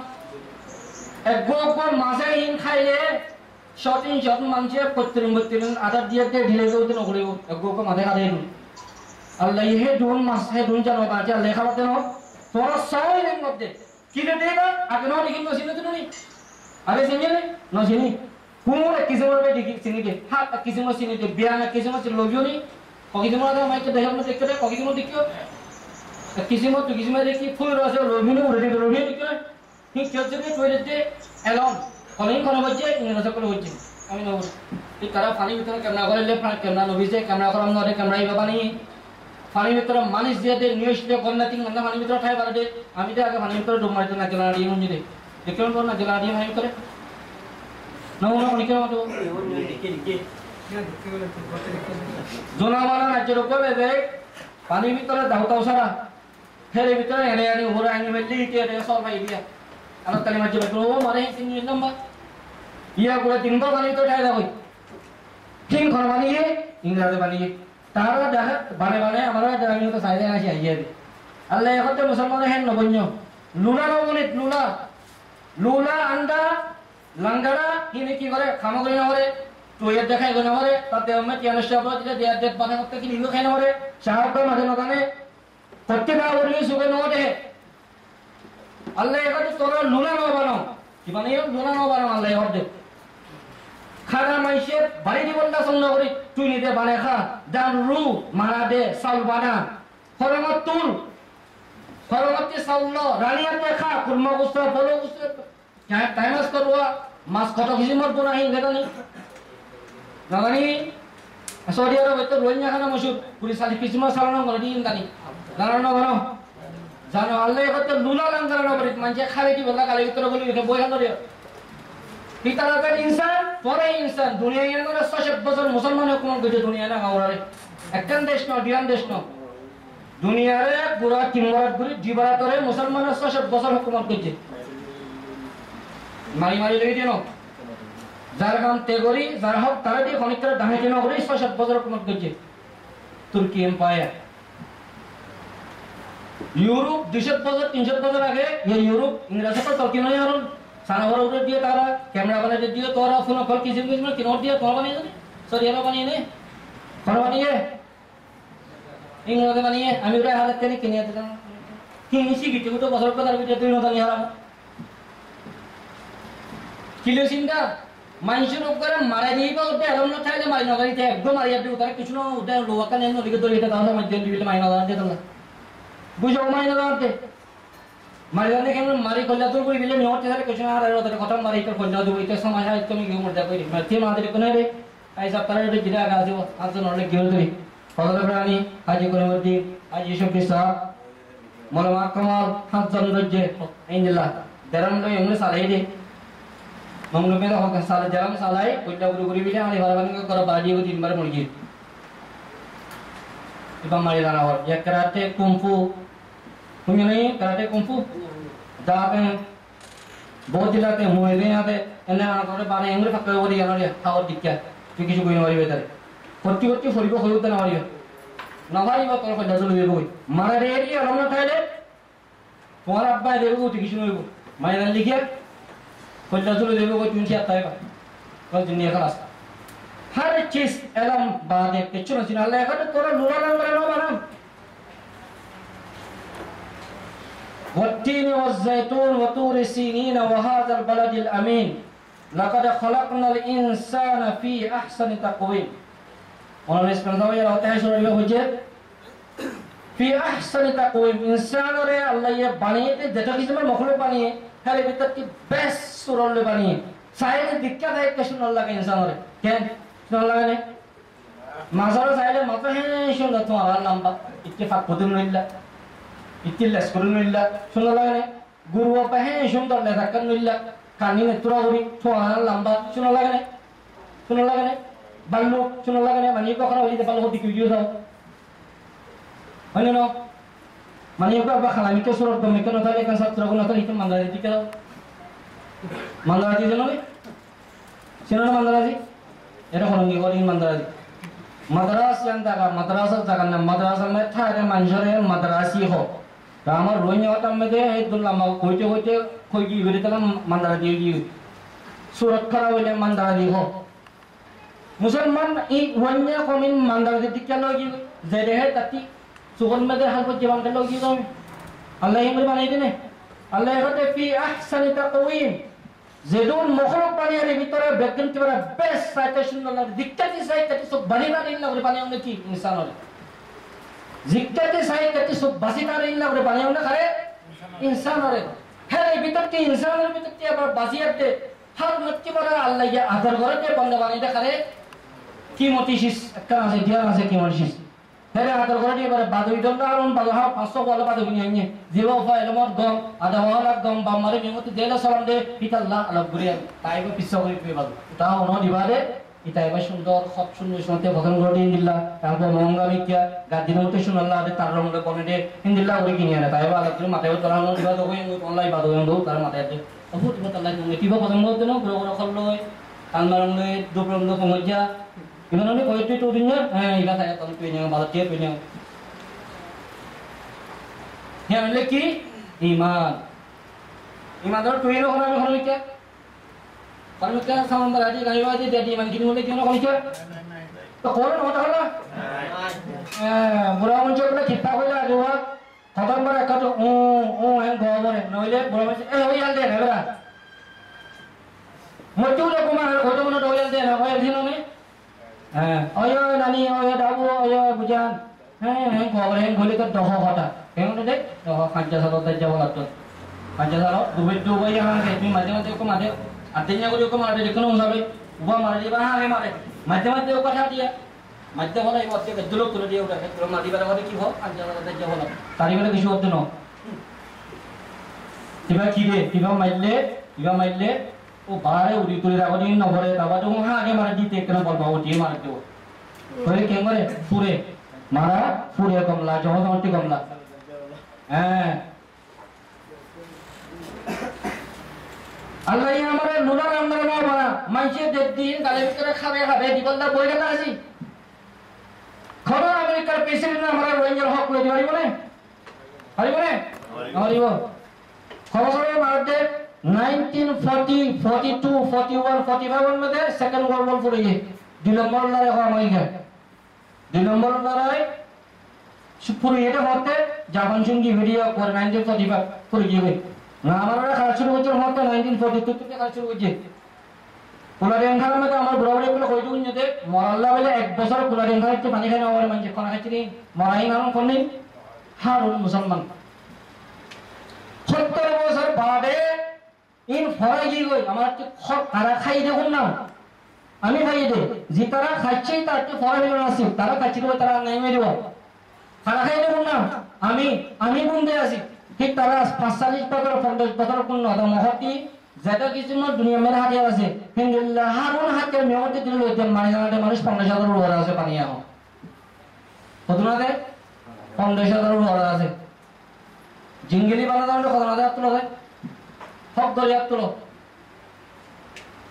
একবার মাসে হিন খাইলে শটিং শট মানছে প্রত্যেক আদার দিয়ে ঢিলে দিতে নকরিব একবার মাথা খাদে আল্লাহ হে দুন মাস হে দুন জানো বাজে আল্লাহ খাওয়াতে ন তোরা সবাই এর মধ্যে কি রে দেবা আগে ন দেখি নসিনে তুমি আরে সিনে ন সিনি কুমুর কিসমর বে দেখি সিনিকে হাত কিসমর সিনিতে বিয়ানা কিসমর লবিও নি ককিসমর দা মাইকে দেখাম না দেখতে ককিসমর দেখিও কিসমর তো কিসমর দেখি ফুল রসে লবিও নি উড়ে লবিও দেখিও ঠিক চলছে টয়লেটে এলন কলিং কোন হচ্ছে ইংরেজি করে হচ্ছে আমি নব এই তারা পানি ভিতরে ক্যামেরা করে লে ক্যামেরা নবিছে ক্যামেরা করাম নরে ক্যামেরা বাবা নি পানির ভিতরে মানুষ দিয়ে দে নিউজ দিয়ে গন্নাতিং না পানির ভিতরে ঠাই বাড়ে দে আমি তো আগে পানির ভিতরে ডুব মারতে না গেলা দিয়ে মঞ্জিরে দেখেন তো না গেলা দিয়ে পানির ভিতরে না ওনা অনেকে মতো জোনামানা রাজ্যের উপরে দে পানির ভিতরে দাউতাও সারা ফেরে ভিতরে এনে আনি ওরা আনি মেলি দিয়ে দে সব ভাই দিয়া আর তালি মাঝে বলো মারে তিনি নাম্বার ইয়া করে তিনবার পানির ভিতরে ঠাই দাও ঠিক ঘর বানিয়ে ইংরেজি বানিয়ে তারা দেখা বানে বানে আমরা আমি তো সাইডে আসি আইয়ে দে আল্লাহ এখন তো মুসলমান হেন নবন্য লুনা নবনিত লুনা লুনা আন্ডা লাঙ্গাড়া কিনে কি করে খামা করে না করে টুয়ের দেখাই করে না করে তাতে আমি টিয়ানো স্টপ দিতে দেয়া দেত বানা করতে কি নিও খাই না করে সাহায্য মাঝে না কানে করতে না ওরে সুগে ন দে আল্লাহ এখন তোরা লুনা ন বানো কি বানিও লুনা ন বানো আল্লাহ এখন দে খানা মাইসে বাড়ি দিবন্ডা সন্ধ্যা করি তুই নিতে বানে খা দান রু মারা দে সাউল বানা ফরমত তুল ফরমতে সাউল রানিয়াতে খা কুরমা গুস্তা বলো গুস্তা টাইমাস করবা মাছ কত কিছু মত বনা হিন গেদানি নাগানি সৌদি আরব তো রোহিঙ্গা খানা মশুর পুরি সালি কিসমা সালানো করে দিন দানি জানো জানো জানো আল্লাহ কত লুনা লাঙ্গানো করে মানছে খালে কি বলা কালে ভিতরে বলি বই হানো রে পিতারাতের ইনসান পরে ইনসান দুনিয়া এর করে 600 বছর মুসলমান হুকুম করে দুনিয়া না গাওরারে একখান দেশ না ডিয়ান দেশ না দুনিয়ারে পুরা কিমরাত গুরি জিবারাতরে মুসলমানের 600 বছর হুকুম করছে মারি মারি লেগে দিনো যার কাম তেগরি যার হক তারা দিয়ে খনিকটা ডাহাইতে না করে 600 বছর হুকুম করছে তুর্কি এম্পায়ার ইউরোপ 200 বছর 300 বছর আগে এই ইউরোপ ইংরেজি তো তুর্কি নয় আর সানাবর উড়ে দিয়ে তারা ক্যামেরা বানিয়ে দিয়ে তোরা ফোন কল কিছু কিছু মানে কিনোর দিয়ে তোরা বানিয়ে দে সরি এরা বানিয়ে নে কোন বানিয়ে ইংরেজি বানিয়ে আমি ওরা হাতে তেনে কিনে দিতাম কি মিশি গিয়ে তো বছর কথা ভিতরে তুই নতা নিয়ে হারাম কিলো সিনটা মানুষের উপরে মারা দিয়ে বা ওটা এরম না থাকলে মারি না গাড়িতে একদম মারিয়া দিয়ে তারা কিছু না ওটা লোয়াকা নেন নদীকে ধরে এটা তাহলে মাঝে দিবিলে মারি না দাঁড়াতে তাহলে বুঝো মারি না দাঁড়াতে মারি দাঁড়াতে কেমন মারি করলে তোর করে বিলে নিয়ে তাহলে কিছু না আর ওদের কথা মারি করে করলে দেবো এটা সময় হয় তুমি গিয়ে মরতে পারি মারতে মাদের কোনে রে এই সপ্তাহে এটা জিরা গাছ দেবো আজ নলে গিয়ে ধরি ফজল প্রাণী হাজি করে মধ্যে আজ এসব কিছু মলমা কমাল হাত জন্দজ্জে ইনদিল্লাহ দেরাম লই এমনি সালাই দে মংলো মেলা হক সালা জাম সালাই কইটা গুরু গুরি বিলে আনি বারবান করে বাড়ি গো তিনবার মরে গিয়ে ইবা মারি দানা হর এক কারাতে কুমফু তুমি নেই কারাতে কুমফু দাবে বহুত দিলাতে মুয়ে দে আতে এনে আনা করে বারে এমরে ফাকা ওরি আনরে খাওয়ার দিক্কা তুই কিছু কই মারি বেতারে করতে করতে ফরিব হইতে না মারিবে না ভাইবা তোর কইটা চলে দেব মারা রে এরিয়া রমনা খাইলে তোমার আব্বা দেবো তুই কিছু নইব মাইনা লিখিয়া কইটা চলে দেবো কই তুমি কি আতাইবা কল দুনিয়া খালাস हर चीज एलम बाद एक चुनो सिना ले का तोरा नुरा नंबर नो बाराम والتين والزيتون وطور سينين وهذا البلد الأمين لقد خلقنا الإنسان في أحسن تقويم और इसमें तो ये होता है सूरज में हुज्जत في أحسن تقويم इंसान रे अल्लाह ये बनिए थे जैसा किसी में मखलूक बनिए खाली भीतर की बेस्ट सूरज ले बनिए साइड दिक्कत है कि सुन अल्लाह के इंसान रे क्या सुन अल्लाह ने माज़ार साइड मत है सुन तो आवाज़ लंबा इत्तेफाक खुदुन निल्ला इत्तिल्लास खुदुन निल्ला सुन अल्लाह ने गुरु apa है सुन तो ले रखन निल्ला कानी में तुरा गुरी तो आवाज़ लंबा सुन अल्लाह ने balu suno lagane mani ko khara wali balu hodi kiyo daw manino mani ko ba khala mi ke surat ko me kono tale kan satra guna tale hitam mandari dikala mandari jeno ne sino na mandari era kono ni gori mandari madras yang daga madrasa jaga na madrasa me thare manjare madrasi ho ramar ronya tam me de dulla ma koite koi gi gori tala mandari gi surat khara wali mandari ho मुसलमान एक वन्य cumin मंदर के दिक्कत लोगी ज़ेरे है तत्ती सुगन में दे हल पर जीवन कर लोगी तो अल्लाह ही मरवाने देने अल्लाह कहते फी अहसन तक़वीम ज़ेदून मुखलुक पानी है भीतर बैकग्राउंड के बरा बेस्ट साइटेशन अल्लाह दिक्कत ही साइट कती सब बनी ना नहीं लग रहे पानी हमने की इंसान और दिक्कत ही साइट कती सब बसी ना नहीं लग रहे पानी हमने करे इंसान और है भीतर की इंसान और भीतर की अब बसियत दे हर मत के बरा अल्लाह ये आदर करते बंदे बानी दे करे কি মতিশিস একটা আছে দিয়া আছে কি মতিশিস হেরে আদর করে দিয়ে পারে বাদুই দন্ডা আর বাদু হা 500 বলে বাদু নিয়ে আইনে জিরো ফাইল মত গম আদা ওয়ালা গম বা মারে মেমত দেলা সালাম দে পিতাল্লাহ আলাহ গুরিয়া তাইবা পিছা করে পে বাদু তা অন দিবারে ইতাইবা সুন্দর সব সুন্দর শুনতে ভজন করে দিল্লা তারপর মঙ্গা মিকিয়া গাদিন মতে শুনাল্লাহ দে তার রঙে বনে দে ইন্দিল্লাহ ওরে কিনিয়া না তাইবা আলাহ গুরি মাথায় তোরানো দিবা তো কই অনলাইন বাদু এন্ড তার মাথায় দে বহুত আল্লাহ তুমি টিবা ভজন করতে না গ্রহ গ্রহ খলই কালমারঙ্গে দুপ্রন্দ পমজা gimana nih kalau itu urinya ilah saya tahu punya malah dia punya yang lagi iman itu punya orang mikir kalau mikir sama berarti kali aja jadi iman gini mulai gimana kalau mikir तो कौन होता है ना बुरा मुझे अपना किताब हो जाए जो है खत्म बड़ा कट ओ हैं गोबर है नोले बुरा मुझे वो याद दे ना बड़ा मुझे उन्हें कुमार होता मुझे वो याद दे ना वो याद ही नहीं oyo nani oyo dabu oyo bujan gober heng goli ke doho kota heng udah deh doho Pancasila tajam atau Pancasila dubai yang ada ini macam-macam aku ada artinya aku juga ada di kenung sampai gua mana di bahasa mana macam-macam aku kata dia macam mana itu waktu kedulu kalau dia udah kalau mati pada hari kibo Pancasila tajam atau tadi pada kisah waktu no tiba maile वो बाहर उड़ी तुरी rowdy न भरे तब तो वहाँ आगे मार दी तेरे ना बलबाव टी मार दो कोई क्या मरे पूरे कमला जो होता है कमला अल्लाह ये हमारे नुरा नंबर ना बना मंचे दिन गाले में करे खावे दिबंदा बोल के ना सी खबर अमेरिका पैसे ना हमारा रोहिंग्या हक ले दिवाली बोले हमारी वो खबर मारते 1940, 42, 41, 45 में दे सेकंड वर्ल्ड वॉर पूरी है दिनंबर लड़ाई हुआ मई है दिनंबर लड़ाई पूरी ये तो होते जापान चुंगी वीडियो पर 1945 पूरी ये हुई ना हमारा खास शुरू होते होते 1942 तक खास शुरू होते কুলারিয়ান খাওয়ার মধ্যে আমার বুড়া বুড়িগুলো কই দিন যেতে মরাল্লা বলে 1 বছর কুলারিয়ান খাওয়াইতে পানি খাই না আমার মানুষ কোন খাইছি মরাই নাম কোননি হারুন মুসলমান 70 বছর বাদে ইন ফরাই গই আমার কি তারা খাই দেখুন না আমি খাই দে যে তারা খাচ্ছে তার কি ফরাই না আসি তারা খাচ্ছি তারা নাই মেরিব তারা খাই দেখুন না আমি বুনতে আসি ঠিক তারা 45 বছর 50 বছর কোন না মহতি যেটা কিছু না দুনিয়া মেরে হাতিয়ার আছে হিন্দুল্লাহ হারুন হাতের মেমতে দিল লইতে মানে জানাতে মানুষ 50,000 উপরে আছে পানি আও কতনাতে 50,000 উপরে আছে জিঙ্গলি বানানো কত না তুলো ভাই সব দরিয়া তুলো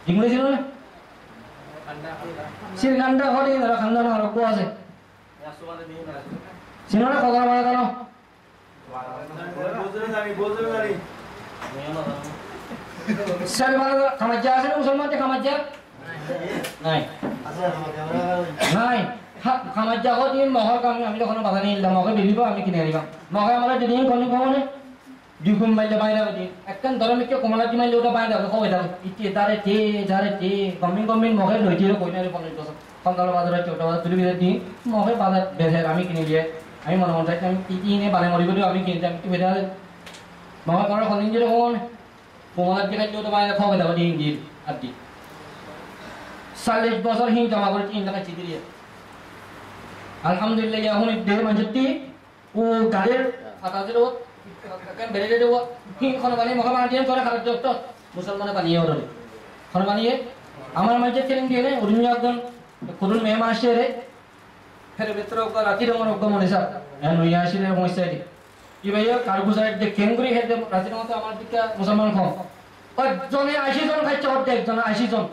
জিঙ্গলি ছিল না সিরগান্ডা হরি না খান্ডা না রকো আছে সিনোরা কত মানে জানো বজরে Sel mana kamaja আছে না মুসলমানতে kamaja নাই নাই kamaja কত দিন মহল আমি যখন বাধা নিয়ে এলাম মহল দিলিব আমি কিনে আনিবা মহল আমরা দিন কোন কোনে দুগুম মাইলে বাইরে দিন একখান ধর্মকে কমলা দি মাইলে ওটা বাইরে কই দাও ইতি তারে তে গমিং মহল লইতির কই না 50 বছর কমলা বাজারে ছোট বাজার তুলি বিদে দিন মহল বাজার বেজের আমি কিনে দিয়ে আমি মনে মনে চাই আমি ইতি নে বারে মরিব আমি কিনতে আমি বেদা মহল কোন কোন দিন কোন Pemalat kita itu tu banyak kau betul di Inggris, abdi. 40 বছর হিং জমা করে তিন টাকা চিঠি দিয়ে আলহামদুলিল্লাহ এখন দেহ মানজতি ও গাড়ির আতাজের ও কান বেরে দেব হিং কোন বানি মখা বানি দিয়ে করে খারাপ জগত মুসলমানে বানিয়ে ওরে কোন বানিয়ে আমার মাঝে ট্রেনিং দিয়ে রে উনি একজন কোন মেহমান আসে রে ফের ভিতরে ওকা রাতি রঙের ওকা মনে সব এন হইয়া আসে রে মইসা দি কি ভাইয়া কারগুজার যে কেঙ্গুরি হেদে রাতের মতো আমার দিকে মুসলমান কম और জনে 80 জন খাইছে অর্ধেক জন 80 জন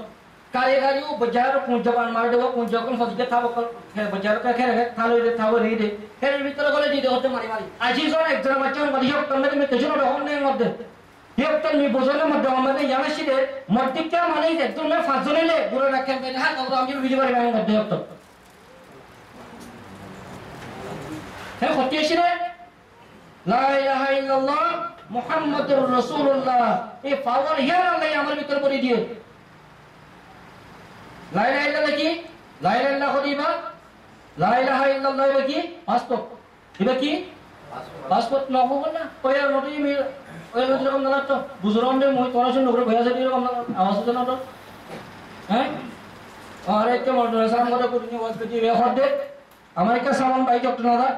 কারিগরিও বাজার পুঞ্জবান মার দেব পুঞ্জকন ফজকে থাব বাজার কা খেরে থালো রে থাব রে দে এর ভিতরে গলে দিতে হতে মারি 80 জন একজন মাচন মারি হোক তমে তুমি তেজনো রহন নেই মধ্যে হেক তো নি বোঝলে মধ্যে আমাদের ইয়ানাশিতে মর্তিকা মানে একজন না পাঁচ জনেলে পুরো রাখেন বেন হ্যাঁ তো আমি ভিডিও করে আমি মধ্যে হোক তো হ্যাঁ হতিয়েছিরে লা ইলাহা ইল্লাল্লাহ মুহাম্মাদুর রাসূলুল্লাহ এই পাওয়ার হিয়ার আল্লাহ আমার ভিতর করে দিয়ে লা ইলাহা ইল্লাল্লাহ কি লা ইলাহা ইল্লাল্লাহ করিবা লা ইলাহা ইল্লাল্লাহ কি পাসপোর্ট এটা কি পাসপোর্ট নব না কইয়া নটি মি ওই রকম না তো বুজুরন্ডে মই তোরা শুন করে ভয়া যাবে এরকম আওয়াজ তো না তো হ্যাঁ আরে কে মডার সাম করে পুরি ওয়াজ করতে বে হদে আমার একটা সামান বাইক একটা না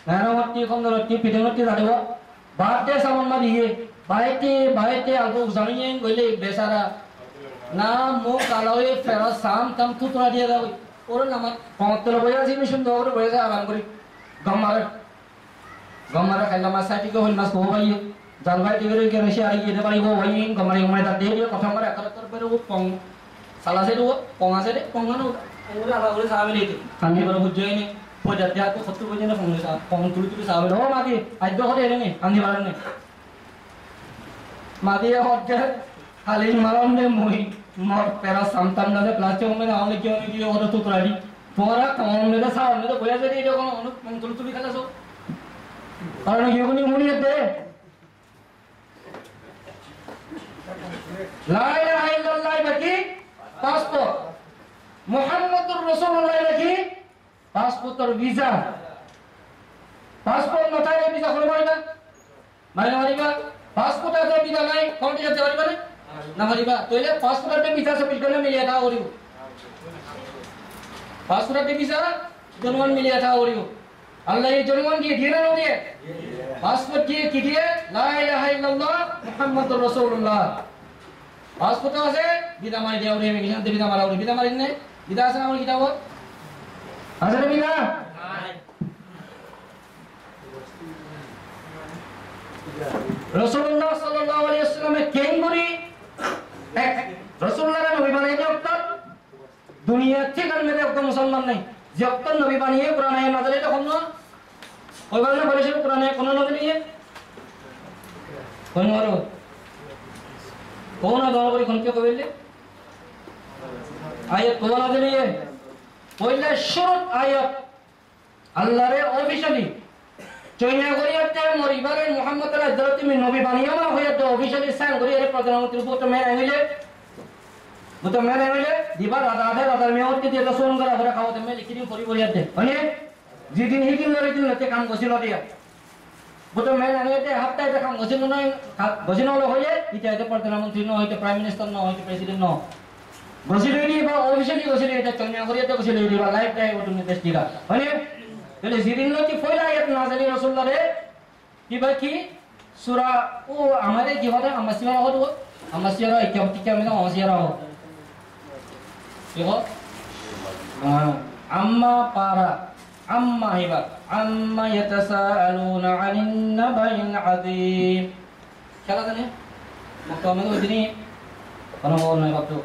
নারামতি কন্দরতি পিডনতি দাদেবা বাদে সামান মারিয়ে বাইতে আলগো জানিয়ে গইলে বেচারা না মো কালয়ে ফেরা সাম কাম তুতরা দিয়ে দাও ওর নাম পমতল বইয়া জিনি সুন্দর করে বইয়া আরাম করি গমারে খাইলা মাছ সাইটি কো হল মাছ কো ভাই জাল ভাই দিবের কে রসি আই এতে পারিব ভাই গমারে গমারে তা দিয়ে কথা মারে একাত্তর পরে ও পং সালাসে ও পং আছে রে পং না ওরে আলা করে সাবে লিতে আমি বড় বুঝই নি পয়দা দিয়া তো 70 বজনে পং না পং তুলি সাবে ও মাদি আইদো করে রে নে আন্দি বারন নে মাদি হচ্ছে খালি মারন নে মই মর পেরা সামতাম না প্লাস্টিক মে আলে কি ওরে তো তোরাডি তোরা কম নে সাবে তো বয়া যদি এটা কোন পং তুলি খালাসো কারণ ইগুনি মুনিতে লা ইলাহা ইল্লাল্লাহ বাকি পাসপোর্ট মুহাম্মাদুর রাসূলুল্লাহ বাকি পাসপোর্ট আর ভিসা পাসপোর্ট না থাকলে ভিসা করে পারিবা মারিবা পাসপোর্ট আছে ভিসা নাই কোনটি যেতে পারিবা না মারিবা তাইলে পাসপোর্ট আর ভিসা সাবমিট করলে মিলিয়ে দাও করিব পাসপোর্ট আর ভিসা জনগণ মিলিয়ে দাও করিব আল্লাহ এই জনগণ দিয়ে দিয়ে না দিয়ে পাসপোর্ট দিয়ে কি দিয়ে লা ইলাহা ইল্লাল্লাহ মুহাম্মাদুর রাসূলুল্লাহ পাসপোর্ট আছে বিদা মারি দেও রে মেগিনা বিদা মারাও রে বিদা মারিন নে বিদা আছে আমার কিতাব আছে রে বিদা রাসূলুল্লাহ সাল্লাল্লাহু আলাইহি ওয়াসাল্লামে কেঙ্গুরি এক রাসূলুল্লাহ নবী বানিয়ে দিওতা দুনিয়া থেকে আর মেরে একদম মুসলমান নাই যখন নবী বানিয়ে কোরআনে নাযিল এটা কোন ওই বলে বলেছিল কোরআনে কোন নাযিল নিয়ে কোন মারো কোন দল করে কোনকে কইলে আয়াত কোন নাযিল নিয়ে পয়লা শুরুত আয়াত আল্লাহরে অফিশিয়ালি চৈনা করিয়াতে মরিবারে মুহাম্মদ আলাইহিস সালাতু নবী বানিয়ে না হইয়াতে অফিশিয়ালি সাইন করিয়ে প্রধানমন্ত্রীর উপর মেয়ে আইলে butuh mele di bar ada mewat dia ta son kara kara kawate mele kiri pori pori ade hani jidin hidin lori din nate kam gosilo dia butuh mele ate hafta ate kam gosino lo hoye ite ate perdana menteri no ite prime minister no ite president no gosilo ini ba officially gosilo ite tanya kori ate gosilo ini ba live day utu nites diga hani jadi jidin lo ti foila ayat nazali rasulullah re ki surah amare gimana amasiyara ho amasiyara ikyam mena amasiyara ho देखो अम्मा पारा अम्मा हिबा अम्मा यतसाअलूना अनिन नबइल अज़ीम क्या कहते हैं मुक्ता में तो इतनी कौन बोल रहा है बाप तो